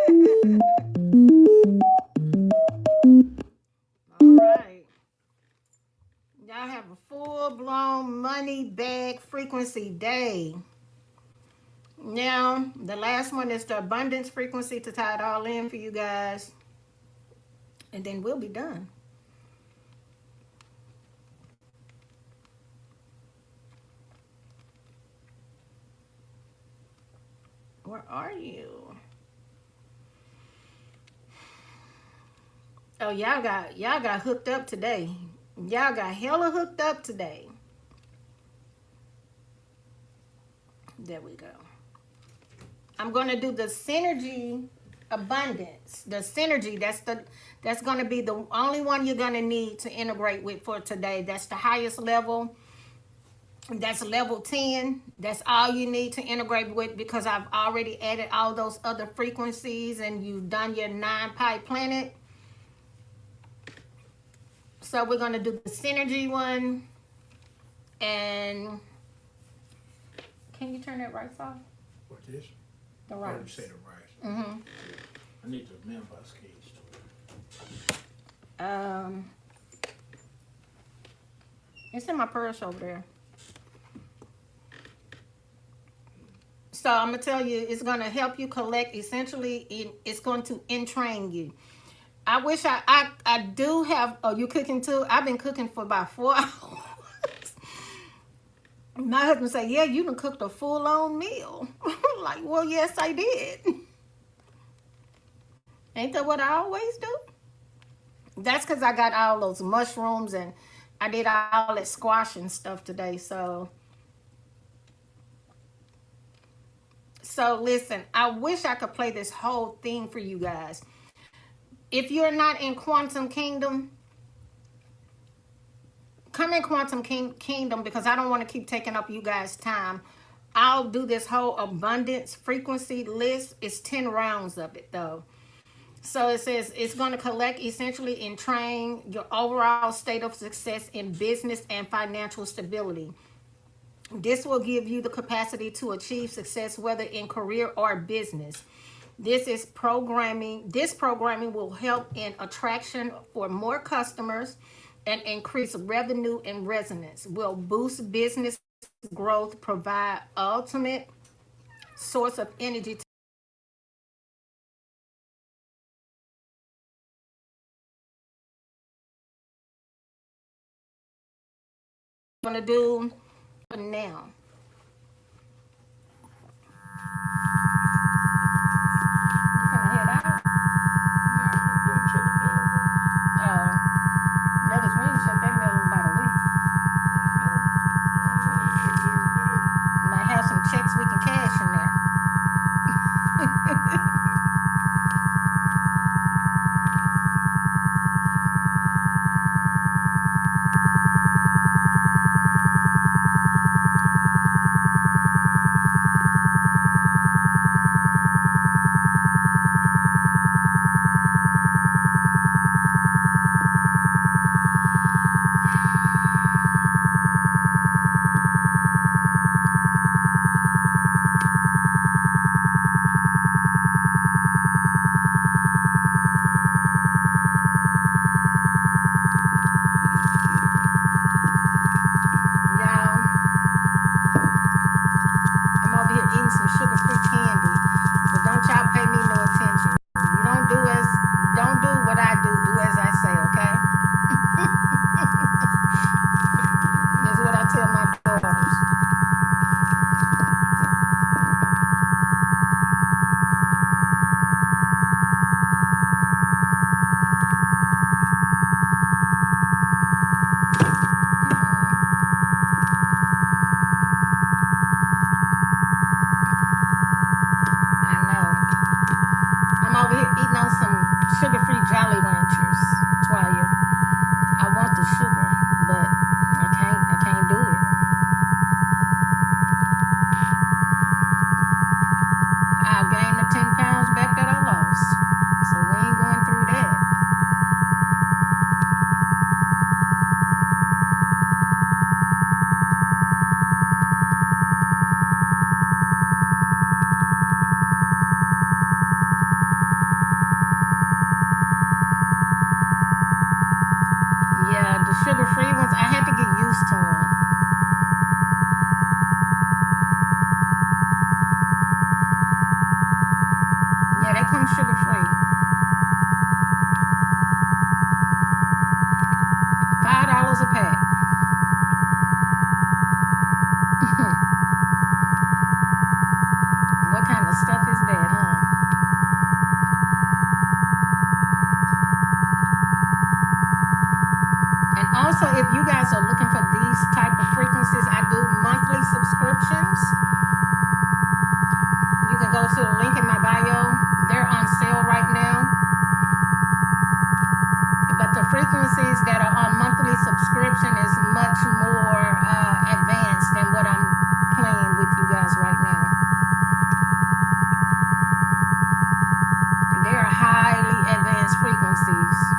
jamming. All right. Y'all have a full-blown money bag frequency day. Now, the last one is the abundance frequency to tie it all in for you guys. And then we'll be done. Where are you? Oh, y'all got hooked up today. Y'all got hella hooked up today. There we go. I'm gonna do the synergy abundance. The synergy, that's gonna be the only one you're gonna need to integrate with for today. That's the highest level. That's level 10. That's all you need to integrate with, because I've already added all those other frequencies and you've done your 9-pipe planet. So we're going to do the synergy one. And can you turn that rice off?
What this?
The
Oh,
rice.
you say the rice.
Mm-hmm.
I need to remember our skis too.
It's in my purse over there. So I'm gonna tell you, it's gonna help you collect. Essentially, it's going to entrain you. I wish I do have. Oh, you cooking too? I've been cooking for about 4 hours. My husband said, "Yeah, you done cooked a full-on meal." Like, well, yes, I did. Ain't that what I always do? That's because I got all those mushrooms and I did all that squash and stuff today. So listen, I wish I could play this whole thing for you guys. If you're not in Quantum Kingdom, come in Quantum Kingdom, because I don't want to keep taking up you guys' time. I'll do this whole abundance frequency list. It's 10 rounds of it though. So it says it's going to collect, essentially, and train your overall state of success in business and financial stability. This will give you the capacity to achieve success, whether in career or business. This programming will help in attraction for more customers and increase revenue and resonance. Will boost business growth, provide ultimate source of energy. I'm going to do for now. You gonna head out?
Nah, I'm gonna check the mail.
Oh, that is when you shut that mill in about a week.
I don't want to check it every day.
Might have some checks we can cash in there. Jolly Ranchers, Twaya. I want the sugar, but I can't do it. I'll gain the 10 pounds back that I lost. So we ain't going through that. Yeah, the sugar-free ones, I had to get used to them. Yeah, they come sugar-free. $5 a pack. What kind of stuff is that, huh? And also, if you guys are looking for these type of frequencies, I do monthly subscriptions. You can go to the link in my bio. They're on sale right now. But the frequencies that are on monthly subscription is much more advanced than what I'm playing with you guys right now. They are highly advanced frequencies.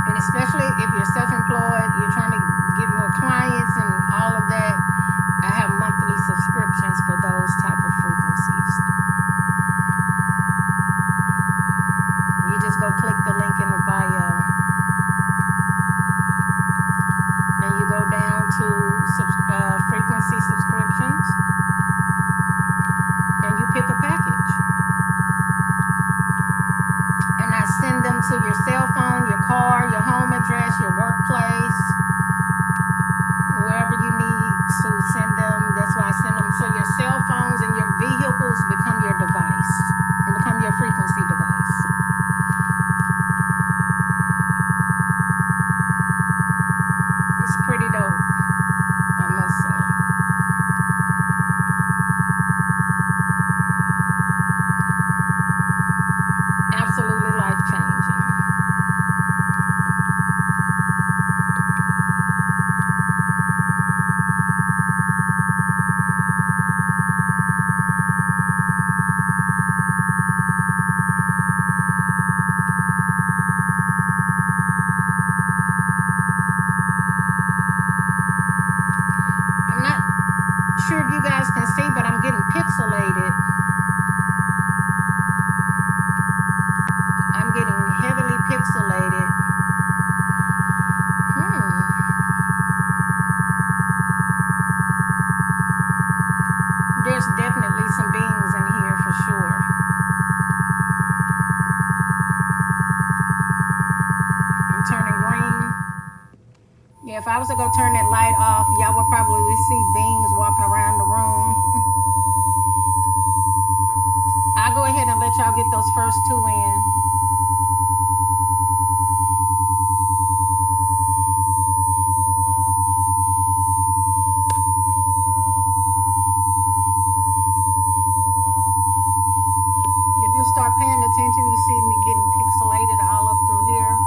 And especially if you're self-employed, you're trying to get more clients and all of that, I have monthly subscriptions for those type of frequencies. You just go click the link in the bio. Then you go down to frequency subscriptions. And you pick a package. And I send them to your cell phone, your car, your home address, your workplace, wherever you need to send them. That's why I send them. So your cell phones and your vehicles become your device. They become your frequency device. It's pretty dope, I must say. Absolutely life-changing. I'm not sure if you guys can see, but I'm getting pixelated. I'm getting heavily pixelated. There's definitely some beings in here for sure. I'm turning green. Yeah, if I was to go turn that light off, y'all would probably see beings walking around the room. I'll go ahead and let y'all get those first two in. If you start paying attention, you see me getting pixelated all up through here.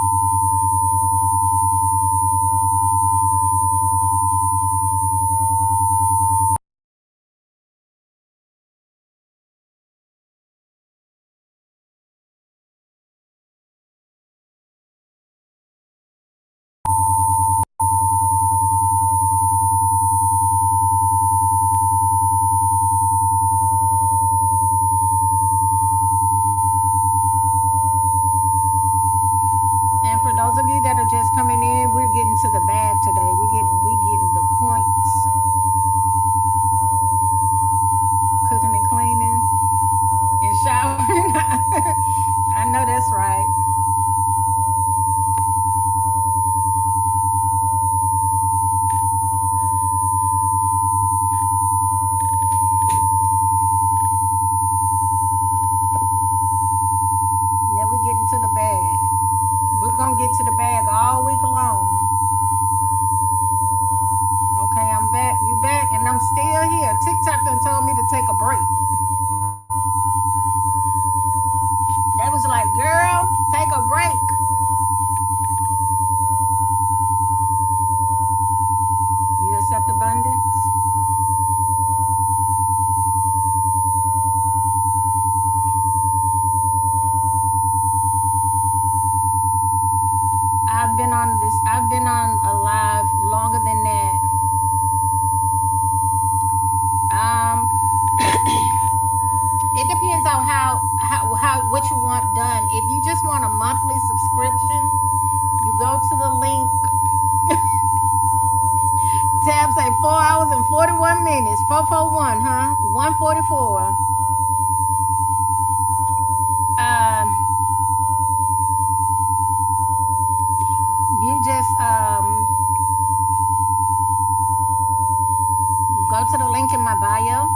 Yeah, TikTok done told me to take a break. They was like, girl, take a break. You accept abundance? I've been on a live longer than that. It depends on how what you want done. If you just want a monthly subscription, you go to the link. Tab say 4 hours and 41 minutes. 441, huh? 144. You just go to the link in my bio.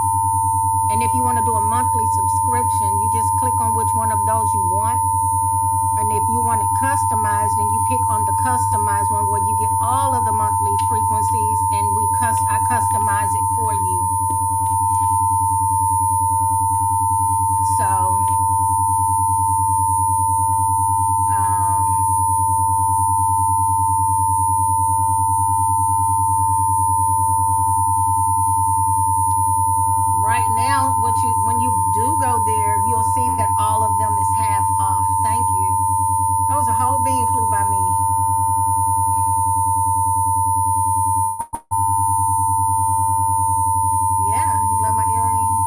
And if you want to do a monthly subscription, you just click on which one of those you want. And if you want it customized, then you pick on the customized one where you get all of the monthly frequencies, and I customize it for you. So, right now, when you do go there, you'll see that all of them is half off. Thank you. That was a whole bean flew by me. Yeah, you love my earrings.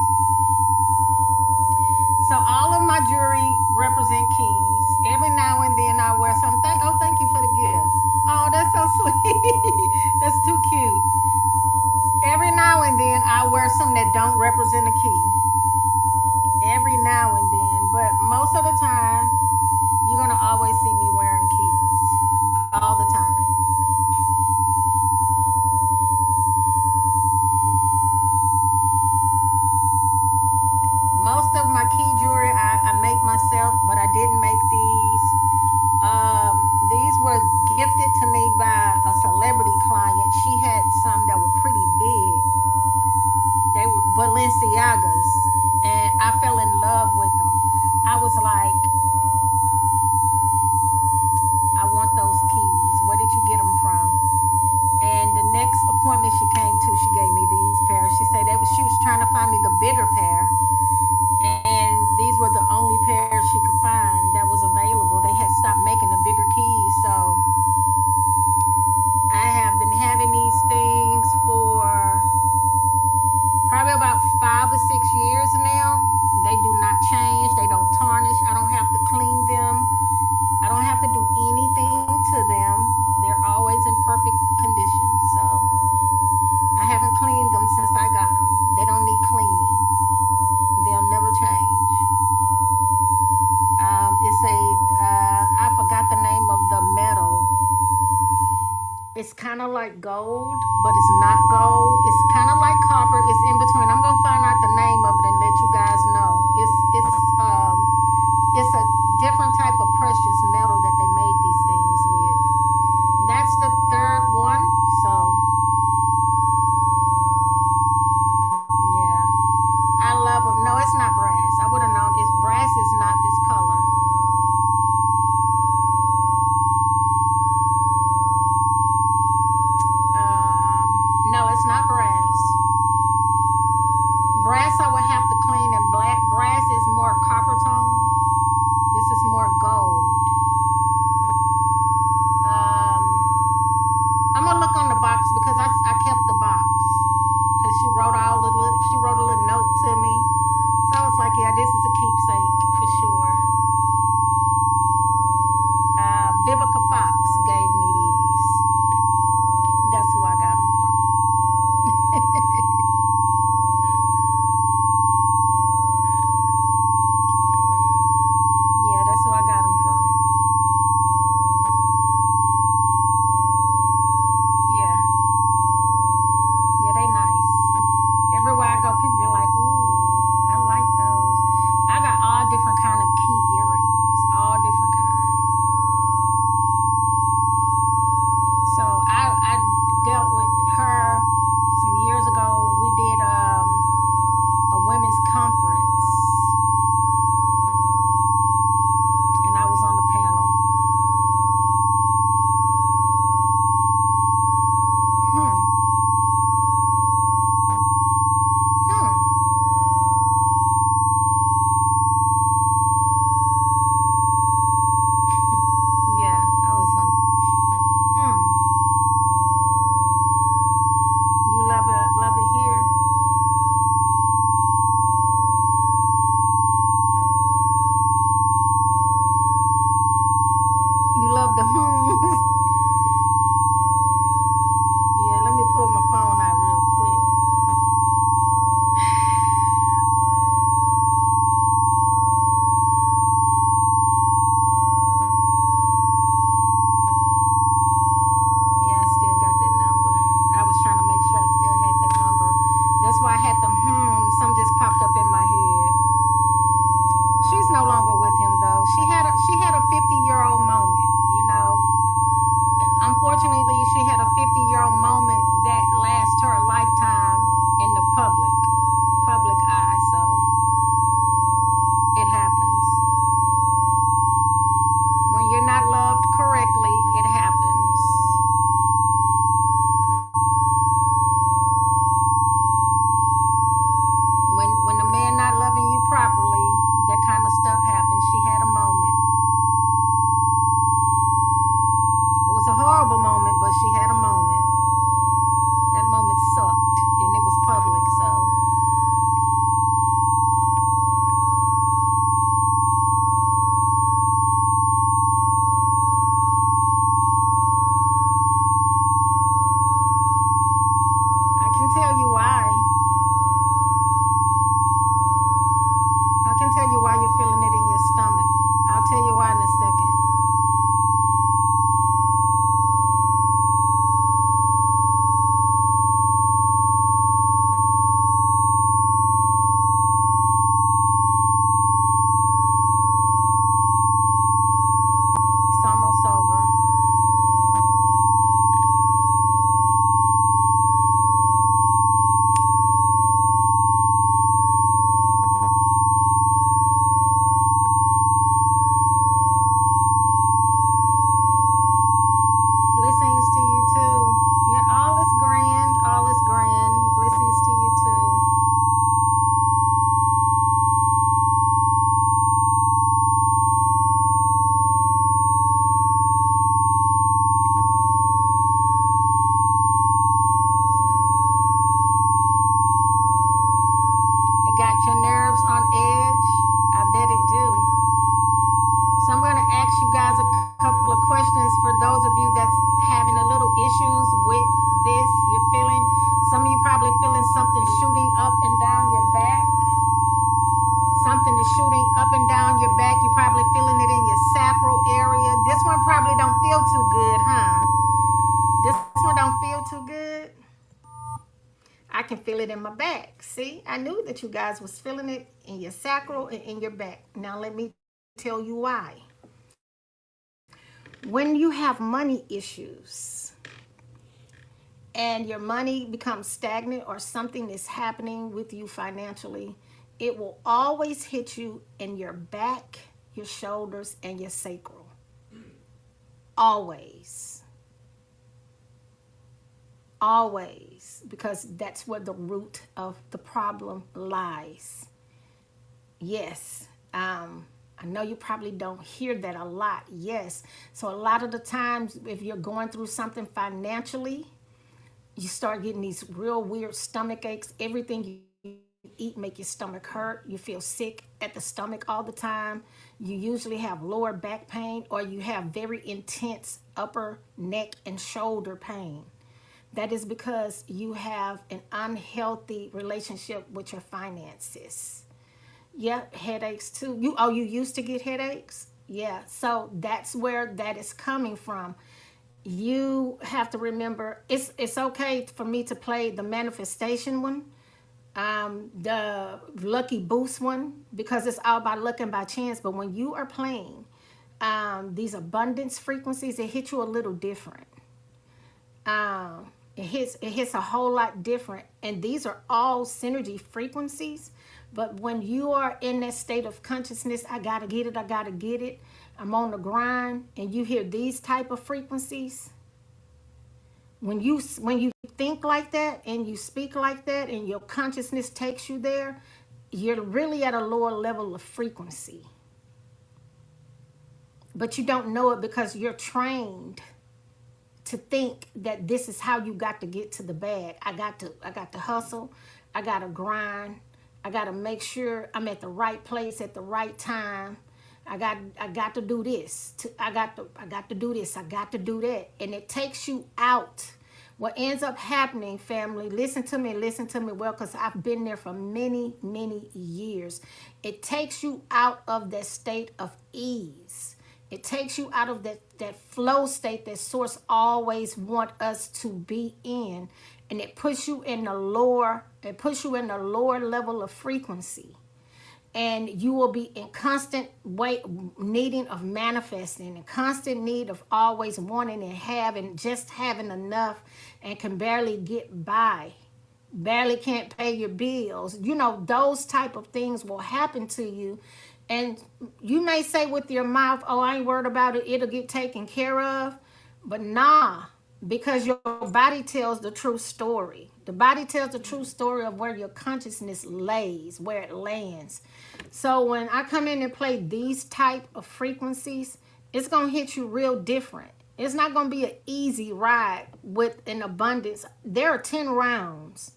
So all of my jewelry represent keys. Every now and then I wear something. Oh, thank you for the gift. Oh, that's so sweet. That's too cute. Every now and then I wear some that don't represent a key. Every now and then. But most of the time, you're going to always see me wearing keys. All the time. Most of my key jewelry I make myself, but I didn't make these. These were gifted to me by a celebrity client. She had some that were pretty big. They were Balenciagas, and I fell in love with them. I was like, I want those keys. Where did you get them from? And the next appointment she came to, she gave me these pairs. She said she was trying to find me the bigger pair, and these were the only pairs she could find that was available. They had stopped making the bigger keys, so I have been having these things for probably about 5 or 6 years now. They do not change. They don't tarnish. I don't have to clean them. I don't have to do anything to them. They're always in perfect condition. So I haven't cleaned them since I got them. They don't need cleaning. They'll never change. It's I forgot the name of the metal. It's kind of like gold, but it's not gold. It's kind of like copper. It's in between. I'm gonna find out the name of it and let you guys know. It's a different type of precious metal that they made these things with. That's the third one. So yeah, I love them. No, it's not brass. I would have known. It's brass is not this color. No, it's not brass. I can feel it in my back. See, I knew that you guys was feeling it in your sacral and in your back. Now let me tell you why. When you have money issues and your money becomes stagnant or something is happening with you financially, it will always hit you in your back, your shoulders, and your sacral. Always. Always. Because that's where the root of the problem lies. Yes. I know you probably don't hear that a lot. Yes. So a lot of the times, if you're going through something financially, you start getting these real weird stomach aches. Everything you eat make your stomach hurt. You feel sick at the stomach all the time. You usually have lower back pain, or you have very intense upper neck and shoulder pain. That is because you have an unhealthy relationship with your finances. Yeah, headaches too. You used to get headaches? Yeah, so that's where that is coming from. You have to remember, it's okay for me to play the manifestation one, the lucky boost one, because it's all about luck and by chance. But when you are playing these abundance frequencies, it hits you a little different. It hits a whole lot different, and these are all synergy frequencies. But when you are in that state of consciousness, I gotta get it, I'm on the grind, and you hear these type of frequencies, when you think like that and you speak like that and your consciousness takes you there, you're really at a lower level of frequency. But you don't know it because you're trained to think that this is how you got to get to the bag. I got to hustle, I got to grind, I got to make sure I'm at the right place at the right time. I got to do this. I got to do this. I got to do that. And it takes you out. What ends up happening, family, listen to me well, because I've been there for many, many years. It takes you out of that state of ease. It takes you out of that flow state that Source always want us to be in. And it puts you in the lower level of frequency. And you will be in constant needing of manifesting, in constant need of always wanting and having, just having enough, and can barely get by, barely can't pay your bills. You know, those type of things will happen to you. And you may say with your mouth, oh, I ain't worried about it, it'll get taken care of. But nah, because your body tells the true story. The body tells the true story of where your consciousness lays, where it lands. So when I come in and play these type of frequencies, it's going to hit you real different. It's not going to be an easy ride with an abundance. There are 10 rounds.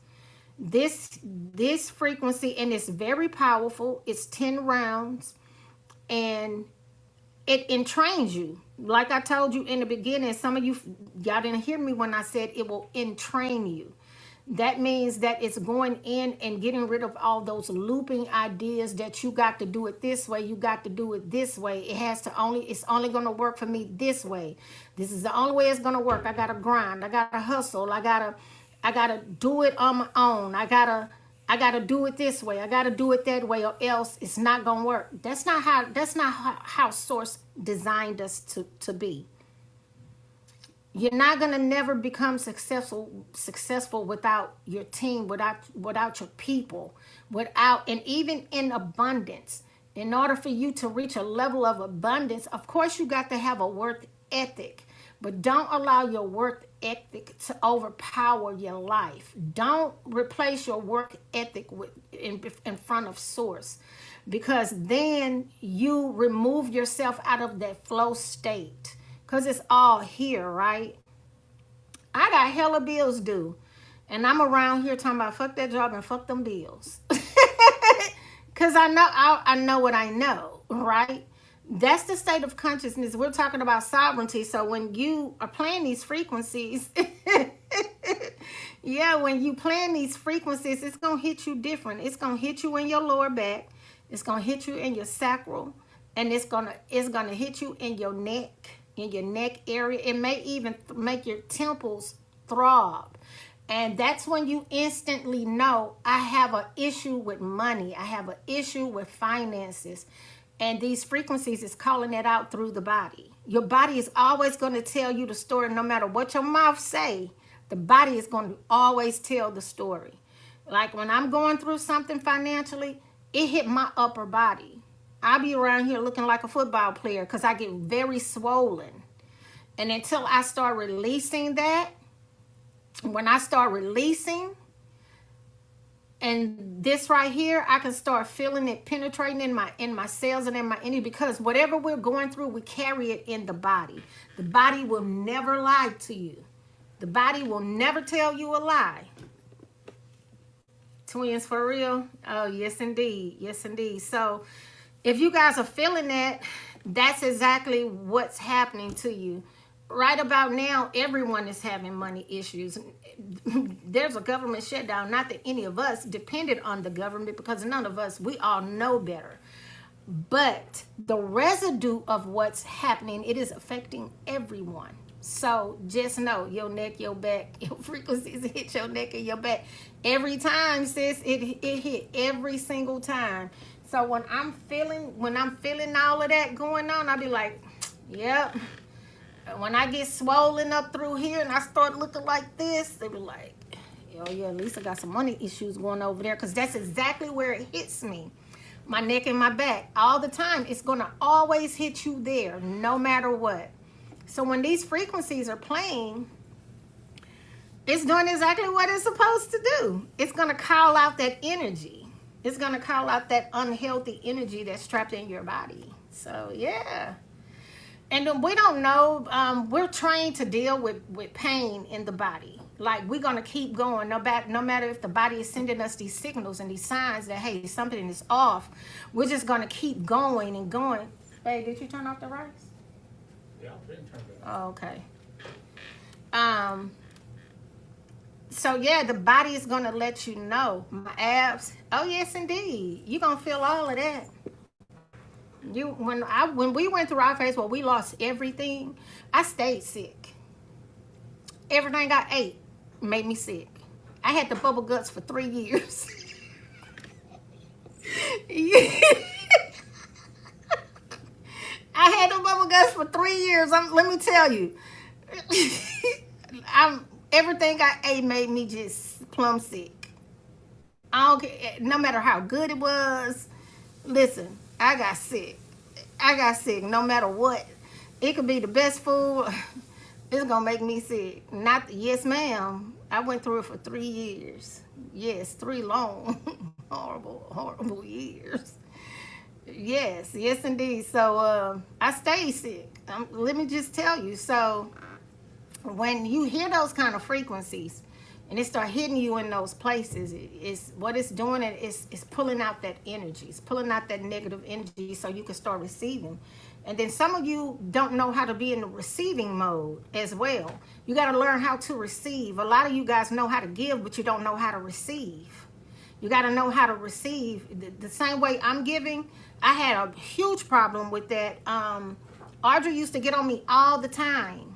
This frequency, and it's very powerful. It's 10 rounds, and it entrains you. Like I told you in the beginning, some of y'all didn't hear me when I said it will entrain you. That means that it's going in and getting rid of all those looping ideas that you got to do it this way, you got to do it this way. It's only going to work for me this way. This is the only way it's going to work. I got to grind. I got to hustle. I got to do it on my own. I got to do it this way. I got to do it that way, or else it's not going to work. That's not how Source designed us to be. You're not going to never become successful without your team, without your people, and even in abundance. In order for you to reach a level of abundance, of course, you got to have a work ethic, but don't allow your work ethic to overpower your life. Don't replace your work ethic in front of Source, because then you remove yourself out of that flow state. Because it's all here, right? I got hella bills due. And I'm around here talking about fuck that job and fuck them bills. Because I know what I know, right? That's the state of consciousness. We're talking about sovereignty. So when you are playing these frequencies, when you playing these frequencies, it's going to hit you different. It's going to hit you in your lower back. It's going to hit you in your sacral. And it's going to hit you in your neck. In your neck area. It may even make your temples throb. And that's when you instantly know I have an issue with money. I have an issue with finances. And these frequencies is calling it out through the body. Your body is always going to tell you the story no matter what your mouth say. The body is going to always tell the story. Like when I'm going through something financially, it hit my upper body. I'll be around here looking like a football player because I get very swollen. And until I start releasing that, when I start releasing, and this right here, I can start feeling it penetrating in my cells and in my energy, because whatever we're going through, we carry it in the body. The body will never lie to you. The body will never tell you a lie. Twins for real? Oh, yes, indeed. Yes, indeed. So if you guys are feeling that, that's exactly what's happening to you. Right about now, everyone is having money issues. There's a government shutdown. Not that any of us depended on the government, because none of us, we all know better. But the residue of what's happening, it is affecting everyone. So just know your neck, your back, your frequencies hit your neck and your back. Every time, sis, it hit every single time. So when I'm feeling all of that going on, I'll be like, yep. When I get swollen up through here and I start looking like this, they be like, oh yeah, at least I got some money issues going over there, because that's exactly where it hits me. My neck and my back all the time. It's going to always hit you there no matter what. So when these frequencies are playing, it's doing exactly what it's supposed to do. It's going to call out that energy. It's going to call out that unhealthy energy that's trapped in your body. So yeah. And then we don't know, we're trained to deal with pain in the body. Like, we're going to keep going no matter if the body is sending us these signals and these signs that, hey, something is off. We're just going to keep going and going. Hey, did you turn off the rice?
Yeah, I didn't turn it off.
Oh, okay. So, yeah, the body is going to let you know. My abs, oh, yes, indeed. You're going to feel all of that. When we went through our phase where we lost everything, I stayed sick. Everything I ate made me sick. I had the bubble guts for 3 years. I had the bubble guts for 3 years. Let me tell you, everything I ate made me just plumb sick. I don't care, no matter how good it was. Listen, I got sick. No matter what. It could be the best food. It's going to make me sick. Yes, ma'am. I went through it for 3 years. Yes, 3 long, horrible years. Yes, indeed. So I stayed sick. Let me just tell you. So when you hear those kind of frequencies, and it start hitting you in those places, it's what it's doing. It's pulling out that energy. It's pulling out that negative energy so you can start receiving. And then some of you don't know how to be in the receiving mode as well. You got to learn how to receive. A lot of you guys know how to give, but you don't know how to receive. You got to know how to receive. The same way I'm giving, I had a huge problem with that. Audrey used to get on me all the time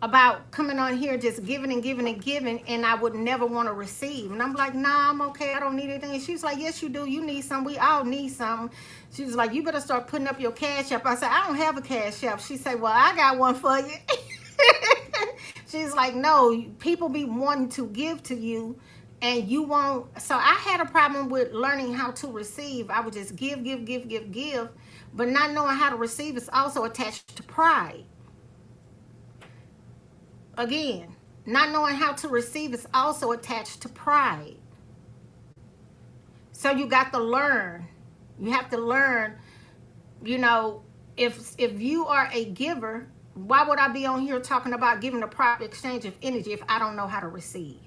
about coming on here just giving and giving and giving, and I would never want to receive. And I'm like, nah, I'm okay. I don't need anything. And she was like, yes, you do. You need some. We all need some. She was like, you better start putting up your Cash App. I said, I don't have a Cash App. She said, well, I got one for you. She's like, no, people be wanting to give to you, and you won't. So I had a problem with learning how to receive. I would just give, but not knowing how to receive is also attached to pride. Again, not knowing how to receive is also attached to pride. So you got to learn. You have to learn, if you are a giver, why would I be on here talking about giving a proper exchange of energy if I don't know how to receive?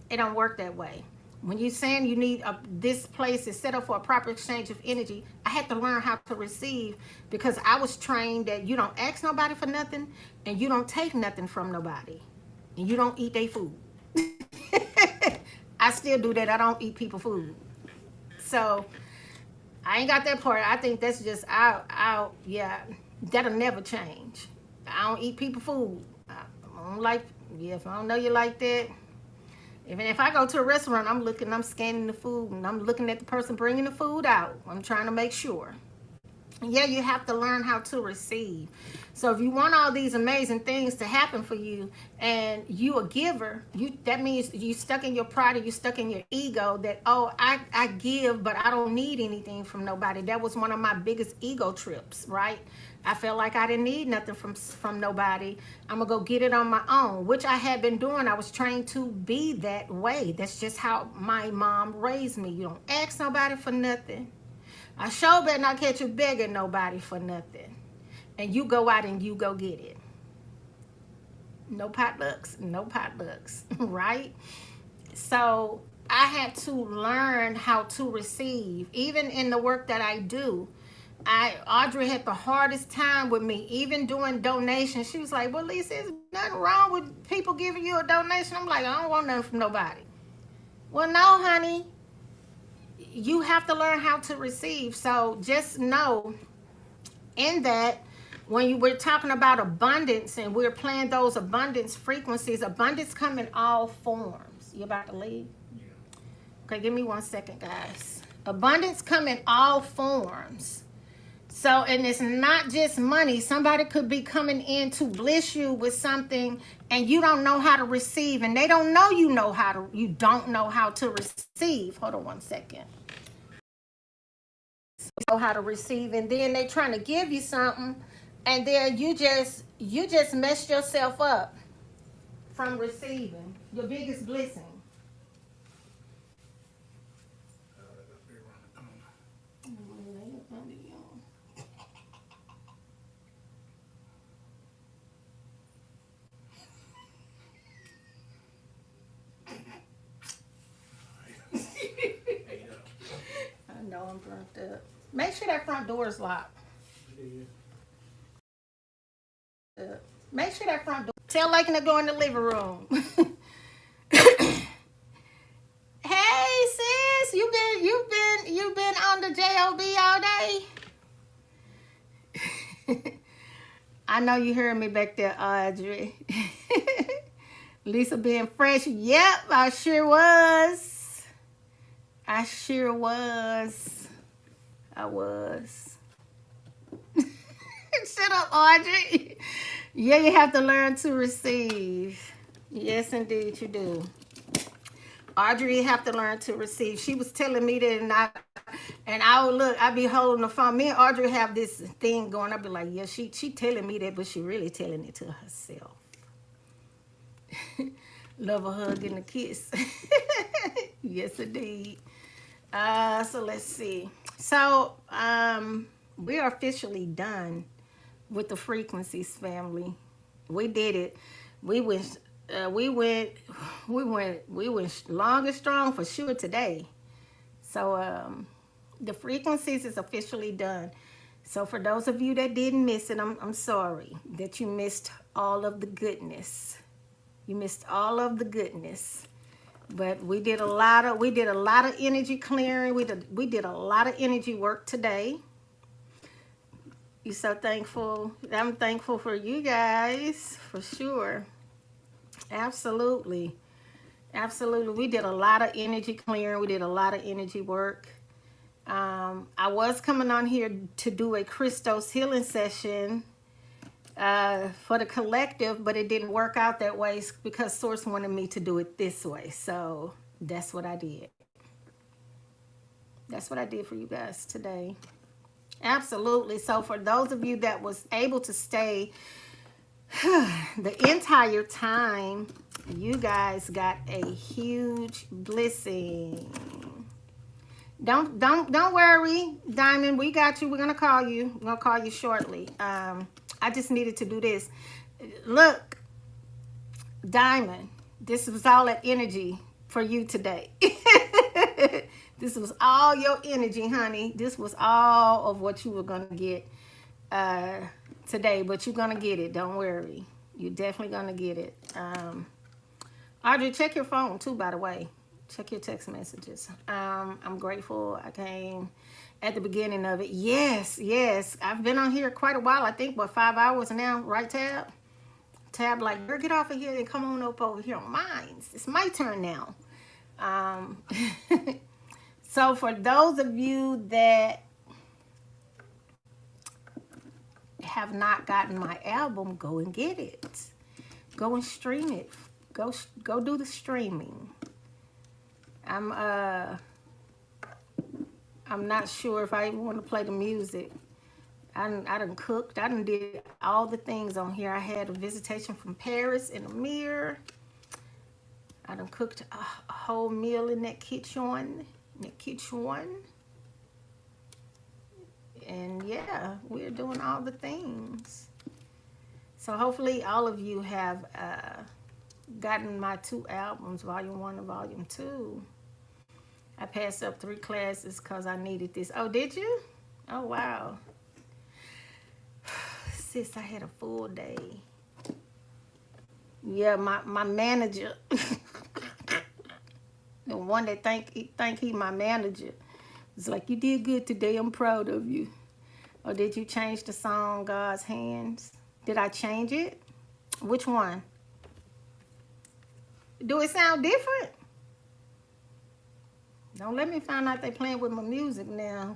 It don't work that way. When you're saying you need this place is set up for a proper exchange of energy, I had to learn how to receive, because I was trained that you don't ask nobody for nothing, and you don't take nothing from nobody, and you don't eat their food. I still do that. I don't eat people food. So I ain't got that part. I think that's just yeah, that'll never change. I don't eat people food. I don't like, Yeah, if I don't know you like that, even if I go to a restaurant, I'm scanning the food, and I'm looking at the person bringing the food out. I'm trying to make sure. Yeah, you have to learn how to receive. So if you want all these amazing things to happen for you, and you a giver, that means you stuck in your pride, or you stuck in your ego that, oh, I give, but I don't need anything from nobody. That was one of my biggest ego trips, right? I felt like I didn't need nothing from nobody. I'm gonna go get it on my own, which I had been doing. I was trained to be that way. That's just how my mom raised me. You don't ask nobody for nothing. I sure better not catch you begging nobody for nothing. And you go out and you go get it. No potlucks, right? So I had to learn how to receive. Even in the work that I do, Audrey had the hardest time with me, even doing donations. She was like, well, Lisa, there's nothing wrong with people giving you a donation. I'm like, I don't want nothing from nobody. Well, no, honey. You have to learn how to receive. So just know in that when we're talking about abundance and we're playing those abundance frequencies, abundance come in all forms. You about to leave? Yeah. Okay, give me 1 second, guys. Abundance come in all forms. So, and it's not just money. Somebody could be coming in to bless you with something and you don't know how to receive, and they don't know you don't know how to receive. Hold on 1 second. Know how to receive, and then they trying to give you something, and then you just messed yourself up from receiving your biggest blessing. I know I'm burnt up. Make sure that front door is locked. Make sure that front door. Tell Lakin to go in the living room. Hey sis, you've been on the job all day. I know you heard me back there, Audrey. Lisa being fresh. Yep, I sure was. I was. Shut up, Audrey. Yeah, you have to learn to receive. Yes, indeed, you do. Audrey, you have to learn to receive. She was telling me that, and I would look, I'd be holding the phone. Me and Audrey have this thing going. I'd be like, yeah, she telling me that, but she really telling it to herself. Love a hug and a kiss. Yes, indeed. So let's see. So we are officially done with the frequencies, family. We did it. We went long and strong for sure today. So the frequencies is officially done. So for those of you that didn't miss it, I'm sorry that you missed all of the goodness. You missed all of the goodness. But we did a lot of energy clearing. We did a lot of energy work today. You're so thankful. I'm thankful for you guys, for sure. Absolutely. We did a lot of energy clearing. We did a lot of energy work. I was coming on here to do a Christos healing session for the collective, but it didn't work out that way because Source wanted me to do it this way. So that's what I did. That's what I did for you guys today. Absolutely. So for those of you that was able to stay the entire time, you guys got a huge blessing. Don't worry, Diamond. We got you. We're gonna call you. We're gonna call you shortly. I just needed to do this. Look, Diamond, this was all that energy for you today. This was all your energy, honey. This was all of what you were gonna get today, but you're gonna get it. Don't worry. You're definitely gonna get it. Audrey, check your phone too, by the way. Check your text messages. I'm grateful I came at the beginning of it. Yes. I've been on here quite a while. I think, 5 hours now, right, Tab? Tab like, girl, get off of here and come on up over here on mine. It's my turn now. So for those of you that have not gotten my album, go and get it. Go and stream it. Go do the streaming. I'm not sure if I even want to play the music. I done cooked. I done did all the things on here. I had a visitation from Paris in a mirror. I done cooked a whole meal in that kitchen. And yeah, we're doing all the things. So hopefully all of you have gotten my 2 albums, Volume 1 and Volume 2. I passed up 3 classes because I needed this. Oh, did you? Oh, wow. Sis, I had a full day. Yeah, my manager, the one that think he my manager, was like, you did good today. I'm proud of you. Or did you change the song, God's Hands? Did I change it? Which one? Do it sound different? Don't let me find out they playing with my music now.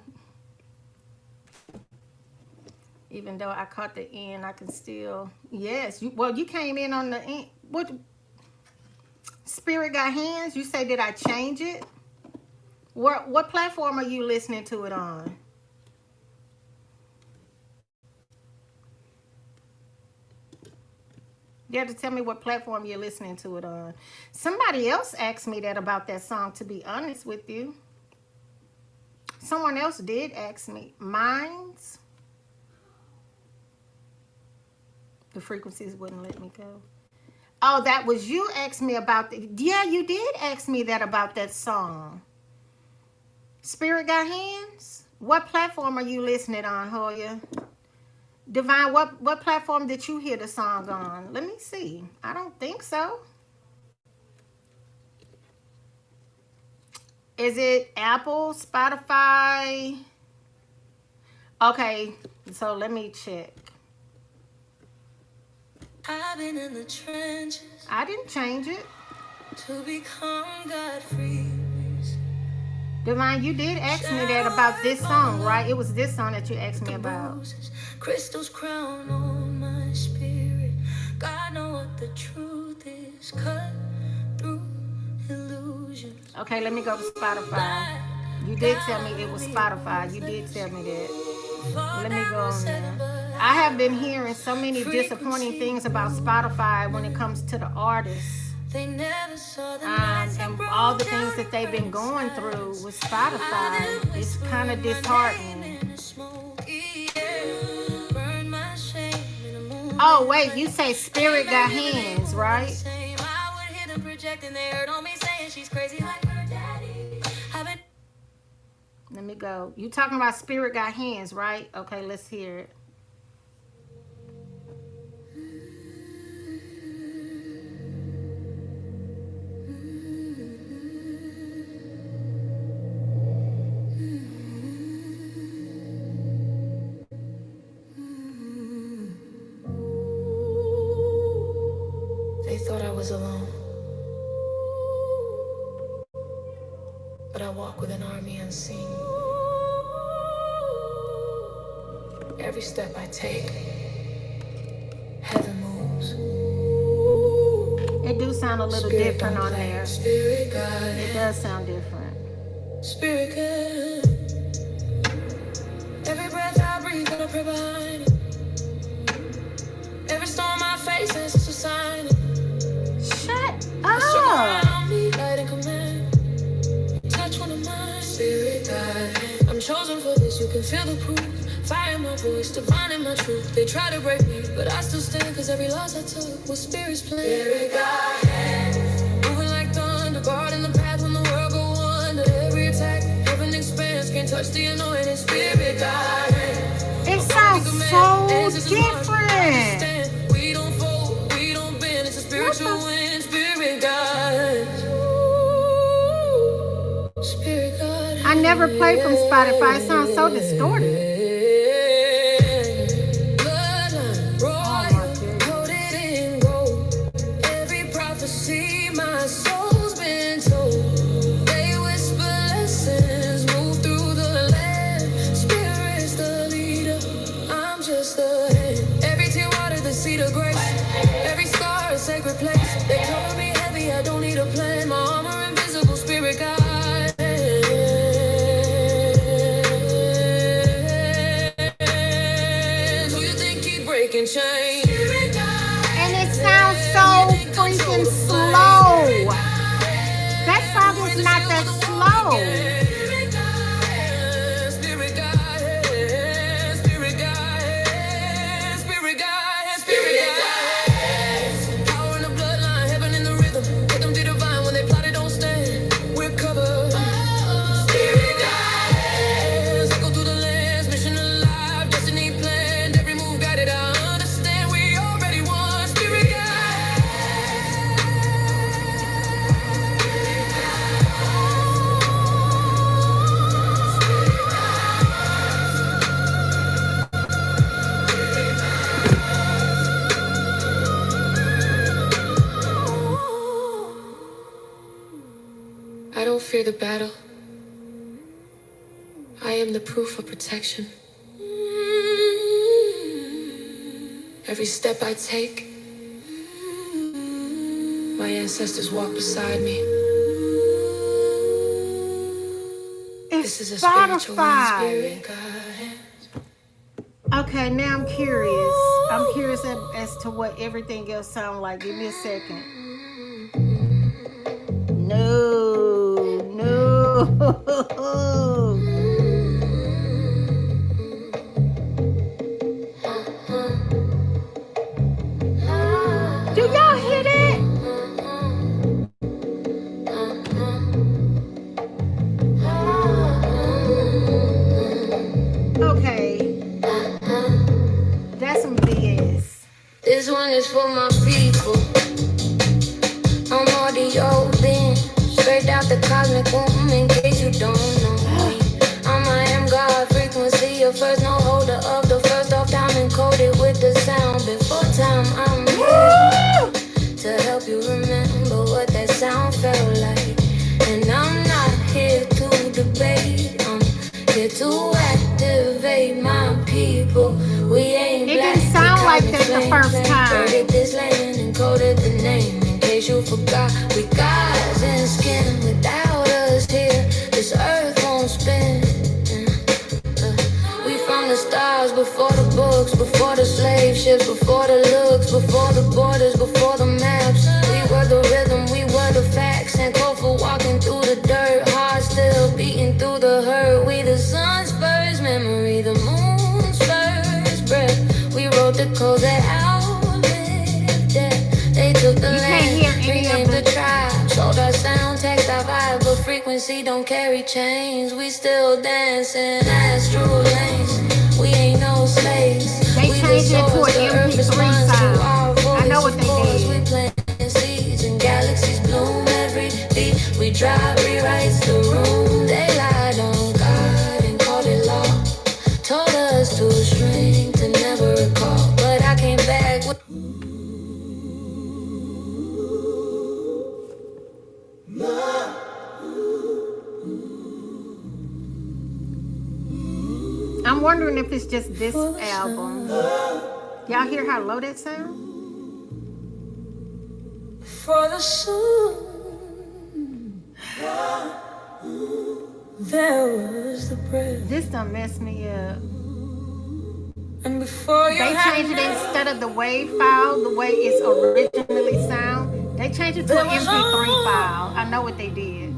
Even though I caught the end, I can still... Yes. You came in on the end. What? Spirit Got Hands? You say, did I change it? What platform are you listening to it on? You have to tell me what platform you're listening to it on. Somebody else asked me that about that song, to be honest with you. Someone else did ask me. Mines? The frequencies wouldn't let me go. Oh, that was you asked me about the... Yeah, you did ask me that about that song. Spirit Got Hands? What platform are you listening on, Hoya? Divine, what platform did you hear the song on? Let me see. I don't think so. Is it Apple, Spotify? Okay, so let me check.
I've been in the trenches.
I didn't change it.
To become God-free.
Divine, you did ask me that about this song, right? It was this song that you asked me about.
Crystals crown on my spirit. God know what the truth is. Cut through illusions.
Okay, let me go to Spotify. You did tell me it was Spotify. You did tell me that. Let me go on there. I have been hearing so many disappointing things about Spotify when it comes to the artists.
They never saw the
And all the things that they've been going through with Spotify. It's kind of disheartening. Oh, wait, you say Spirit Got Hands, right? Let me go. You talking about Spirit Got Hands, right? Okay, let's hear it.
They thought I was alone, but I walk with an army unseen. Every step I take, heaven moves.
It do sound a little
Spirit
different
don't
on
play.
there.
Spirit guide.
It does sound different.
Spirit guide. Every breath I breathe, gonna pray behind it. Every storm I face is a sign.
Shut
Struggle
up.
around me, light and command. Touch one of mine. Spirit guide. I'm chosen for this, you can feel the proof. Fire in my voice, divine in my truth. They try to break me, but I still stand. Cause every loss I took was Spirit's plan. Spirit guide. Moving like thunder, guarding the path when the world go under. Every attack, heaven expands. Can't touch the anointing. Spirit guide.
It sounds so different.
We don't fold, we don't bend. It's a spiritual wind. Spirit guide. Spirit guide.
I never played from Spotify. It sounds so distorted.
Bloodline, royal, coated in gold. my soul's been told. They whisper lessons, move through the land. Spirit's the leader, I'm just the head. Every tear water, the seed of grace. Every scar, a sacred place. They cover me heavy, I don't need a plan. My armor invisible, spirit guide. Who you think keep breaking chains?
And it sounds so freaking slow. That song is not that slow.
Spirit guide, spirit guide, spirit guide, spirit guide. Power in the bloodline, heaven in the rhythm. Get them to divine when they plot it don't stand. We're covered. Spirit guide. Cycle through the lands, mission alive, destiny planned. Every move guided, I understand we already won. Spirit guide. I don't fear the battle. I am the proof of protection. Every step I take, my ancestors walk beside me.
It's
This is a spiritual one,
Spotify.
spirit guide.
Okay, now I'm curious. I'm curious as to what everything else sounds like. Give me a second. No, no. Do y'all hear that? Okay. That's some BS.
This one is for my people. I'm all the old thing, straight out the cosmic womb. In case you don't know me, I'm IAMGOD frequency, your first no holder of the first off time encoded with the sound. Before time, I'm here to help you remember what that sound felt like. And I'm not here to debate, I'm here to activate my people. We ain't
It
black,
didn't sound
we
like
cosmic
that the
flame,
first
flame.
time.
Encoded this land and encoded the name. In case you forgot, we gods and skin. Without us here, this earth won't spin. We from the stars, before the books, before the slave ships, before the looks, before the borders, before the maps. We were the rhythm, we were the facts. And code for walking through the dirt, heart still beating through the hurt. We the sun's first memory, the moon's first breath. We wrote the code that outlived death. They took the
You can't
land,
hear any of
renamed the
the-
tribe, sold our sound, text our vibe, but frequency don't carry chains. We still dancing astral lanes. We ain't no slaves.
They
We
changed
the
it to
source,
an
the earth
MP3
responds to
sound.
our voice.
I know what
Of
they
course,
did.
we plant seeds and galaxies bloom every beat. We drive, rewrites the room. They lied on God and called it law. Told us to shrink, to never recall. But I came back with
I'm wondering if it's just this album. Y'all hear how low that sound?
for the sun. There was the breath.
This done messed me up.
And before you
They changed it instead of the WAV file, the way it's originally sound. They changed it to an MP3 file. I know what they did.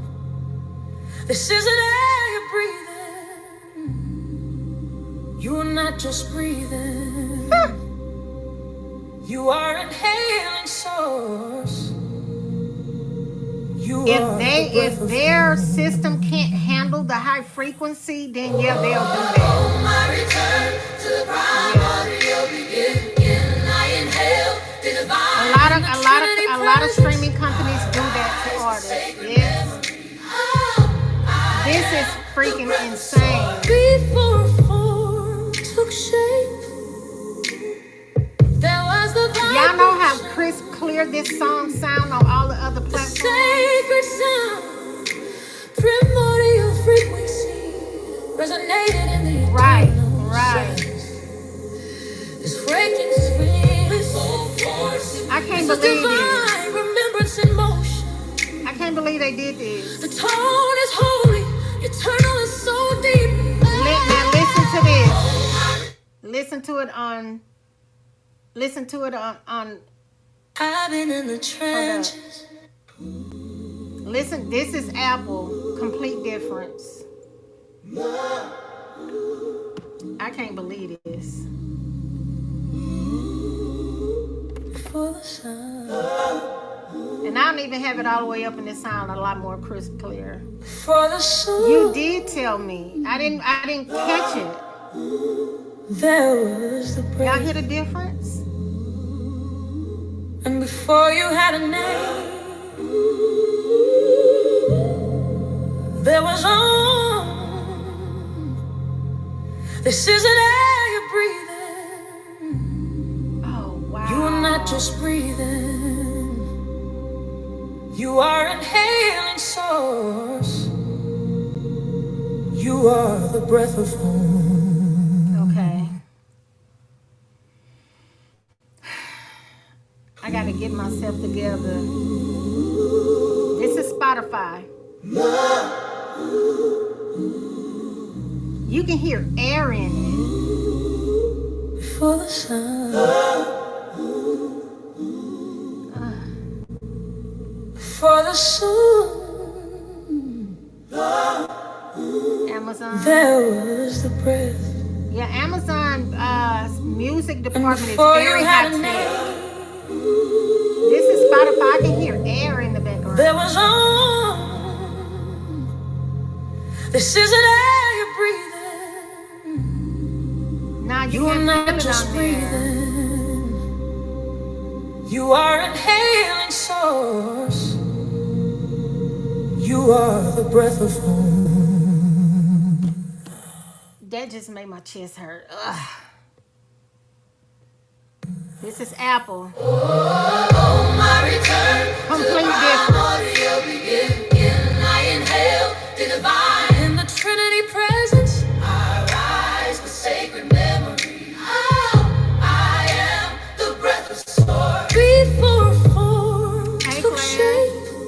this is an air you're breathing. You're not just breathing. You are inhaling source. You are the
If
breath of
their system can't handle the high frequency, then yeah, they'll do that.
my return to the primordial beginning. I inhale the divine.
A lot of streaming companies do that to artists. Yes. This is freaking insane.
Before a form took shape, there was the
Y'all know how crisp clear this song sound on all the other platforms? Right,
eternal
right.
silence. This frequency is so forceful.
I can't
This is
believe
divine remembrance in motion.
I can't believe they did this.
The tone is holy, eternal is so deep.
Now listen to this. Listen to it on
I've been in the trenches.
listen, this is Apple. Complete difference. I can't believe this.
For the sun.
And I don't even have it all the way up, and it sounds a lot more crisp, clear.
For the sun.
You did tell me. I didn't catch it.
There was the
Y'all
breath.
hear the difference?
And before you had a name, there was on. This is an air you're breathing.
Oh wow.
You are not just breathing. You are inhaling source. You are the breath of home.
Okay. I gotta get myself together. This is Spotify. You can hear air in it.
For the sun. For the sun.
Amazon.
There was the breath.
Yeah, Amazon music department is
Before
very
you
high
had a
tech.
name,
This is Spotify. I can hear air in the background.
there was on. This is an air you're breathing.
Now you
You are
can feel
not
it
just
on there.
breathing. You are inhaling source. You are the breath of home.
That just made my chest hurt. Ugh. This is Apple.
My return.
Complete difference.
I inhale the divine. In the Trinity presence, I rise with sacred memory. Oh, I am the breath of source. Before form
Hey,
took
Claire.
shape,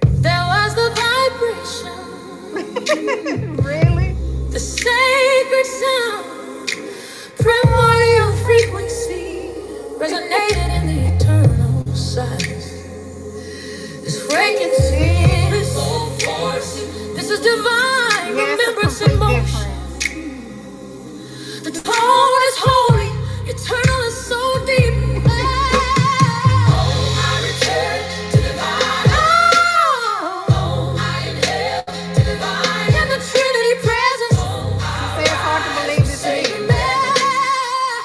there was the vibration,
Really?
the sacred sound, primordial frequency resonated in the eternal silence. This frequency is so forceful. This is divine
Yeah,
remembrance
it's a
in
complete
motion.
difference.
The tone is holy, eternal is so deep. Oh, I return to divine. Oh, I inhale to divine. In the Trinity presence.
She said it's hard to believe this is me.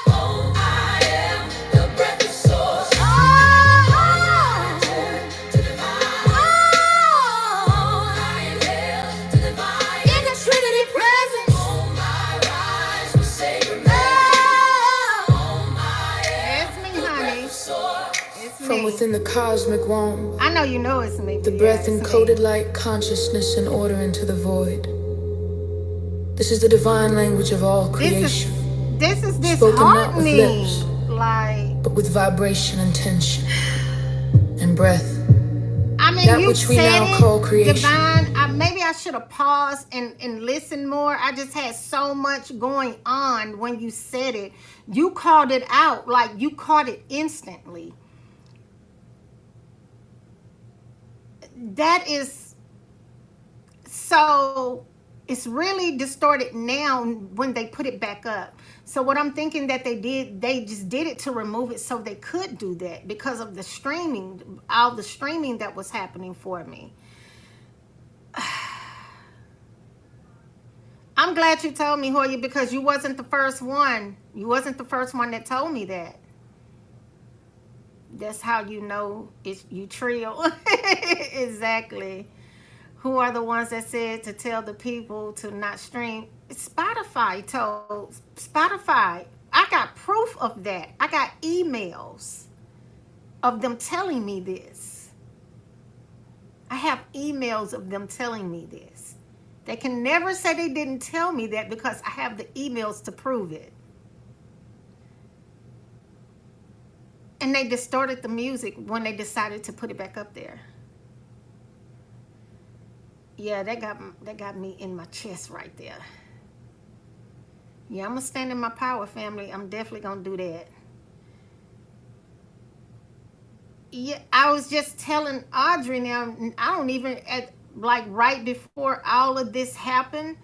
Oh, I am the breath of source. Oh, I return to divine. Oh, I inhale to divine. In the Trinity presence. Oh, my rise will sacred. Oh,
It's me, honey. It's
from
me.
within the cosmic womb,
I know you know it's me.
the
but
breath
yeah, it's me.
encoded like consciousness and order into the void. This is the divine language of all creation,
This is
Spoken not with
disheartening.
lips.
Like,
but with vibration and tension and breath.
I mean,
That
you
which we
said
now
it,
call creation.
divine. Maybe I should have paused and listened more. I just had so much going on when you said it. You called it out, like you caught it instantly. That is so. It's really distorted now when they put it back up. So what I'm thinking that they just did it to remove it so they could do that because of the streaming, all the streaming that was happening for me. I'm glad you told me, Hoya, because you wasn't the first one. You wasn't the first one that told me that. That's how you know it's you trio. Exactly. Who are the ones that said to tell the people to not stream? Spotify told Spotify. I got proof of that. I got emails of them telling me this. I have emails of them telling me this. They can never say they didn't tell me that because I have the emails to prove it. And they distorted the music when they decided to put it back up there. Yeah, that got me in my chest right there. Yeah, I'm gonna stand in my power, family. I'm definitely gonna do that. Yeah, I was just telling Audrey now, I don't even, like right before all of this happened,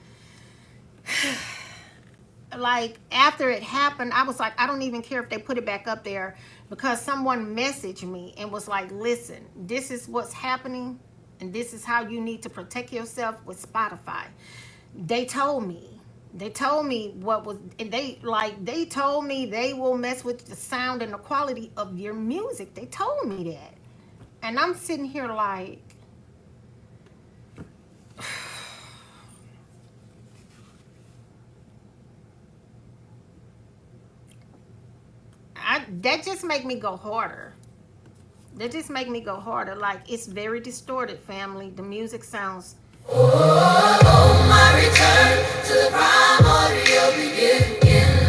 like after it happened, I was like, I don't even care if they put it back up there, because someone messaged me and was like, listen, this is what's happening and this is how you need to protect yourself with Spotify. They told me what was, and they told me they will mess with the sound and the quality of your music. They told me that. And I'm sitting here like, that just make me go harder. That just make me go harder. Like, it's very distorted, family. The music sounds.
Oh, my return to the primordial beginning.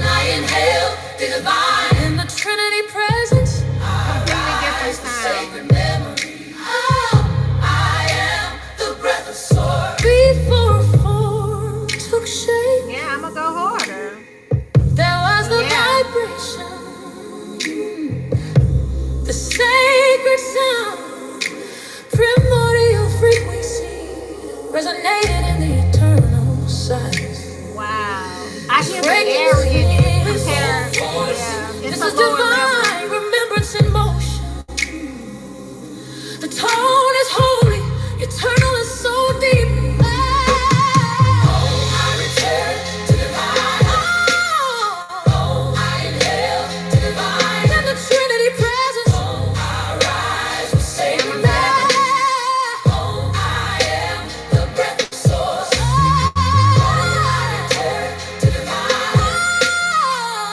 I inhale the divine in the Trinity presence.
Completely different sound.
Sacred memory. Oh, I am the breath of source. Before a form took shape,
Yeah, I'm gonna go harder.
there was the vibration, the sacred sound, primordial frequency, resonated in the eternal silence.
Wow. I hear the air in it compared. Yeah, it's
This
a
is
lower level.
divine remembrance in motion. The tone is holy, eternal and so deep. Oh, I return to divine. Oh, I inhale to divine. In the Trinity presence. Oh, I rise with sacred memory. Oh, I am the breath of source. Oh, I return to divine.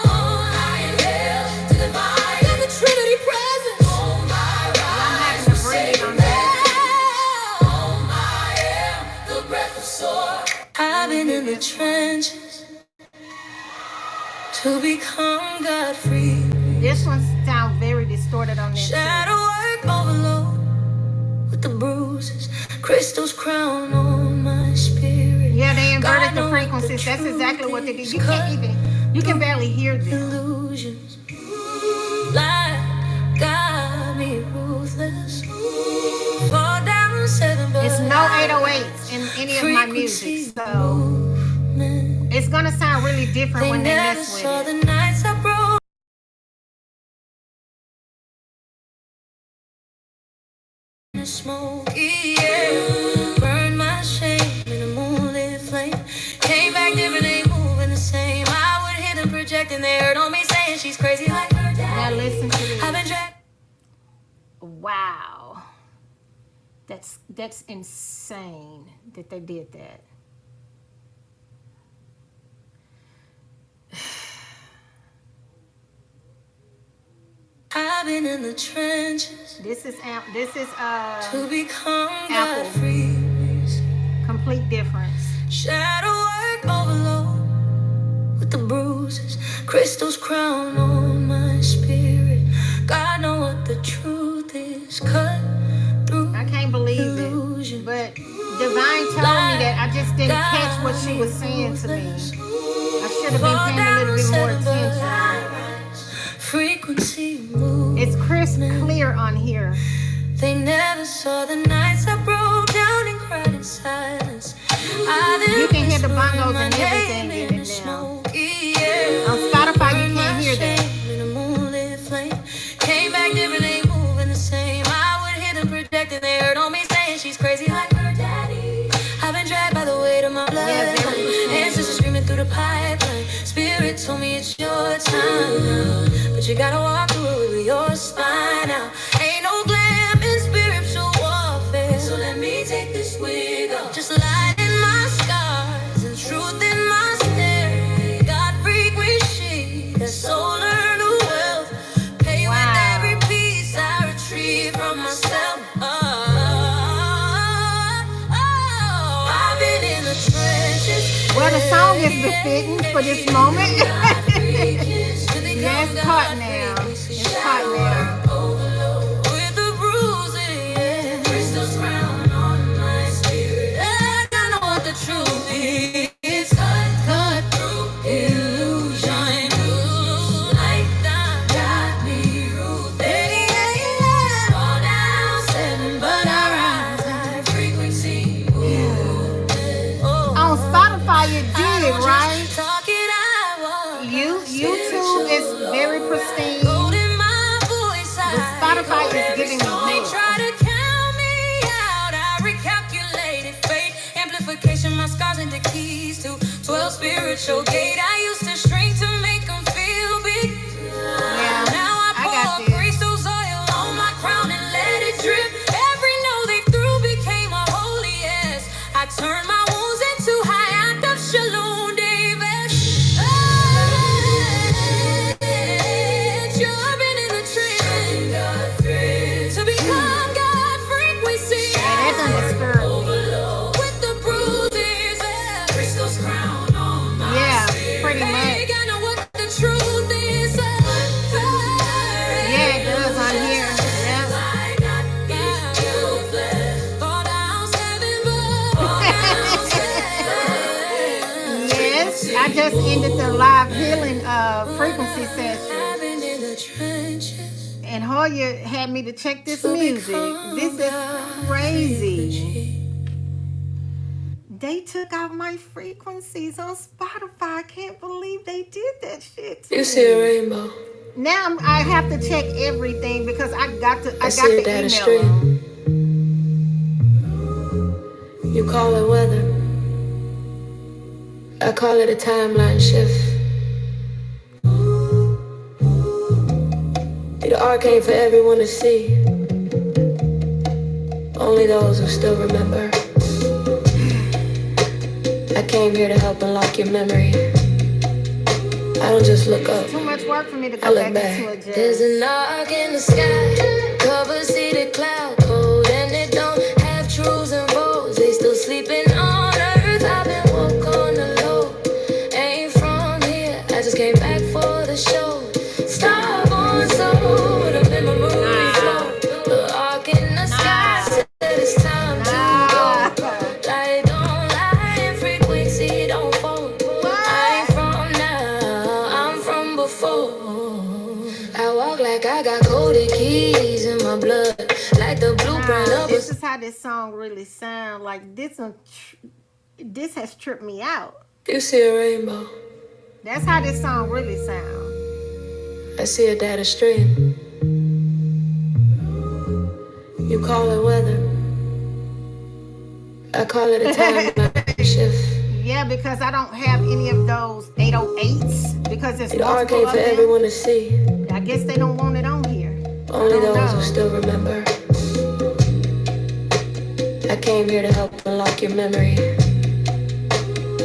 Oh, I inhale to divine. In the Trinity presence. Oh, I rise with sacred memory. Oh, I am the breath of source. I've been in the trenches to become God-free.
This one sounds very distorted on this.
Shadow work overload with the bruises, crystals crown on my spirit.
Yeah, they inverted
God
the
knows
frequencies. That's
truth
exactly what they did.
is
You can't even, you can barely hear them.
illusions. Light got me ruthless. Fall down 7
It's no 808s in any of my music, so it's gonna sound really different when they
never
mess
saw
with
the
it.
nights I broke in the smoke. Yeah, burned my shame in a moonlit flame. Came back different, ain't moving the same. I would hear them projecting, they heard on me saying she's crazy like her dad.
Now listen to
I've been
this.
dragged.
Wow, that's insane that they did that.
I've been in the trenches
This is
to become
Apple.
God-free.
complete difference.
Shadow work overload with the bruises, crystals crown on my spirit. God know what the truth is, cut through
I can't believe
illusion.
it, but Divine told me that I just didn't catch what she was saying to me. I should have been paying a little bit more attention.
Frequency moves.
It's crisp clear on here.
They never saw the nights I broke down and cried in silence.
You can hear the bongos and everything in it now. On Spotify, you can't hear that.
In a moonlit flame. Came back different, ain't moving the same. I would hear them projecting, they heard on me saying she's crazy like her daddy. I've been dragged by the weight of my blood.
Yeah, very good.
Ancestors screaming through the pipeline. Spirit told me it's your time now. But you gotta walk through it with your spine out. Ain't no glam in spiritual warfare. So let me take this wig off. Just light in my scars and truth in my stare. God frequency, that soul learn the wealth. Pay
Wow.
with every piece I retrieve from myself. I've been in the
the song is befitting for this moment. Yeah, it's caught now. It's caught now.
With the bruising, yeah. Crystals crown on my spirit. And I know what the truth is. Cut through illusion. Light down, got me rooted. Fall down, seven, but I rise high frequency.
On Spotify, it did, right?
Talk it out.
YouTube is very pristine.
Golden my voice.
But Spotify is giving me
They
hell.
try to count me out. I recalculated fate, amplification, my scars and the keys to 12 spiritual gate. I used to shrink to make them feel big.
Yeah,
Now I
I got
pour
this.
crystals oil on my crown and let it drip. Every note they threw became a holy yes. I turned my wounds into high octave shalom, David. You've been in the trend to become God frequency.
Yeah, that done disturbed me.
With the bruises, crystals crown on my
Yeah,
spirit.
pretty much.
I know what the truth is.
Yeah, it does on here. Yeah. Yes, I just ended the live healing frequency session. And Hoya had me to check this music. This is crazy. They took out my frequencies on Spotify. I can't believe they did that shit to
You see a
me.
rainbow.
Now I have to check everything because I got
I
the
see a data
email.
stream. You call it weather. I call it a timeline shift. The arcane for everyone to see. Only those who still remember. I came here to help unlock your memory. I don't just look up.
Too much work for me to
I
go
look
back into
back.
a jail.
There's an arc in the sky, cover seeded cloud cold, and it don't have truths and vows. They still sleeping on earth. I've been woke on the low. Ain't from here. I just came back for the show. Starborn soul with a memory flow. The arc in the sky said it's time to go. Light don't lie and frequency don't fall. I ain't from now, I'm from before. I walk like I got coded keys in my blood, like the blueprint of
This is how this song really sounds. Like this has tripped me out.
You see a rainbow.
That's how this song really sounds.
I see a data stream. You call it weather. I call it a timeline shift.
Yeah, because I don't have any of those 808s because it's
The
multiple
arcane
of
for
them.
everyone to see.
I guess they don't want it on here.
Only
I don't
those who
know.
still remember. I came here to help unlock your memory.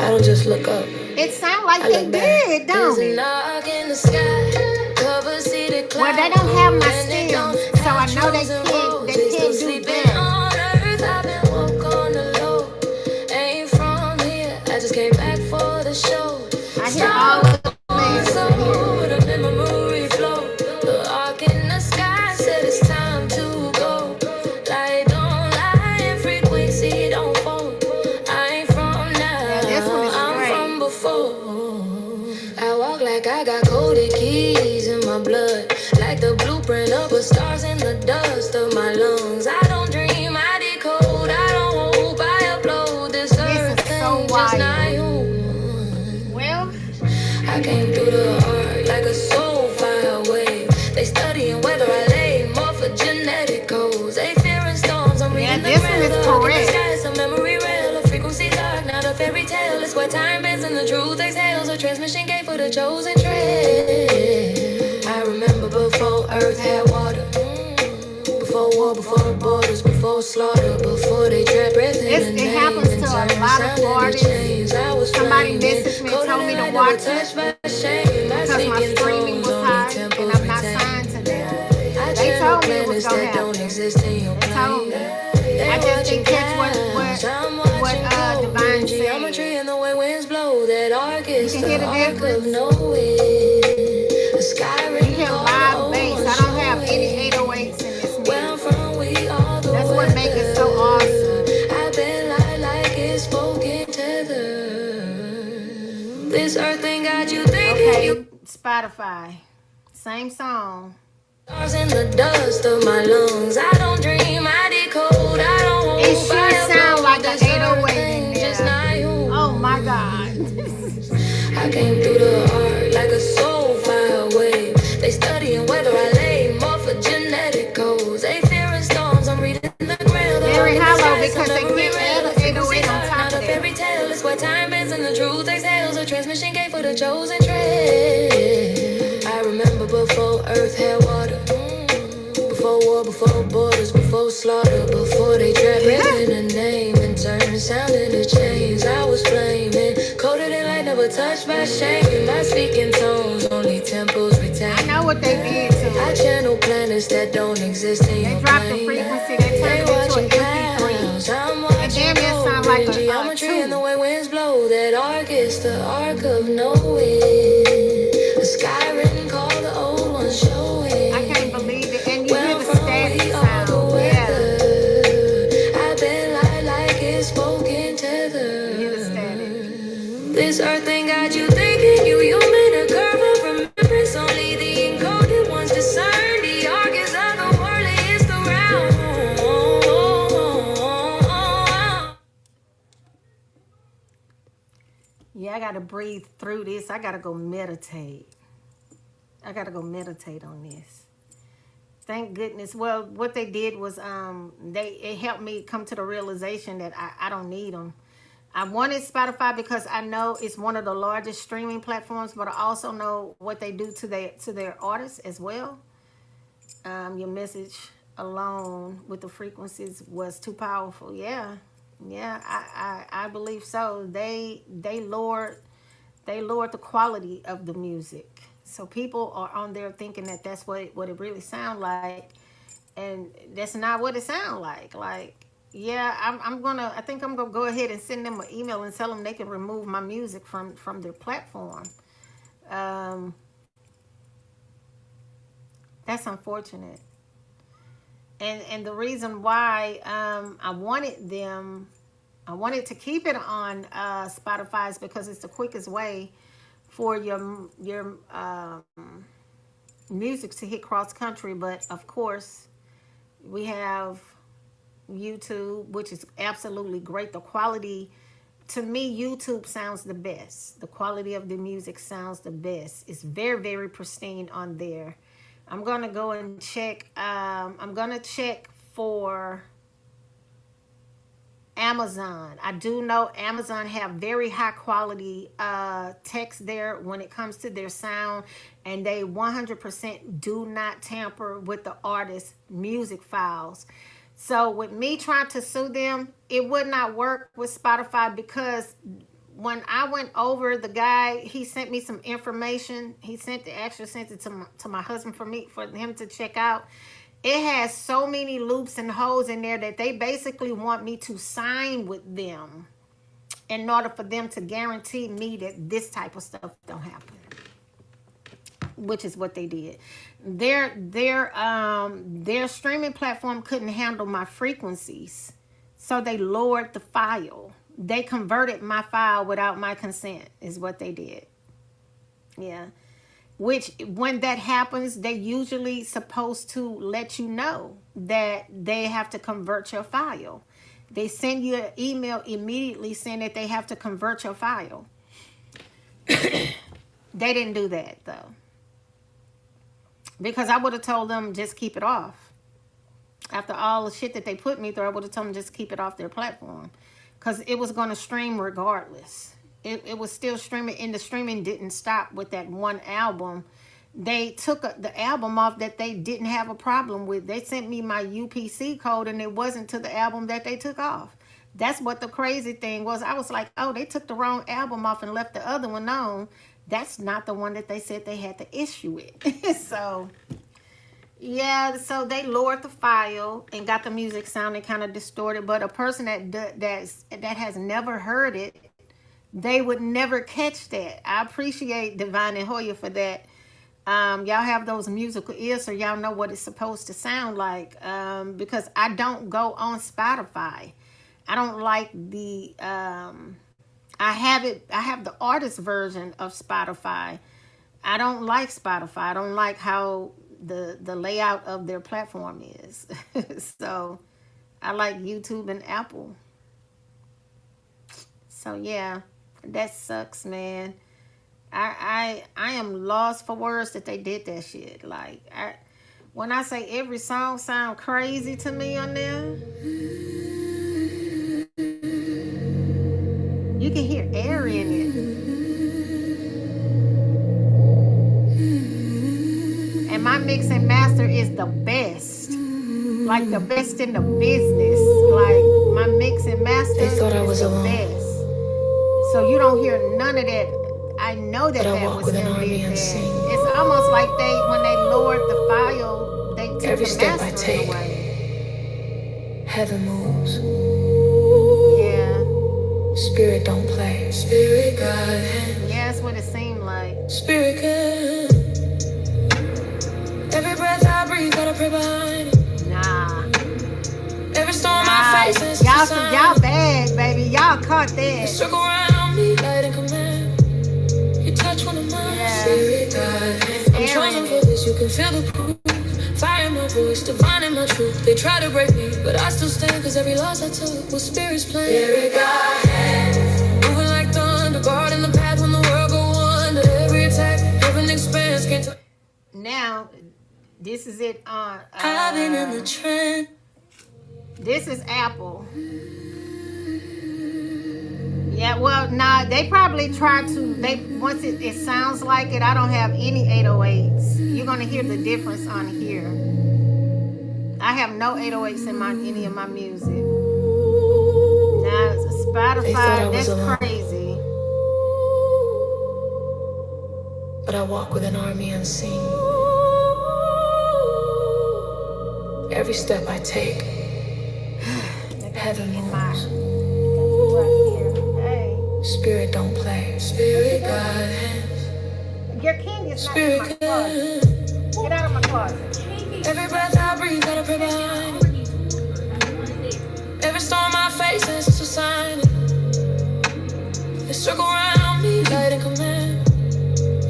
I don't just look up.
It sounds like
I
they
look back.
did, don't
There's
it?
an arc in the sky, cover seeded
Well, they don't have my stems, so I know they can't do that.
on earth. I've been woke on the low. Ain't from here. I just came back for the show.
I hear all of the players in here.
With a memory flow. The arc in the sky said it's time to go. Light don't lie and frequency don't fall. I ain't from now.
this one is
I'm
great.
from before. I walk like I got coded keys in my blood, like the blueprint of a stars in the dust of my lungs. I don't dream, I decode, I don't hope, I upload this earth
is so
thing just
wild.
not you.
Well,
I came through the heart like a soul fire wave. They studying whether I lay more for genetic codes. They fearing storms. I'm reading
this
the
one is
riddle.
correct.
In the sky, it's a memory rail, a frequency dark, not a fairy tale. It's where time bends and the truth exhales. A transmission gate for the chosen tread. I remember before Earth had water. Before war, before borders, before slaughter, before they dread breath in the
it
name.
happens
and
to a
turn
lot of
sound into
artists.
chains. I was
Somebody
flaming,
messaged me and
coded
told me to
and
watch
touched
it
by shame.
because my streaming was high and I'm not signed to them. They told me it was gonna happen.
Don't exist in your
They told me.
plane.
I just didn't catch what Divine said.
Geometry and the way winds blow.
can hear the
arc of
difference.
knowing. A sky
You
written
hear
all the
live
old
bass.
ones
I don't have any
showing.
808s in this
Where I'm
music.
from, we all the
That's what makes it so awesome.
I've been like it's spoken tether. This earth ain't got you thinking you.
Okay, Spotify. Same song.
Stars in the dust of my lungs. I don't dream, I decode, I don't hold.
It sure sound like an 808 in
Just
there.
not you.
Oh my God.
I came through the heart like a soul fire wave. They studying whether I lay morphogenetic codes. They fearing storms, I'm reading the grail.
Very hollow because they can't add an 808 on top
Not
of
a fairy
that.
tale, it's where time bends and the truth exhales. A transmission gate for the chosen tread. I remember before earth had water. Before war, before borders, before slaughter, before they trapped in a name and turned sound into chains. I was flaming, coated in light, never touched by shame. My speaking tones, only temples retain.
I know what they did to
I
it.
channel planets that don't exist in
They
your
dropped the
plane.
frequency. They turned it into an MP3.
I'm
And damn, it sound like a
geometry and the
2.
way winds blow. That arc is the arc of knowing. A sky written called the old ones showing.
I can't believe it. And you hear the static sound. Yeah.
I've been like it's spoken tether.
You hear the static.
This earth ain't got you thinking you human. A curve of remembrance. Only the encoded ones discern. The arc is otherworldly. It's the round.
Yeah, I gotta breathe through this. I gotta go meditate. I gotta go meditate on this. Thank goodness. Well, what they did was it helped me come to the realization that I don't need them. I wanted Spotify because I know it's one of the largest streaming platforms, but I also know what they do to their artists as well. Your message alone with the frequencies was too powerful. Yeah, I believe so. They lowered the quality of the music, so people are on there thinking that that's what it really sounds like, and that's not what it sounds like. Like, yeah, I think I'm gonna go ahead and send them an email and tell them they can remove my music from their platform. That's unfortunate. And the reason why I wanted to keep it on Spotify is because it's the quickest way for your music to hit cross country. But of course, we have YouTube, which is absolutely great. The quality, to me, YouTube sounds the best. The quality of the music sounds the best. It's very, very pristine on there. I'm gonna go and check. I'm gonna check for Amazon. I do know Amazon have very high quality text there when it comes to their sound, and they 100% do not tamper with the artist's music files. So with me trying to sue them, it would not work with Spotify because when I went over, the guy, he sent me some information. He sent it to my husband for him to check out. It has so many loops and holes in there that they basically want me to sign with them in order for them to guarantee me that this type of stuff don't happen, which is what they did. Their streaming platform couldn't handle my frequencies, so they lowered the file. They converted my file without my consent, is what they did. Yeah. Which, when that happens, they usually supposed to let you know that they have to convert your file. They send you an email immediately saying that they have to convert your file. They didn't do that, though. Because I would have told them just keep it off. After all the shit that they put me through, I would have told them just keep it off their platform. Because it was going to stream regardless. It was still streaming, and the streaming didn't stop with that one album. They took the album off that they didn't have a problem with. They sent me my UPC code, and it wasn't to the album that they took off. That's what the crazy thing was. I was like, oh, they took the wrong album off and left the other one on. That's not the one that they said they had to issue it. So, yeah, so they lowered the file and got the music sounding kind of distorted. But a person that has never heard it, they would never catch that. I appreciate Divine and Hoya for that. Y'all have those musical ears, so y'all know what it's supposed to sound like. Because I don't go on Spotify. I don't like the I have the artist version of Spotify. I don't like Spotify. I don't like how the layout of their platform is. So I like YouTube and Apple. So yeah, that sucks, man. I am lost for words that they did that shit. Like when I say every song sound crazy to me on there, you can hear air in it. And my mix and master is the best. Like the best in the business. Like my mix and master is the best. So you don't hear none of that. I know that that was them did that. It's almost like when they lowered the file, they took
Every
the
step I
mastering
take,
away.
heaven moves.
Yeah.
Spirit don't play. Spirit God.
Yeah, that's what it seemed like.
Spirit God. Every breath I breathe, gotta pray behind it.
Nah.
Every storm I face is
Y'all bad, baby. Y'all caught that.
Circle around me, light and command. You touch one of mine.
Yeah.
Spirit God. I'm chosen for this, you can feel the proof. Fire in my voice, divine in my truth. They try to break me, but I still stand, cause every loss I took was Spirit's plan. Spirit God. Moving like thunder, guarding the path when the world go under. Every attack, heaven expands, can't touch.
Now, this is it on.
I've been in the trend.
This is Apple. Yeah, well, nah, they probably try to. Once it sounds like it. I don't have any 808s. You're gonna hear the difference on here. I have no 808s in any of my music. Now Spotify, that's crazy.
But I walk with an army unseen. Every step I take, heaven moves. Spirit don't play. Spirit God.
Your king is not in my closet. Get out of my closet.
Every breath I breathe, gotta pray behind it. Every storm I face is a sign. They circle around me, light and command.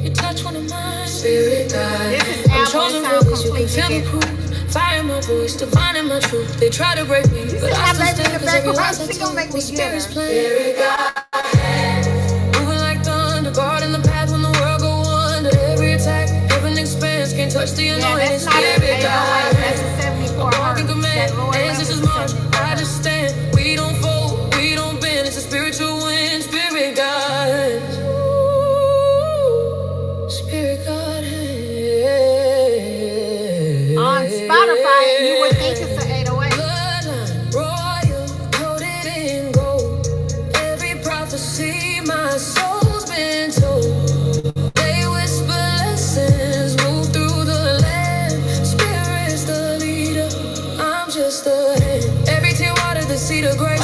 You touch one of mine. Spirit God. I'm chosen for this, you can feel the proof. Fire in my voice, divine in my truth. They try to break me, but I still stand, cause every loss I took was Spirit's plan. Spirit God. Moving like thunder, guarding the path when the world go under. Every attack, heaven expands, can't touch the anointing. Spirit God.
That's a 74
Walking command, ancestors march, I just stand. We don't fold, we don't bend. It's a spiritual wind, Spirit God. Spirit God.
On Spotify, you would think it's an 808.
Bloodline, royal, coated in gold. Every prophecy my soul's been told. They whisper lessons, move through the land. Spirit's the leader, I'm just the hand. Every tear water, the seed of grace.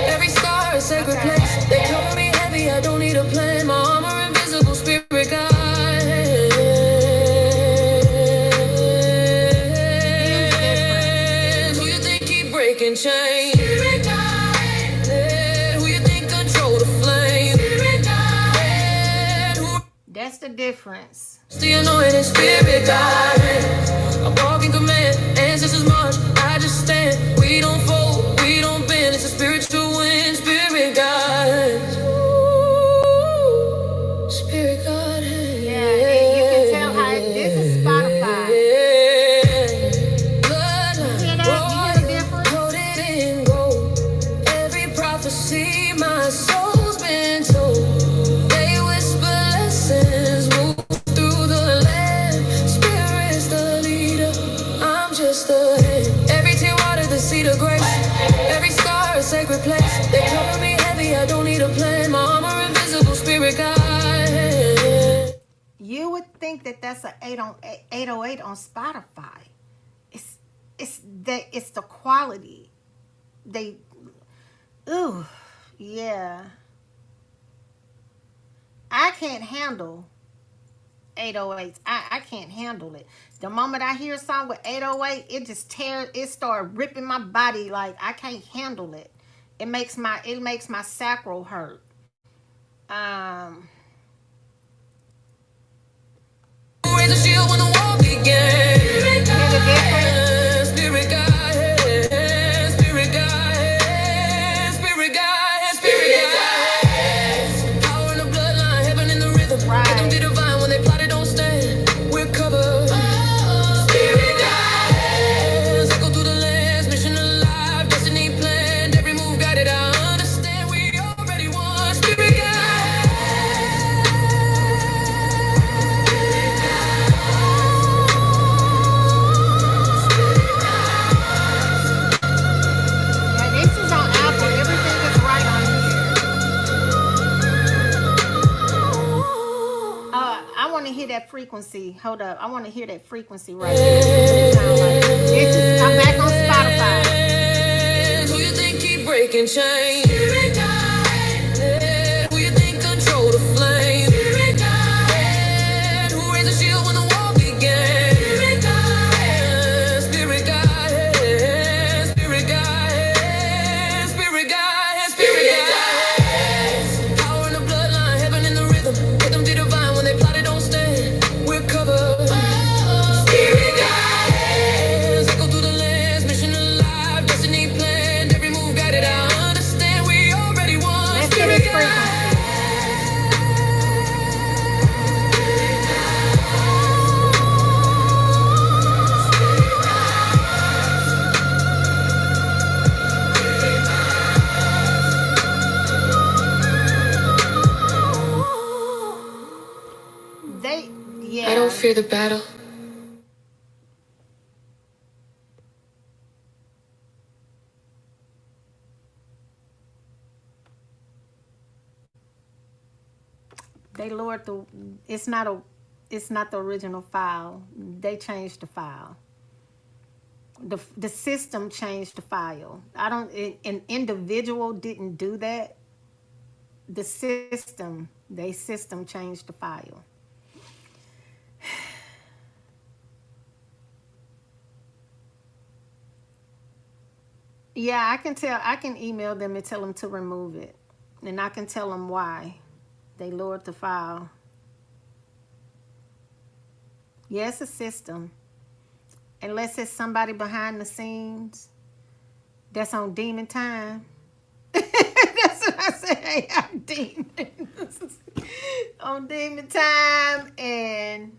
Every scar, a sacred place. They cover me heavy, I don't need a plan. My armor invisible, Spirit God. Change. Spirit God. Who you think control the flame? Spirit God.
That's the difference.
The anointed Spirit God. I walk in command, ancestors march, I just stand. We don't fold, we don't bend. It's a spiritual wind, Spirit God. Spirit God.
Yeah, you can tell how this is Spotify.
See, my soul's been told. They whisper lessons, move through the land. Spirit's the leader, I'm just the hand. Every tear water, the seed of grace. Every scar, a sacred place. They cover me heavy, I don't need a plan. My armor invisible, Spirit God.
You would think that that's an 808 on Spotify. It's the quality. Ooh, yeah. I can't handle 808s. I can't handle it. The moment I hear a song with 808, it starts ripping my body. Like, I can't handle it. It makes my sacral hurt.
Raise a shield when the war began.
Hear the difference?
Spirit guide, spirit guide, spirit guide, spirit guide. Power in the bloodline, heaven in the rhythm.
Right.
Let them be divine when they plotted don't stand. We're covered. Spirit guide. Echo through the lands, mission alive, destiny planned. Every move guided, I understand. We already won. Spirit guide.
Yeah, this is on Apple. Everything is right on here. I want to hear that frequency. Hold up. I want to hear that frequency right there. What it sound like. I'm back on Spotify.
Who you think keep breaking chains? Who you think control the flame? Who raised the shield when the war began? Spirit guide, spirit guide, spirit guide, spirit guide. Power in the bloodline, heaven in the rhythm. Let them be divine when they plotted don't stand. We're covered. Spirit guide. Echo through the lands, mission alive, destiny planned. Every move guided, I understand. We already won.
Let's hear this frequency.
I don't fear the battle.
They lowered it's not the original file. They changed the file. The system changed the file. An individual didn't do that. The system changed the file. Yeah, I can email them and tell them to remove it. And I can tell them why they lowered the file. Yeah, it's a system. Unless it's somebody behind the scenes that's on demon time. That's what I say. Hey, I'm demon. On demon time. And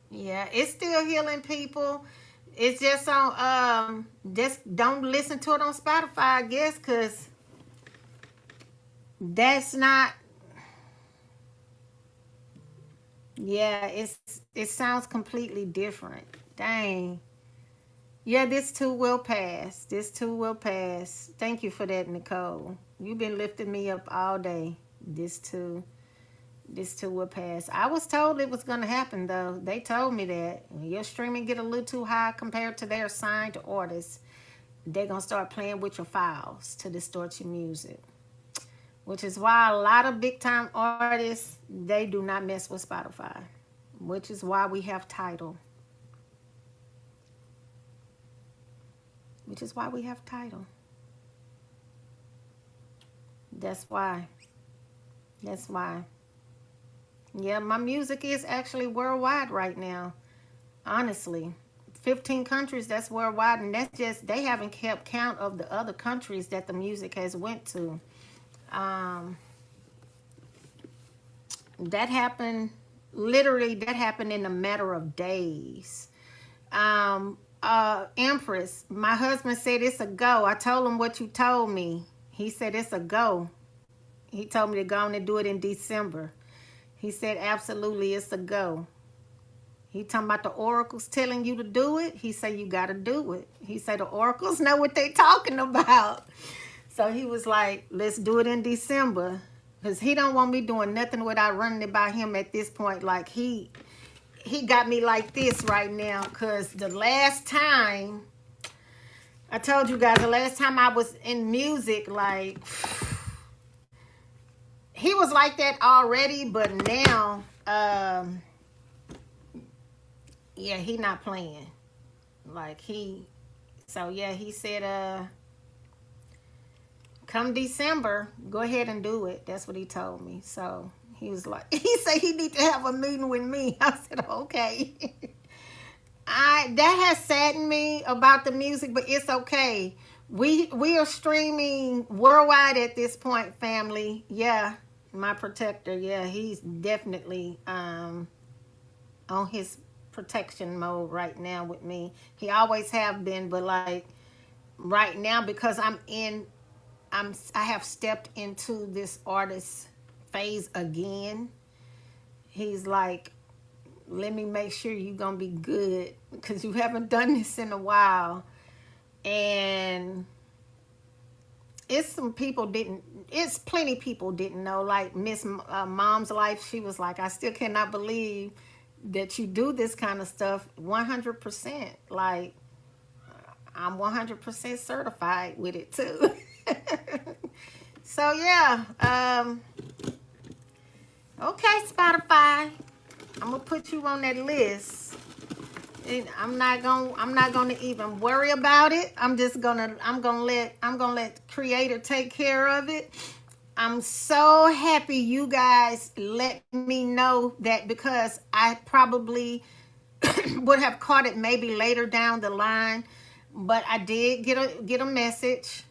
yeah, it's still healing people. It's just on just don't listen to it on Spotify, I guess, because that's not. Yeah, it sounds completely different. Dang. Yeah, this too will pass. This too will pass. Thank you for that, Nicole. You've been lifting me up all day. This too will pass. I was told it was going to happen, though. They told me that. When your streaming get a little too high compared to their assigned artists, they're going to start playing with your files to distort your music. Which is why a lot of big-time artists, they do not mess with Spotify. Which is why we have Tidal. Which is why we have Tidal. That's why. That's why. Yeah, my music is actually worldwide right now. Honestly. 15 countries, that's worldwide. And that's just, they haven't kept count of the other countries that the music has went to. That happened, literally, that happened in a matter of days. Empress, my husband said it's a go. I told him what you told me. He said it's a go. He told me to go on and do it in December. He said absolutely it's a go. He talking about the oracles telling you to do it. He said you got to do it. He said the oracles know what they talking about. So he was like, let's do it in December. Because he don't want me doing nothing without running it by him at this point. Like, he got me like this right now. Because the last time, I told you guys, the last time I was in music, like, he was like that already. But now, yeah, he not playing. Like, so yeah, he said, come December, go ahead and do it. That's what he told me. So he was like, he said he need to have a meeting with me. I said, okay. That has saddened me about the music, but it's okay. We are streaming worldwide at this point, family. Yeah, my protector. Yeah, he's definitely on his protection mode right now with me. He always have been, but like right now, because I have stepped into this artist phase again. He's like, let me make sure you're gonna be good, because you haven't done this in a while. And it's plenty people didn't know. Like Miss Mom's Life, she was like, I still cannot believe that you do this kind of stuff. 100%. Like, I'm 100% certified with it too. So yeah, okay, Spotify, I'm gonna put you on that list. And I'm not gonna even worry about it. I'm gonna let Creator take care of it. I'm so happy you guys let me know that, because I probably would have caught it maybe later down the line, but I did get a message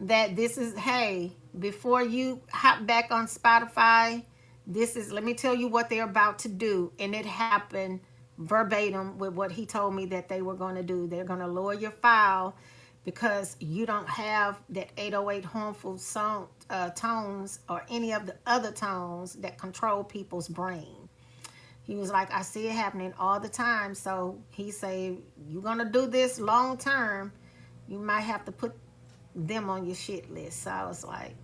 that this is, hey, before you hop back on Spotify, let me tell you what they're about to do. And it happened verbatim with what he told me that they were going to do. They're going to lower your file because you don't have that 808 harmful tones or any of the other tones that control people's brain. He was like, I see it happening all the time. So he said, you're going to do this long term, you might have to put them on your shit list. So I was like,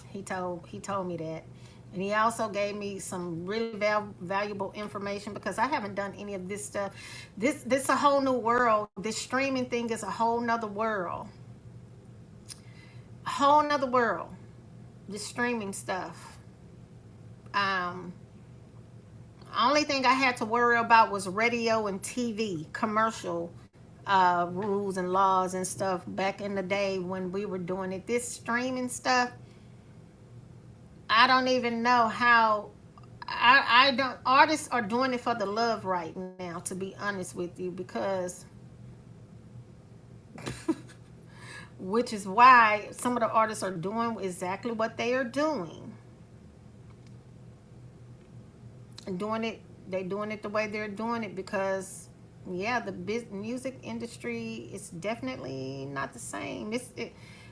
he told me that. And he also gave me some really valuable information, because I haven't done any of this stuff. This is a whole new world. This streaming thing is a whole nother world. A whole nother world. This streaming stuff. Only thing I had to worry about was radio and TV, commercial rules and laws and stuff back in the day when we were doing it. This streaming stuff, I don't even know how. I don't. Artists are doing it for the love right now, to be honest with you, because which is why some of the artists are doing exactly what they are doing. And they're doing it the way they're doing it, because yeah, the music industry is definitely not the same.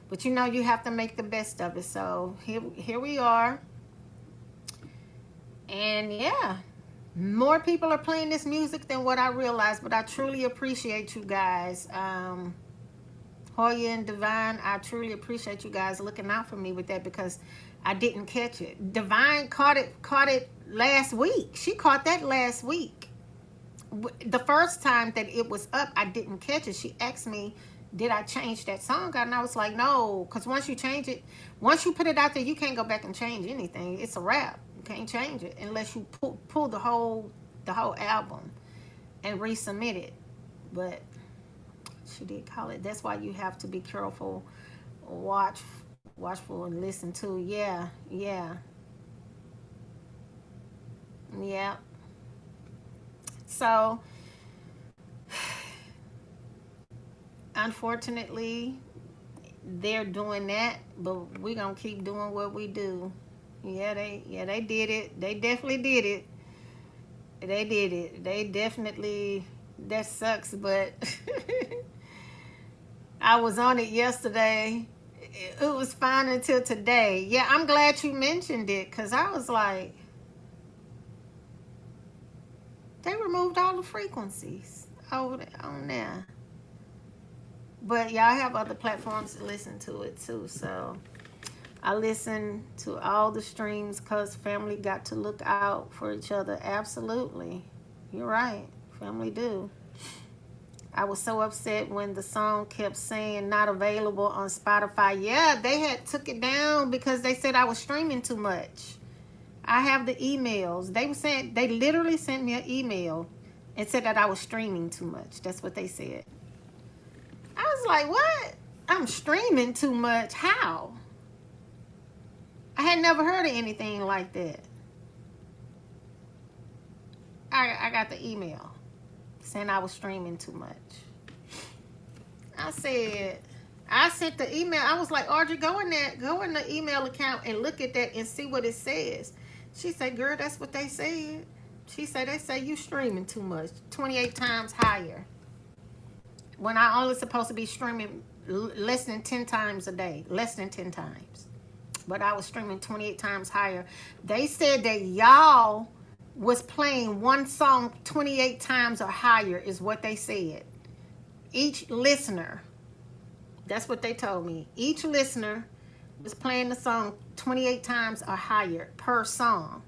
But you know, you have to make the best of it. So here we are. And yeah, more people are playing this music than what I realized. But I truly appreciate you guys. Hoya and Divine, I truly appreciate you guys looking out for me with that, because I didn't catch it. Divine caught it last week. She caught that last week. The first time that it was up, I didn't catch it. She asked me, did I change that song? And I was like, no, because once you change it, once you put it out there, you can't go back and change anything. It's a wrap. You can't change it unless you pull the whole album and resubmit it. But she did call it. That's why you have to be careful, watchful, and listen to. Yeah. So unfortunately, they're doing that, but we're gonna keep doing what we do. Yeah, they did it. They definitely did it. They definitely, that sucks, but I was on it yesterday. It was fine until today. Yeah, I'm glad you mentioned it, because I was like, they removed all the frequencies over on there. But y'all have other platforms to listen to it too. So I listen to all the streams because family got to look out for each other. Absolutely. You're right. Family do. I was so upset when the song kept saying not available on Spotify. Yeah, they had took it down because they said I was streaming too much. I have the emails. They literally sent me an email and said that I was streaming too much. That's what they said. I was like, what? I'm streaming too much? How? I had never heard of anything like that. I got the email saying I was streaming too much. I sent the email. I was like, Audrey, go in the email account and look at that and see what it says. She said, girl, that's what they said. She said, they say you streaming too much, 28 times higher. When I only supposed to be streaming less than 10 times a day, less than 10 times. But I was streaming 28 times higher. They said that y'all was playing one song 28 times or higher is what they said. Each listener, that's what they told me. Each listener was playing the song 28 times or higher per song.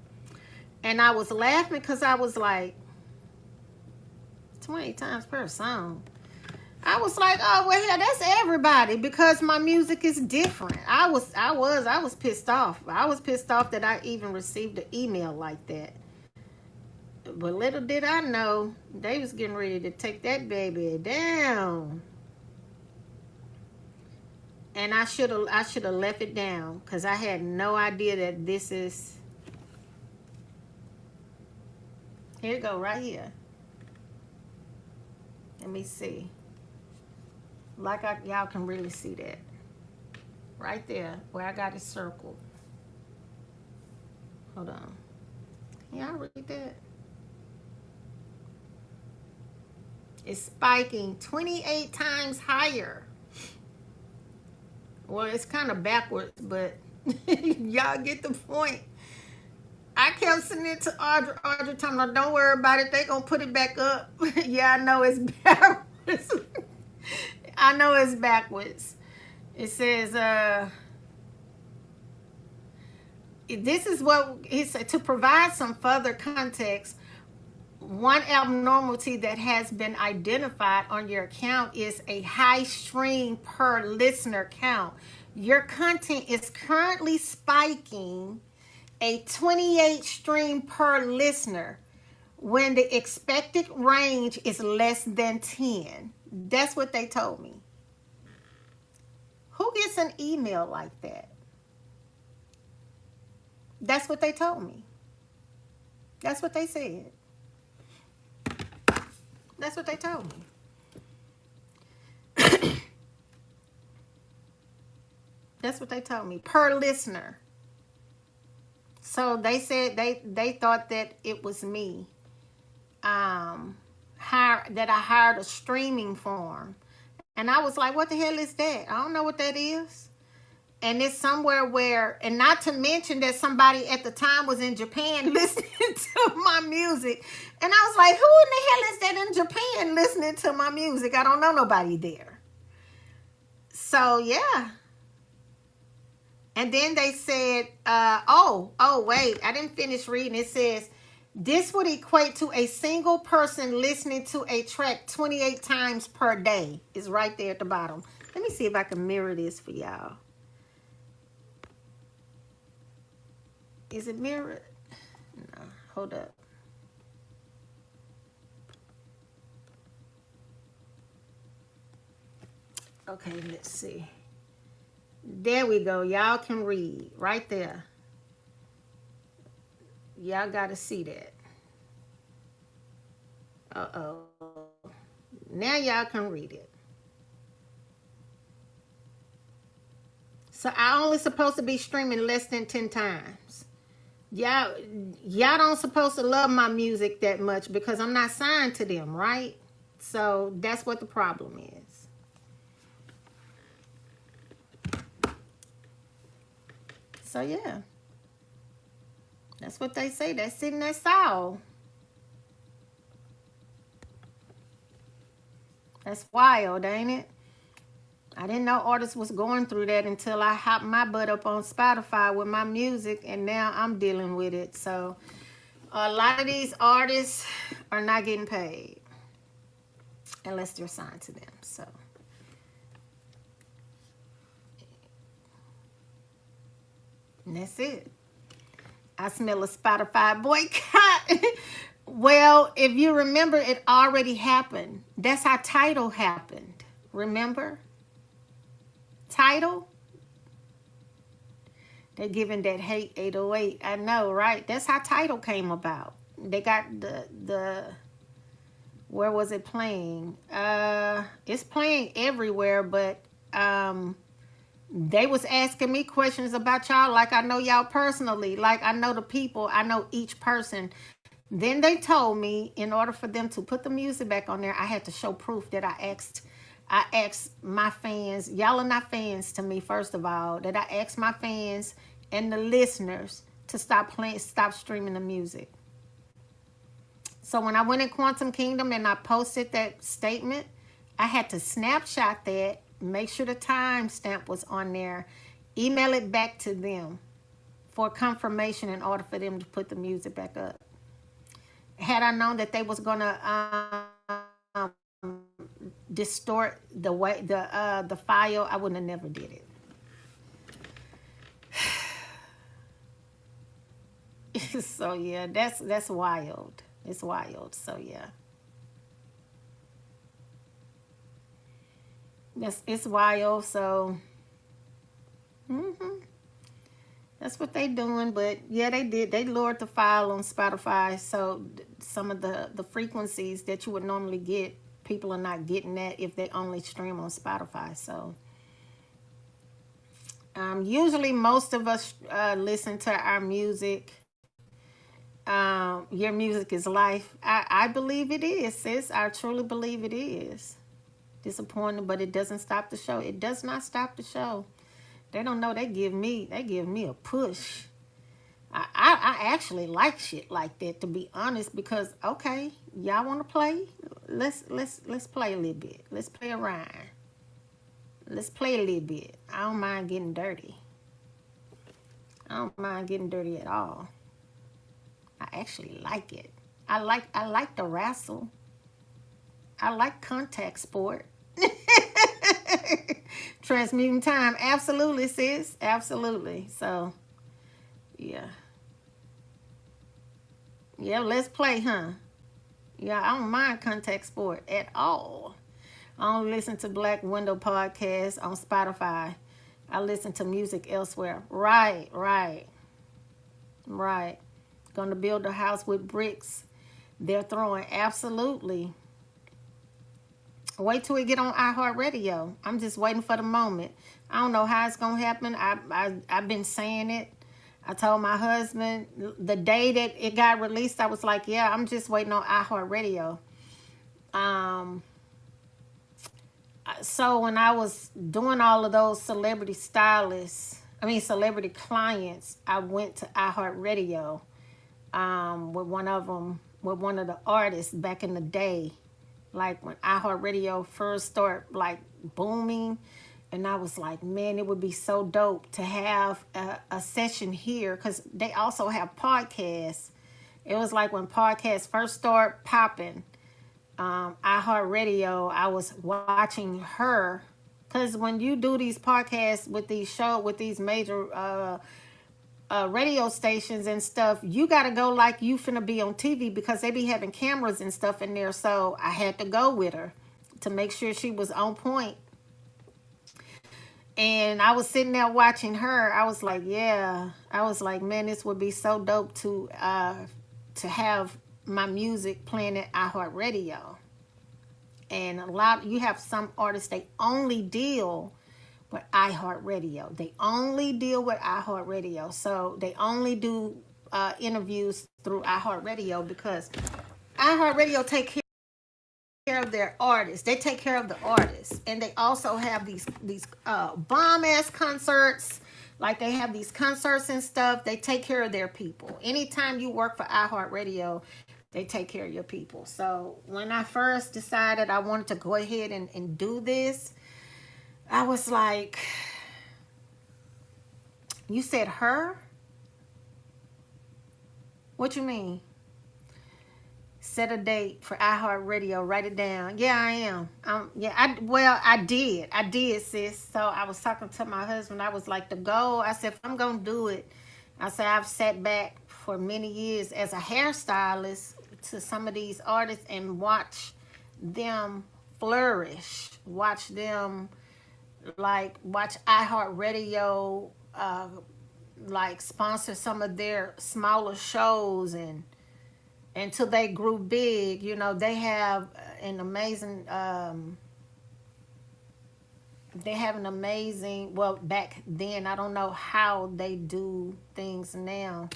And I was laughing because I was like, 28 times per song. I was like, oh, well, yeah, that's everybody because my music is different. I was pissed off. I was pissed off that I even received an email like that. But little did I know, they was getting ready to take that baby down. And I should have left it down because I had no idea that this is. Here you go, right here. Let me see. Like y'all can really see that. Right there, where I got it circled. Hold on. Can y'all read that? It's spiking 28 times higher. Well, it's kind of backwards, but y'all get the point. I kept sending it to Audrey telling her, don't worry about it. They gonna put it back up. Yeah, I know it's backwards. I know it's backwards. It says, this is what he said. To provide some further context, one abnormality that has been identified on your account is a high stream per listener count. Your content is currently spiking a 28 stream per listener when the expected range is less than 10. That's what they told me. Who gets an email like that? That's what they told me. That's what they said. That's what they told me. That's what they told me. Per listener. So they said they thought that it was me. That I hired a streaming firm. And I was like, what the hell is that? I don't know what that is. And it's somewhere where, and not to mention that somebody at the time was in Japan listening to my music. And I was like, who in the hell is that in Japan listening to my music? I don't know nobody there. So, yeah. And then they said, wait, I didn't finish reading. It says, this would equate to a single person listening to a track 28 times per day. Is right there at the bottom. Let me see if I can mirror this for y'all. Is it mirrored? No, hold up. Okay, let's see. There we go. Y'all can read right there. Y'all got to see that. Uh-oh. Now y'all can read it. So I only supposed to be streaming less than 10 times. Y'all don't supposed to love my music that much because I'm not signed to them, right? So that's what the problem is. So yeah. That's what they say. That's in that soul. That's wild, ain't it? I didn't know artists was going through that until I hopped my butt up on Spotify with my music, and now I'm dealing with it. So a lot of these artists are not getting paid unless they're signed to them. So and that's it. I smell a Spotify boycott. Well, if you remember, it already happened. That's how Tidal happened. Remember? Tidal? They're giving that hate 808. I know, right? That's how Tidal came about. They got the where was it playing? It's playing everywhere, but they was asking me questions about y'all like I know y'all personally. Like I know the people. I know each person. Then they told me in order for them to put the music back on there, I had to show proof that I asked my fans, y'all are not fans to me, first of all, that I asked my fans and the listeners to stop streaming the music. So when I went in Quantum Kingdom and I posted that statement, I had to snapshot that, make sure the timestamp was on there, email it back to them for confirmation in order for them to put the music back up. Had I known that they was gonna distort the way the file, I wouldn't have never did it. So yeah, that's wild. It's wild. So yeah, it's wild. So that's what they doing. But yeah, they did. They lowered the file on Spotify, so some of the frequencies that you would normally get, people are not getting that if they only stream on Spotify. So usually most of us listen to our music. Your music is life. I believe it is, sis. I truly believe it is. Disappointing, but it doesn't stop the show. It does not stop the show. They don't know. They give me a push. I actually like shit like that, to be honest, because okay, y'all want to play? Let's play a little bit. Let's play around. Let's play a little bit. I don't mind getting dirty. I don't mind getting dirty at all. I actually like it. I like the wrestle. I like contact sport. Transmuting time. Absolutely, sis. Absolutely. So, yeah. Yeah, let's play, huh? Yeah, I don't mind contact sport at all. I don't listen to Black Window podcasts on Spotify. I listen to music elsewhere. Right. Gonna build a house with bricks. They're throwing. Absolutely. Wait till we get on iHeartRadio. I'm just waiting for the moment. I don't know how it's gonna happen. I've been saying it. I told my husband the day that it got released, I was like, yeah, I'm just waiting on iHeartRadio. So when I was doing all of those celebrity clients, I went to iHeartRadio with one of the artists back in the day, like when iHeartRadio first started like booming. And I was like, man, it would be so dope to have a session here, because they also have podcasts. It was like when podcasts first started popping, iHeartRadio, I was watching her, because when you do these podcasts with these major radio stations and stuff, you got to go like you finna be on TV, because they be having cameras and stuff in there. So I had to go with her to make sure she was on point. And I was sitting there watching her. I was like, yeah. I was like, man, this would be so dope to have my music playing at iHeartRadio. And you have some artists, they only deal with iHeartRadio. They only deal with iHeartRadio. So they only do interviews through iHeartRadio, because iHeartRadio take care of their artists. They take care of the artists. And they also have these bomb-ass concerts. Like they have these concerts and stuff. They take care of their people. Anytime you work for iHeartRadio, they take care of your people. So when I first decided I wanted to go ahead and do this, I was like, you said her? What you mean? Set a date for iHeartRadio. Write it down. Yeah, I am. Yeah, I did, sis. So I was talking to my husband. I was like, the goal. I said, if I'm gonna do it, I said I've sat back for many years as a hairstylist to some of these artists and watch them flourish. Watch them watch iHeartRadio sponsor some of their smaller shows and until they grew big. You know, they have an amazing well, back then, I don't know how they do things now.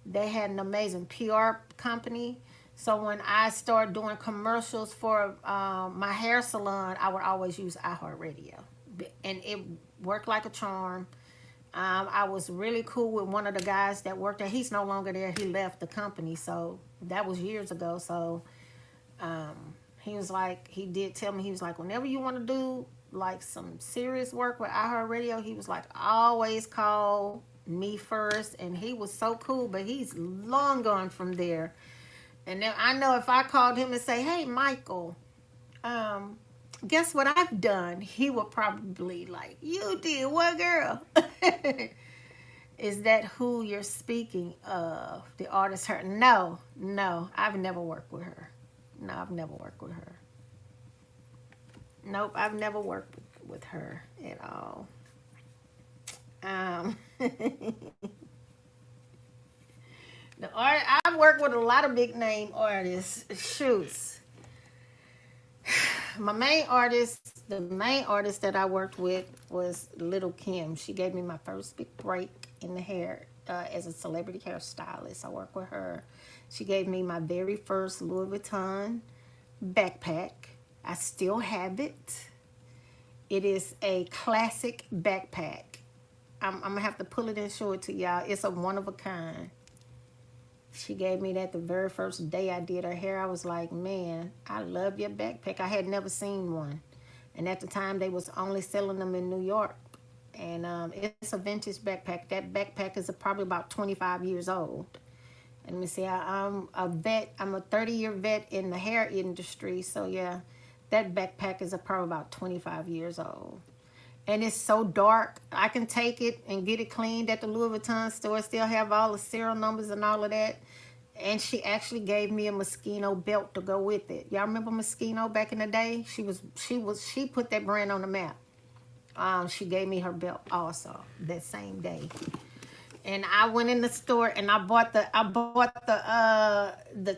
They had an amazing PR company. So when I started doing commercials for my hair salon, I would always use iHeartRadio. And it worked like a charm. I was really cool with one of the guys that worked there. He's no longer there. He left the company. So that was years ago. So he was like, he did tell me, he was like, whenever you want to do like some serious work with iHeartRadio, he was like, always call me first. And he was so cool, but he's long gone from there. And then I know if I called him and say, hey, Michael, guess what I've done? He would probably like, you did what, girl? Is that who you're speaking of? The artist her? No, I've never worked with her. No, I've never worked with her. Nope, I've never worked with her at all. I've worked with a lot of big name artists. Shoots. The main artist that I worked with was Little Kim. She gave me my first big break in the hair as a celebrity hairstylist. I worked with her. She gave me my very first Louis Vuitton backpack. I still have it. It is a classic backpack. I'm going to have to pull it and show it to y'all. It's a one of a kind. She gave me that the very first day I did her hair. I was like, man, I love your backpack. I had never seen one. And at the time, they was only selling them in New York. And it's a vintage backpack. That backpack is probably about 25 years old. And let me see, I'm a vet. I'm a 30-year vet in the hair industry. So, yeah, that backpack is probably about 25 years old. And it's so dark. I can take it and get it cleaned at the Louis Vuitton store. Still have all the serial numbers and all of that. And she actually gave me a Moschino belt to go with it. Y'all remember Moschino back in the day? She put that brand on the map. She gave me her belt also that same day. And I went in the store and I bought the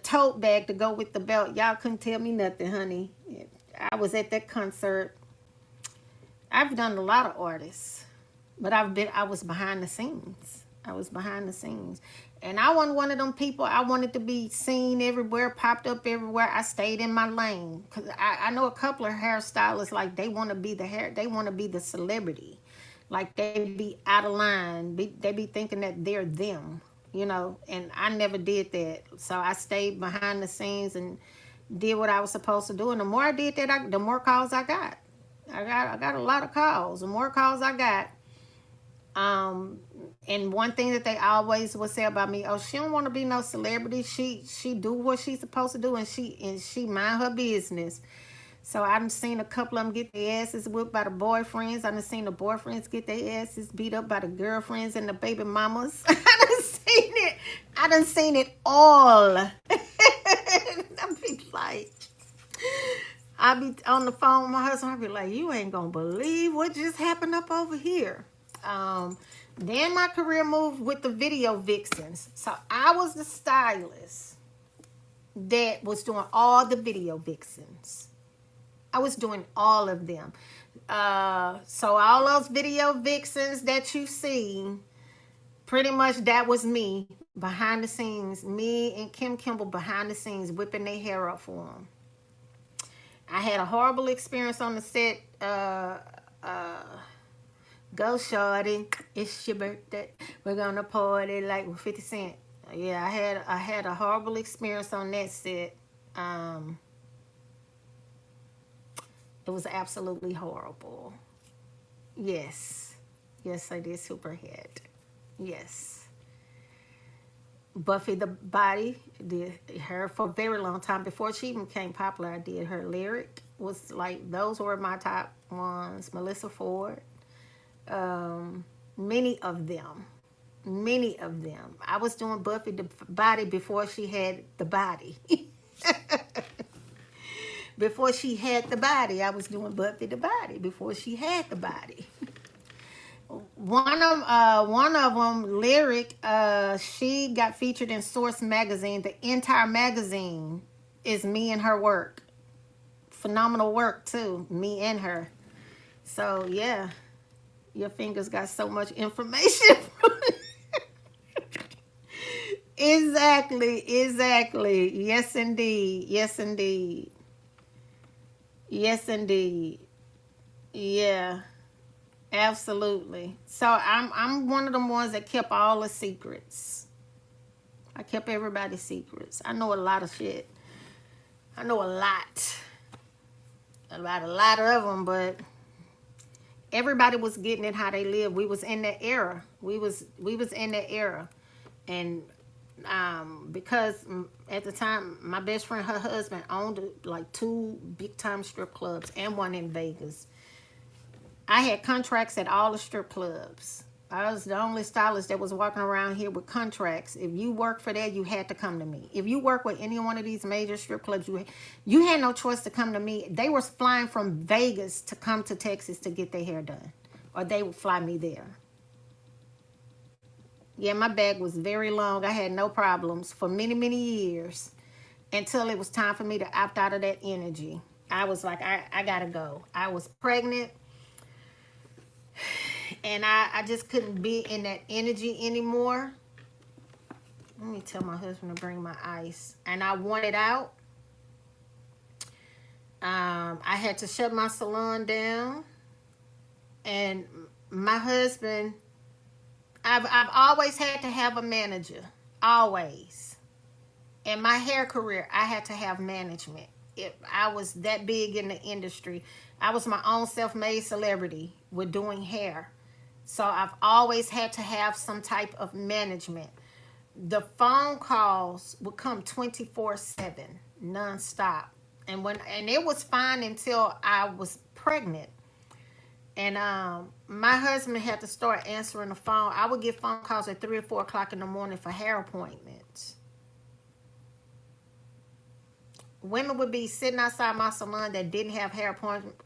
tote bag to go with the belt. Y'all couldn't tell me nothing, honey. I was at that concert. I've done a lot of artists, but I was behind the scenes. And I wasn't one of them people. I wanted to be seen everywhere, popped up everywhere. I stayed in my lane. Cause I know a couple of hairstylists, like they want to be the celebrity. Like they be out of line. They be thinking that they're them, you know, and I never did that. So I stayed behind the scenes and did what I was supposed to do. And the more I did that, the more calls I got. I got a lot of calls. The more calls I got, and one thing that they always would say about me, oh, she don't want to be no celebrity. She do what she's supposed to do, and she mind her business. So I've seen a couple of them get their asses whipped by the boyfriends. I've seen the boyfriends get their asses beat up by the girlfriends and the baby mamas. I done seen it all. I be like, I be on the phone with my husband. I be like, you ain't gonna believe what just happened up over here. Then my career moved with the video vixens. So I was the stylist that was doing all the video vixens. I was doing all of them. So all those video vixens that you see, pretty much that was me behind the scenes. Me and Kim Kimball behind the scenes whipping their hair up for them. I had a horrible experience on the set. Go shorty, it's your birthday. We're gonna party like with 50 Cent. Yeah, I had a horrible experience on that set. It was absolutely horrible. Yes. Yes, I did Superhead. Yes. Buffy the Body, did her for a very long time. Before she even became popular, I did her lyric. Was like, those were my top ones. Melissa Ford. Many of them. Many of them. I was doing Buffy the Body before she had the body. Before she had the body, I was doing Buffy the Body before she had the body. One of them, Lyric, she got featured in Source magazine. The entire magazine is me and her work. Phenomenal work too, me and her. So yeah, your fingers got so much information. Exactly. Yes, indeed. Yes, indeed. Yes, indeed. Yeah. Absolutely. So I'm one of them ones that kept all the secrets. I kept everybody's secrets. I know a lot of shit. I know a lot about a lot of them, but everybody was getting it how they lived. We was in that era. We was in that era, and because at the time my best friend, her husband owned like 2 big time strip clubs and one in Vegas. I had contracts at all the strip clubs. I was the only stylist that was walking around here with contracts. If you worked for that, you had to come to me. If you work with any one of these major strip clubs, you had no choice to come to me. They were flying from Vegas to come to Texas to get their hair done, or they would fly me there. Yeah, my bag was very long. I had no problems for many, many years until it was time for me to opt out of that energy. I was like, I gotta go. I was pregnant. And I just couldn't be in that energy anymore. Let me tell my husband to bring my ice. And I wanted out. I had to shut my salon down. And my husband, I've always had to have a manager. Always. In my hair career, I had to have management. I was that big in the industry. I was my own self-made celebrity with doing hair. So I've always had to have some type of management. The phone calls would come 24/7, nonstop. And it was fine until I was pregnant. And my husband had to start answering the phone. I would get phone calls at 3 or 4 o'clock in the morning for hair appointments. Women would be sitting outside my salon that didn't have hair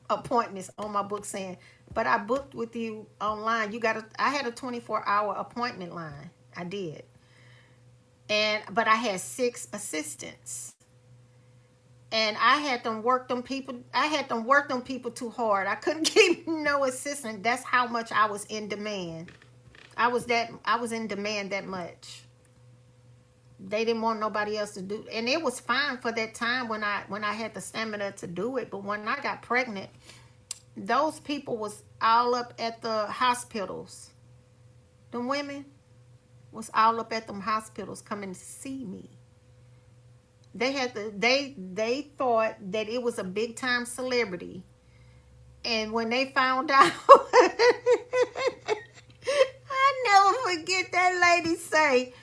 appointments on my book saying, but I booked with you online. I had a 24-hour appointment line. I did. But I had 6 assistants. And I had them work them people too hard. I couldn't keep no assistant. That's how much I was in demand. I was in demand that much. They didn't want nobody else to do, and it was fine for that time when I had the stamina to do it. But when I got pregnant, those people was all up at the hospitals. Them women was all up at them hospitals coming to see me. They thought that it was a big time celebrity, and when they found out, I never forget that lady say.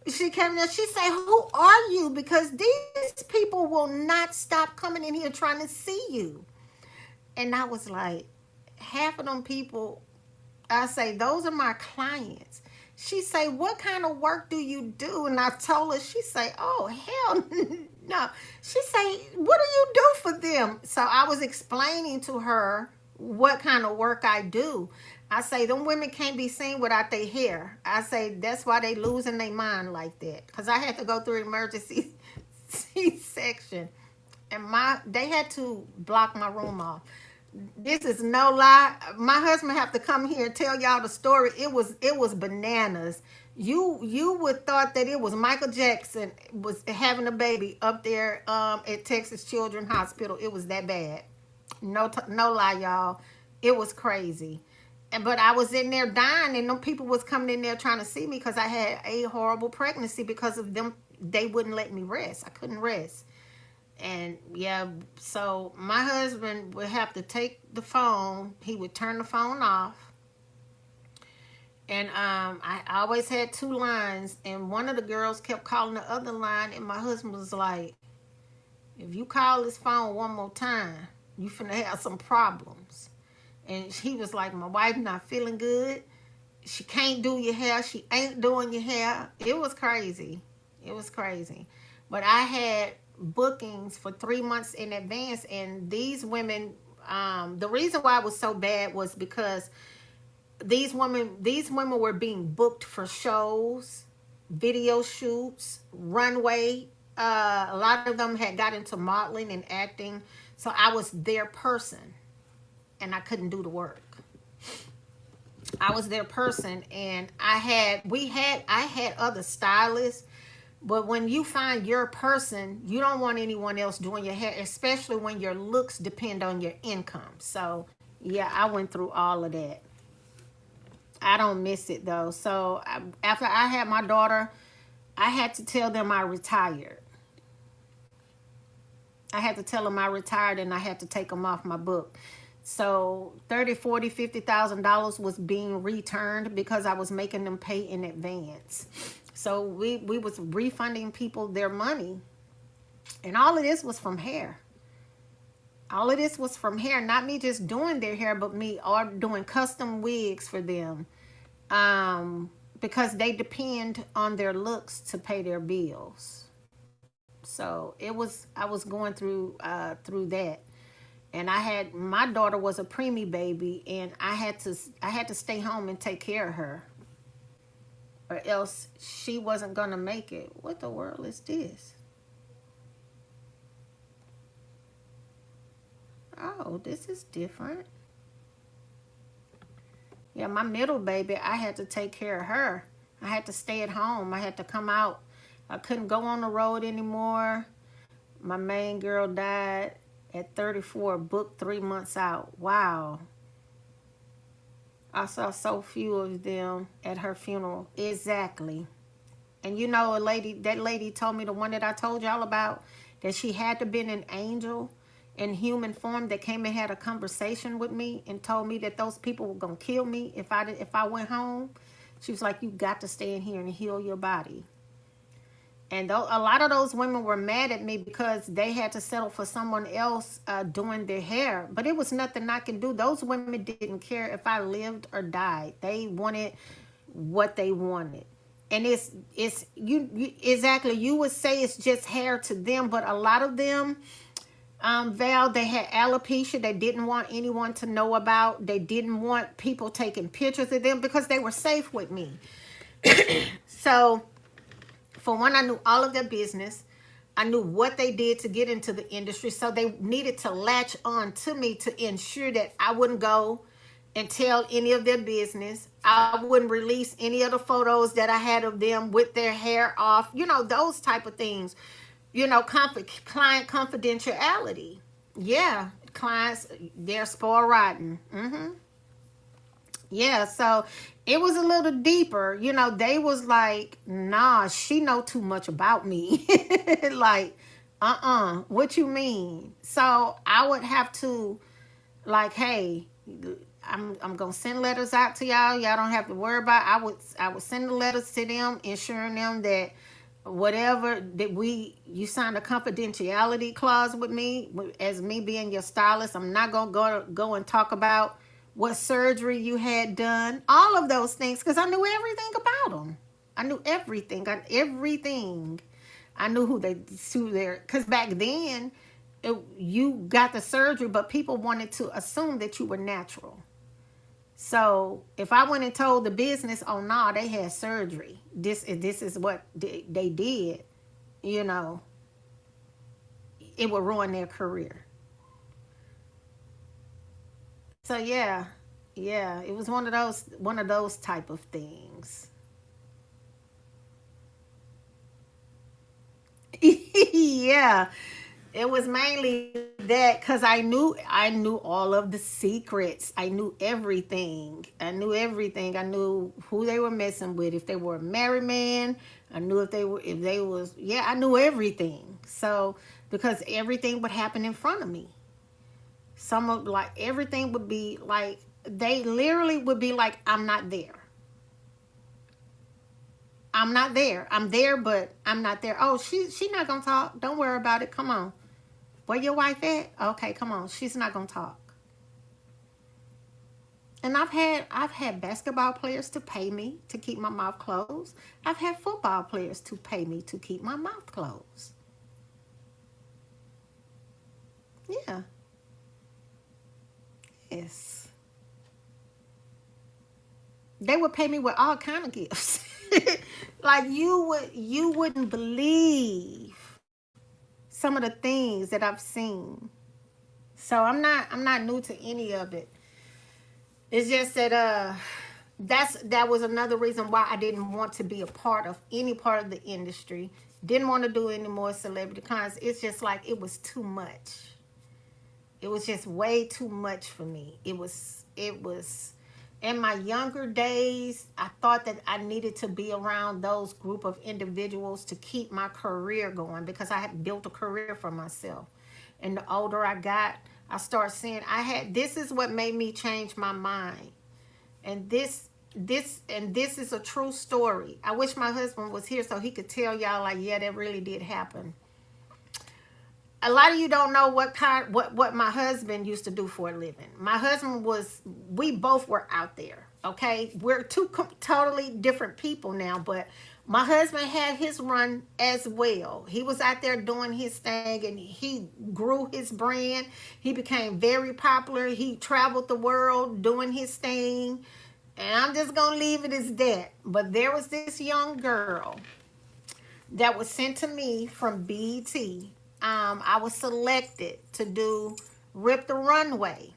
She came there, she said, who are you? Because these people will not stop coming in here trying to see you. And I was like, half of them people, I say, those are my clients. She say, what kind of work do you do? And I told her, she say, oh, hell no. She say, what do you do for them? So I was explaining to her what kind of work I do. I say, them women can't be seen without their hair. I say, that's why they losing their mind like that. Because I had to go through emergency C-section. And they had to block my room off. This is no lie. My husband have to come here and tell y'all the story. It was bananas. You would thought that it was Michael Jackson was having a baby up there at Texas Children's Hospital. It was that bad. No lie, y'all. It was crazy. But I was in there dying, and them people was coming in there trying to see me because I had a horrible pregnancy because of them. They wouldn't let me rest. I couldn't rest. And yeah, so my husband would have to take the phone. He would turn the phone off. And I always had two lines, and one of the girls kept calling the other line, and my husband was like, if you call this phone one more time, you finna have some problems. And he was like, my wife not feeling good. She can't do your hair. She ain't doing your hair. It was crazy. It was crazy. But I had bookings for 3 months in advance, and these women, the reason why it was so bad was because these women were being booked for shows, video shoots, runway. A lot of them had got into modeling and acting, so I was their person, and I couldn't do the work. I was their person, and I had other stylists, but when you find your person, you don't want anyone else doing your hair, especially when your looks depend on your income. So yeah, I went through all of that. I don't miss it though. So after I had my daughter, I had to tell them I retired. I had to tell them I retired, and I had to take them off my book. So $30,000, $40,000, $50,000 was being returned because I was making them pay in advance. So we was refunding people their money, and all of this was from hair. All of this was from hair, not me just doing their hair, but me or doing custom wigs for them, because they depend on their looks to pay their bills. So I was going through that. And my daughter was a preemie baby, and I had to stay home and take care of her, or else she wasn't gonna make it. What the world is this? Oh, this is different. Yeah, my middle baby, I had to take care of her. I had to stay at home. I had to come out. I couldn't go on the road anymore. My main girl died at 34, booked 3 months out. Wow. I saw so few of them at her funeral. Exactly. And you know, that lady told me, the one that I told y'all about, that she had to been an angel in human form that came and had a conversation with me and told me that those people were going to kill me if I went home. She was like, you got to stay in here and heal your body. And a lot of those women were mad at me because they had to settle for someone else doing their hair. But it was nothing I can do. Those women didn't care if I lived or died. They wanted what they wanted. And it's you exactly, you would say it's just hair to them, but a lot of them, Val, they had alopecia they didn't want anyone to know about. They didn't want people taking pictures of them because they were safe with me. So for one, I knew all of their business. I knew what they did to get into the industry. So they needed to latch on to me to ensure that I wouldn't go and tell any of their business. I wouldn't release any of the photos that I had of them with their hair off. You know, those type of things. You know, client confidentiality. Yeah, clients, they're spoiled rotten. Yeah, so it was a little deeper. You know, they was like, nah, she know too much about me. Like, what you mean? So I would have to, like, hey, I'm gonna send letters out to y'all. Y'all don't have to worry about it. I would send the letters to them, ensuring them that whatever that you signed a confidentiality clause with me as me being your stylist. I'm not gonna go and talk about what surgery you had done, all of those things, because I knew everything about them. I knew everything. I knew who they're, because back then you got the surgery, but people wanted to assume that you were natural. So if I went and told the business, oh no, they had surgery, this is what they did, you know, it would ruin their career. So yeah, it was one of those type of things. Yeah. It was mainly that because I knew all of the secrets. I knew everything. I knew who they were messing with. If they were a married man, I knew I knew everything. So because everything would happen in front of me. Some of like everything would be like, they literally would be like, I'm not there. I'm not there. I'm there, but I'm not there. Oh, she's not gonna talk. Don't worry about it. Come on. Where your wife at? Okay, come on. She's not gonna talk. And I've had basketball players to pay me to keep my mouth closed. I've had football players to pay me to keep my mouth closed. Yeah. Yes. They would pay me with all kind of gifts. Like you wouldn't believe some of the things that I've seen. So I'm not new to any of it. It's just that that was another reason why I didn't want to be a part of any part of the industry. Didn't want to do any more celebrity clients. It's just like it was too much. It was just way too much for me. It was in my younger days, I thought that I needed to be around those group of individuals to keep my career going, because I had built a career for myself. And the older I got, I started seeing this is what made me change my mind. And this is a true story. I wish my husband was here so he could tell y'all, like, yeah, that really did happen. A lot of you don't know what my husband used to do for a living. My husband we both were out there, okay? We're two totally different people now, but my husband had his run as well. He was out there doing his thing, and he grew his brand. He became very popular. He traveled the world doing his thing, and I'm just going to leave it as that. But there was this young girl that was sent to me from BET. I was selected to do Rip the Runway.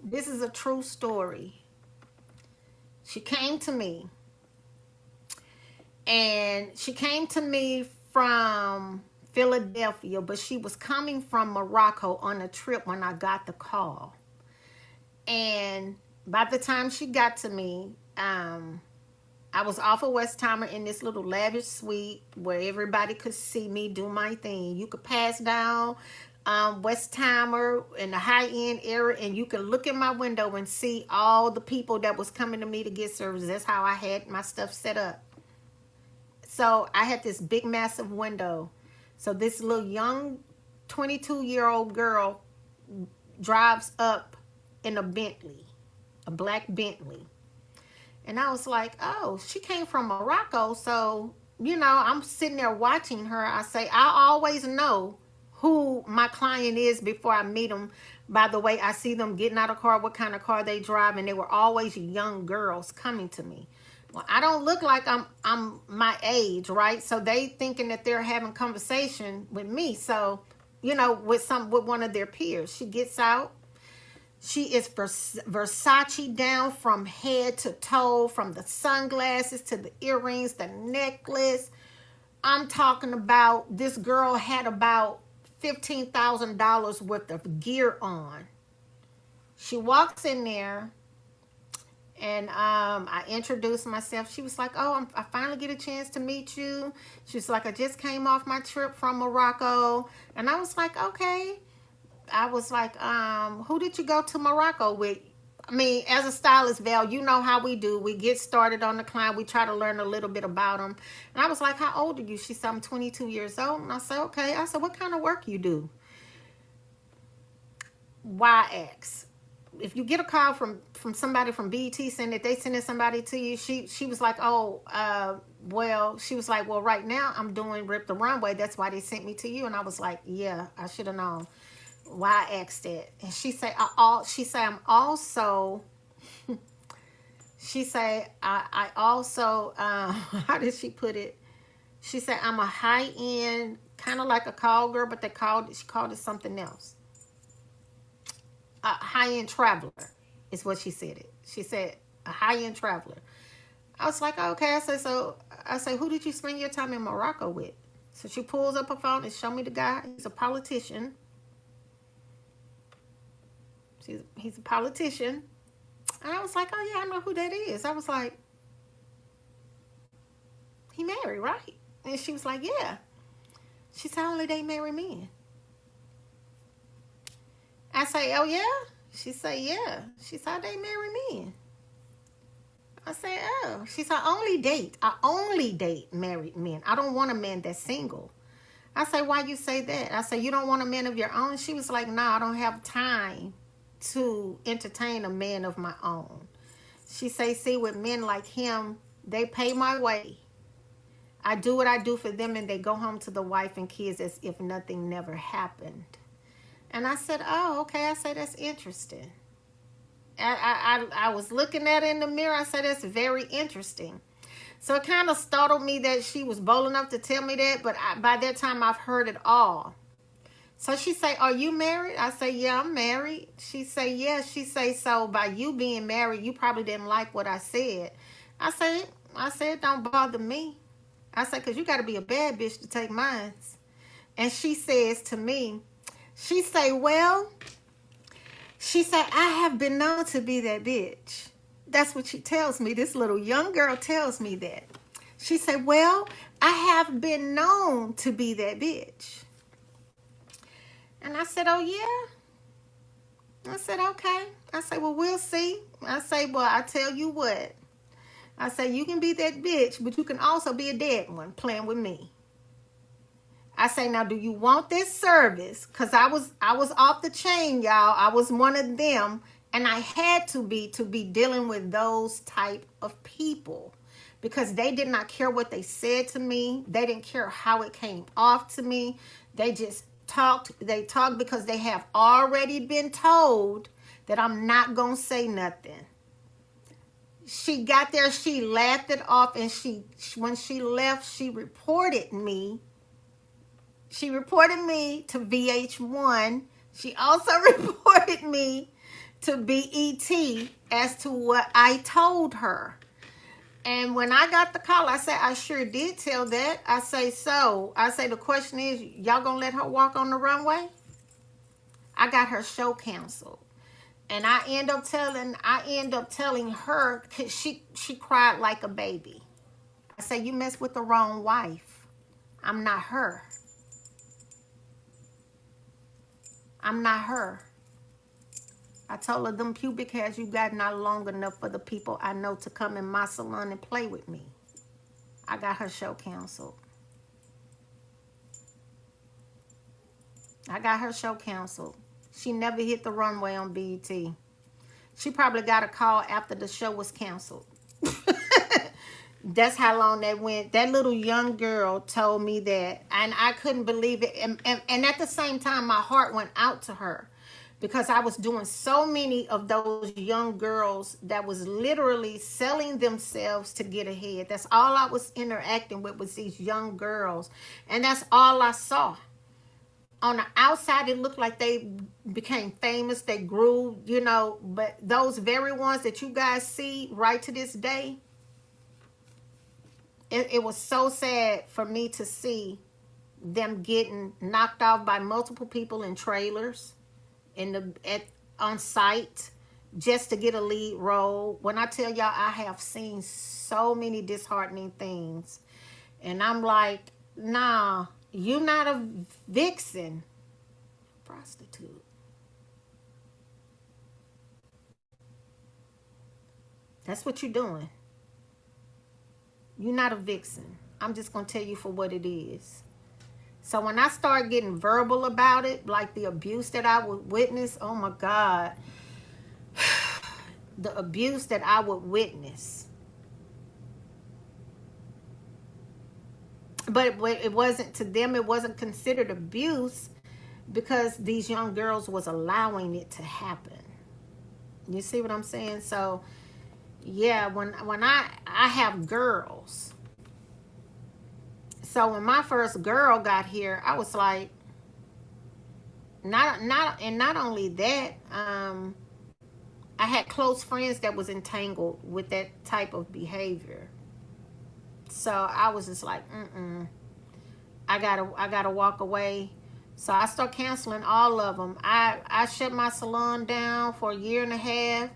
This is a true story. She came to me. And she came to me from Philadelphia, but she was coming from Morocco on a trip when I got the call. And by the time she got to me, I was off of Westheimer in this little lavish suite where everybody could see me do my thing. You could pass down Westheimer in the high-end area, and you could look in my window and see all the people that was coming to me to get service. That's how I had my stuff set up. So I had this big, massive window. So this little young 22-year-old girl drives up in a Bentley, a black Bentley. And I was like, oh, she came from Morocco. So, I'm sitting there watching her. I say, I always know who my client is before I meet them. By the way, I see them getting out of car, what kind of car they drive. And they were always young girls coming to me. Well, I don't look like I'm my age, right? So they thinking that they're having conversation with me. So, with one of their peers. She gets out. She is Versace down from head to toe, from the sunglasses to the earrings, the necklace. I'm talking about, this girl had about $15,000 worth of gear on. She walks in there, and I introduced myself. She was like, oh, I finally get a chance to meet you. She was like, I just came off my trip from Morocco. And I was like, okay. I was like, who did you go to Morocco with? I mean, as a stylist, Val, you know how we do. We get started on the client. We try to learn a little bit about them. And I was like, how old are you? She said, I'm 22 years old. And I said, okay. I said, what kind of work you do? Why ask? If you get a call from somebody from BET saying that they sending somebody to you, she was like, oh, she was like, well, right now I'm doing Rip the Runway. That's why they sent me to you. And I was like, yeah, I should have known. Why I asked that? And she said, I'm also, she said, I also, how did she put it? She said, I'm a high-end, kind of like a call girl, but she called it something else. A high-end traveler is what she said it. She said, a high-end traveler. I was like, okay. I said, who did you spend your time in Morocco with? So she pulls up her phone and show me the guy. He's a politician. He's a politician. And I was like, oh yeah, I know who that is. I was like, he married, right? And she was like, yeah. She said, I only date married men. I say, oh yeah? She said, yeah. She said, I date married men. I said, oh. She said, I only date married men. I don't want a man that's single. I say, why you say that? I say, you don't want a man of your own? She was like, no, I don't have time to entertain a man of my own. She say, see, with men like him, they pay my way. I do what I do for them, and they go home to the wife and kids as if nothing never happened. And I said, oh, okay. I said, that's interesting. I was looking at it in the mirror. I said, that's very interesting. So it kind of startled me that she was bold enough to tell me that, but by that time I've heard it all. So she say, are you married? I say, yeah, I'm married. She say, yeah. She say, so by you being married, you probably didn't like what I said. I said, don't bother me. I said, because you got to be a bad bitch to take mine. And she says to me, she say, well, she said, I have been known to be that bitch. That's what she tells me. This little young girl tells me that. She said, well, I have been known to be that bitch. And I said, oh, yeah? I said, okay. I said, well, we'll see. I say, well, I tell you what. I say, you can be that bitch, but you can also be a dead one playing with me. I say, now, do you want this service? Because I was off the chain, y'all. I was one of them. And I had to be dealing with those type of people. Because they did not care what they said to me. They didn't care how it came off to me. They just talked. They talked because they have already been told that I'm not going to say nothing. She got there. She laughed it off. And when she left, she reported me. She reported me to VH1. She also reported me to BET as to what I told her. And when I got the call, I said, I sure did tell that. I say, the question is, y'all gonna let her walk on the runway? I got her show canceled. And I end up telling her, cause she cried like a baby. I say, you messed with the wrong wife. I'm not her. I'm not her. I told her, them pubic hairs you got not long enough for the people I know to come in my salon and play with me. I got her show canceled. She never hit the runway on BET. She probably got a call after the show was canceled. That's how long that went. That little young girl told me that, and I couldn't believe it. And at the same time, my heart went out to her, because I was doing so many of those young girls that was literally selling themselves to get ahead. That's all I was interacting with, was these young girls. And that's all I saw. On the outside, it looked like they became famous. They grew, but those very ones that you guys see right to this day, it was so sad for me to see them getting knocked off by multiple people in trailers, on site, just to get a lead role. When I tell y'all, I have seen so many disheartening things. And I'm like, nah, you're not a vixen. Prostitute. That's what you're doing. You're not a vixen. I'm just going to tell you for what it is. So when I start getting verbal about it, like the abuse that I would witness, oh my God. The abuse that I would witness. But it wasn't, to them, it wasn't considered abuse, because these young girls was allowing it to happen. You see what I'm saying? So yeah, when I have girls. So when my first girl got here, I was like, not only that, I had close friends that was entangled with that type of behavior. So I was just like, I gotta walk away. So I start canceling all of them. I shut my salon down for a year and a half,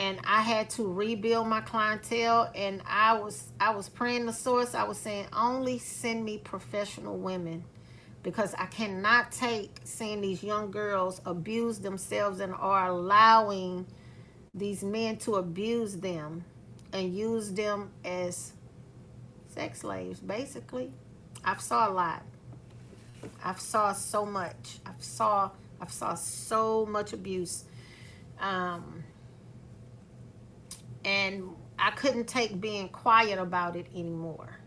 and I had to rebuild my clientele. And I was praying the source. I was saying, only send me professional women. because I cannot take seeing these young girls abuse themselves and are allowing these men to abuse them and use them as sex slaves, basically. I've saw a lot. I've saw so much. I've saw so much abuse. And I couldn't take being quiet about it anymore.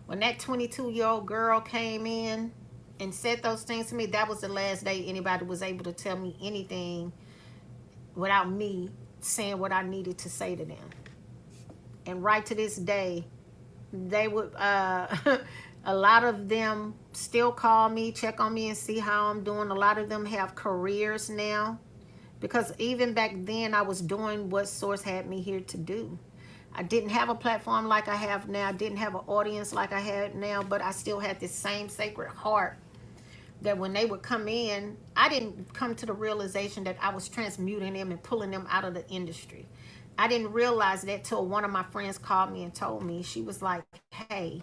When that 22-year-old girl came in and said those things to me, that was the last day anybody was able to tell me anything without me saying what I needed to say to them. And right to this day, they would, a lot of them still call me, check on me and see how I'm doing. A lot of them have careers now, because even back then I was doing what Source had me here to do. I didn't have a platform like I have now. I didn't have an audience like I have now, but I still had this same sacred heart that when they would come in, I didn't come to the realization that I was transmuting them and pulling them out of the industry. I didn't realize that till one of my friends called me and told me. She was like, hey,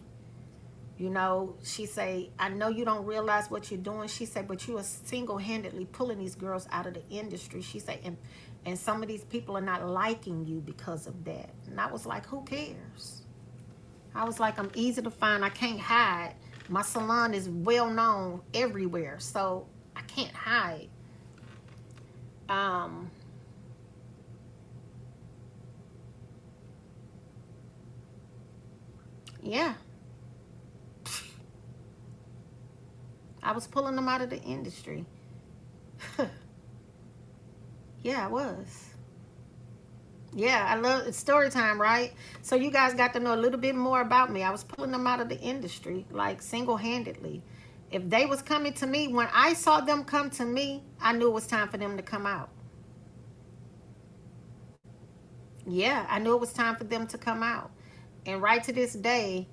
you know, she say, I know you don't realize what you're doing. She said, but you are single-handedly pulling these girls out of the industry. She said, and some of these people are not liking you because of that. And I was like, who cares? I was like, I'm easy to find. I can't hide. My salon is well known everywhere, so I can't hide. Yeah. I was pulling them out of the industry. Yeah, I was. Yeah, I love it's story time, right? So you guys got to know a little bit more about me. I was pulling them out of the industry, like single-handedly. If they was coming to me, when I saw them come to me, I knew it was time for them to come out. Yeah, I knew it was time for them to come out. And right to this day,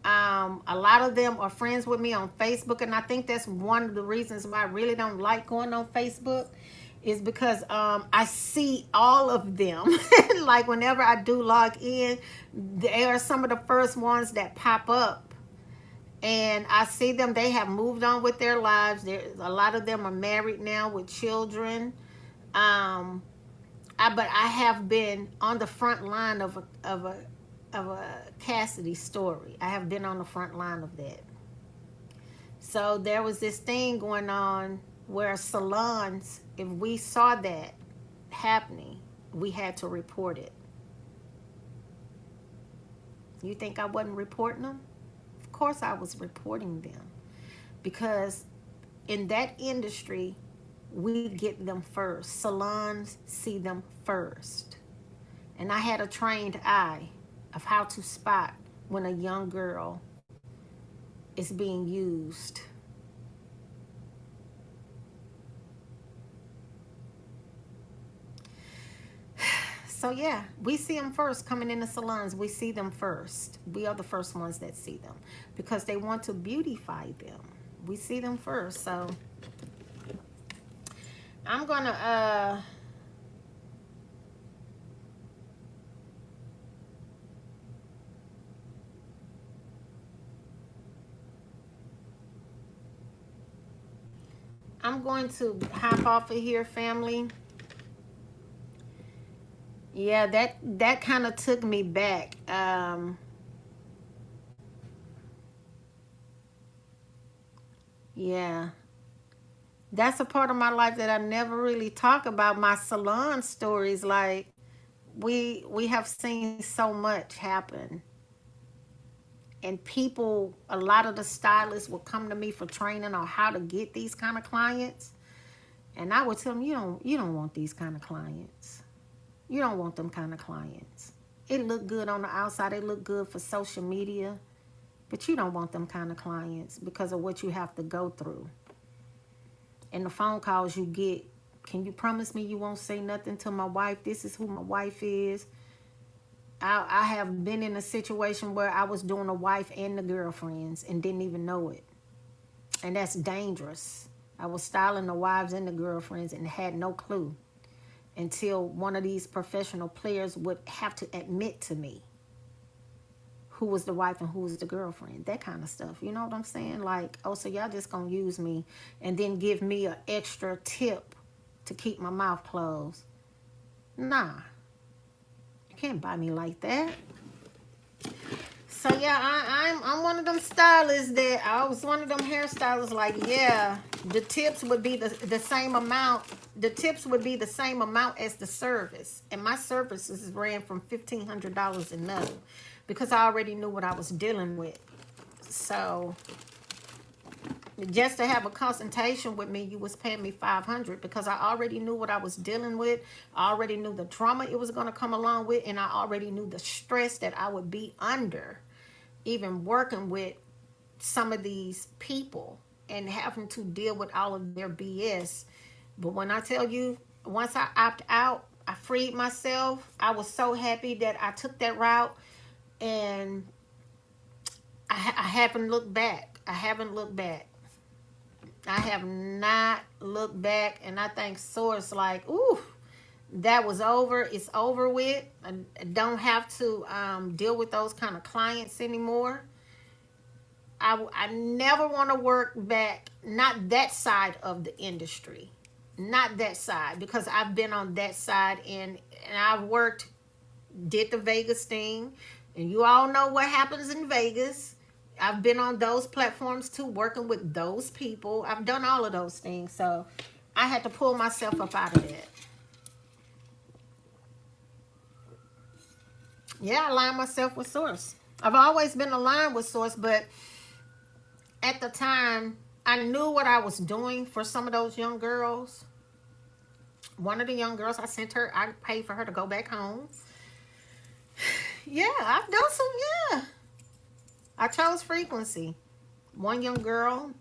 a lot of them are friends with me on Facebook, and I think that's one of the reasons why I really don't like going on Facebook, is because I see all of them. Like whenever I do log in, they are some of the first ones that pop up, and I see them. They have moved on with their lives. A lot of them are married now with children. But I have been on the front line of a Cassidy story. I have been on the front line of that. So there was this thing going on where salons, if we saw that happening, we had to report it. You think I wasn't reporting them? Of course I was reporting them, because in that industry, we get them first. Salons see them first. And I had a trained eye of how to spot when a young girl is being used. So yeah, we see them first coming in the salons. We see them first. We are the first ones that see them because they want to beautify them. We see them first. So I'm gonna hop off of here, family. Yeah, that kind of took me back. Yeah. That's a part of my life that I never really talk about, my salon stories. Like we have seen so much happen. And people, a lot of the stylists will come to me for training on how to get these kind of clients. And I would tell them, you don't want these kind of clients. You don't want them kind of clients. It look good on the outside. It look good for social media. But you don't want them kind of clients because of what you have to go through. And the phone calls you get, can you promise me you won't say nothing to my wife? This is who my wife is. I have been in a situation where I was doing the wife and the girlfriends and didn't even know it. And that's dangerous. I was styling the wives and the girlfriends and had no clue until one of these professional players would have to admit to me who was the wife and who was the girlfriend, that kind of stuff. You know what I'm saying? Like, oh, so y'all just gonna use me and then give me an extra tip to keep my mouth closed. Nah, you can't buy me like that. So yeah, I'm one of them stylists that I was one of them hairstylists. Like, yeah, the tips would be the same amount. The tips would be the same amount as the service, and my services ran from $1,500 and up, because I already knew what I was dealing with. So just to have a consultation with me, you was paying me $500, because I already knew what I was dealing with. I already knew the trauma it was going to come along with, and I already knew the stress that I would be under, even working with some of these people and having to deal with all of their BS. But when I tell you, once I opt out, I freed myself. I was so happy that I took that route, and I haven't looked back. I haven't looked back. I have not looked back, and I think Source, like, ooh, that was over. It's over with. I don't have to deal with those kind of clients anymore. I never want to work back, not that side of the industry, not that side, because I've been on that side, and I've worked, did the Vegas thing, and you all know what happens in Vegas. I've been on those platforms too, working with those people. I've done all of those things, so I had to pull myself up out of that. Yeah, I aligned myself with Source. I've always been aligned with Source, but at the time, I knew what I was doing for some of those young girls. One of the young girls, I paid for her to go back home. Yeah, I've done some, yeah. I chose Frequency. One young girl,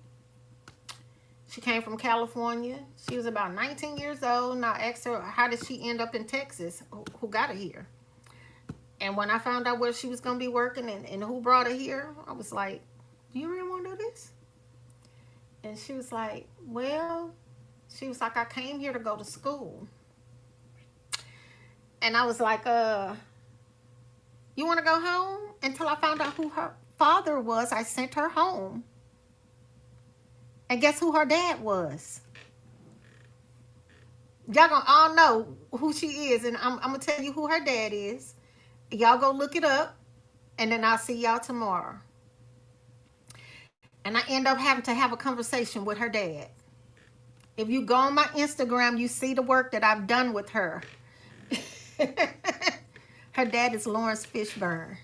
she came from California. She was about 19 years old. And I asked her, how did she end up in Texas? Who got her here? And when I found out where she was going to be working and who brought her here, I was like, do you really want to do this? And she was like, well, I came here to go to school. And I was like, you want to go home? Until I found out who her father was, I sent her home. And guess who her dad was? Y'all gonna all know who she is, and I'm gonna tell you who her dad is. Y'all go look it up, and then I'll see y'all tomorrow. And I end up having to have a conversation with her dad. If you go on my Instagram, you see the work that I've done with her. Her dad is Lawrence Fishburne.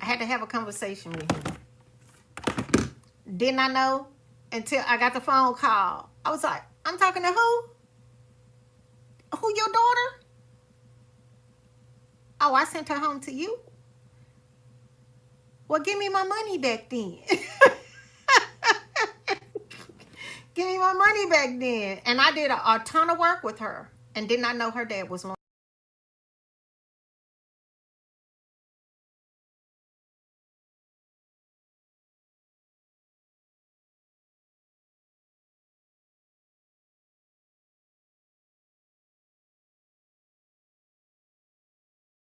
I had to have a conversation with him. Didn't I know until I got the phone call? I was like, I'm talking to who? Who, your daughter? Oh, I sent her home to you? Well, give me my money back then. Give me my money back then. And I did a ton of work with her. And did not know her dad was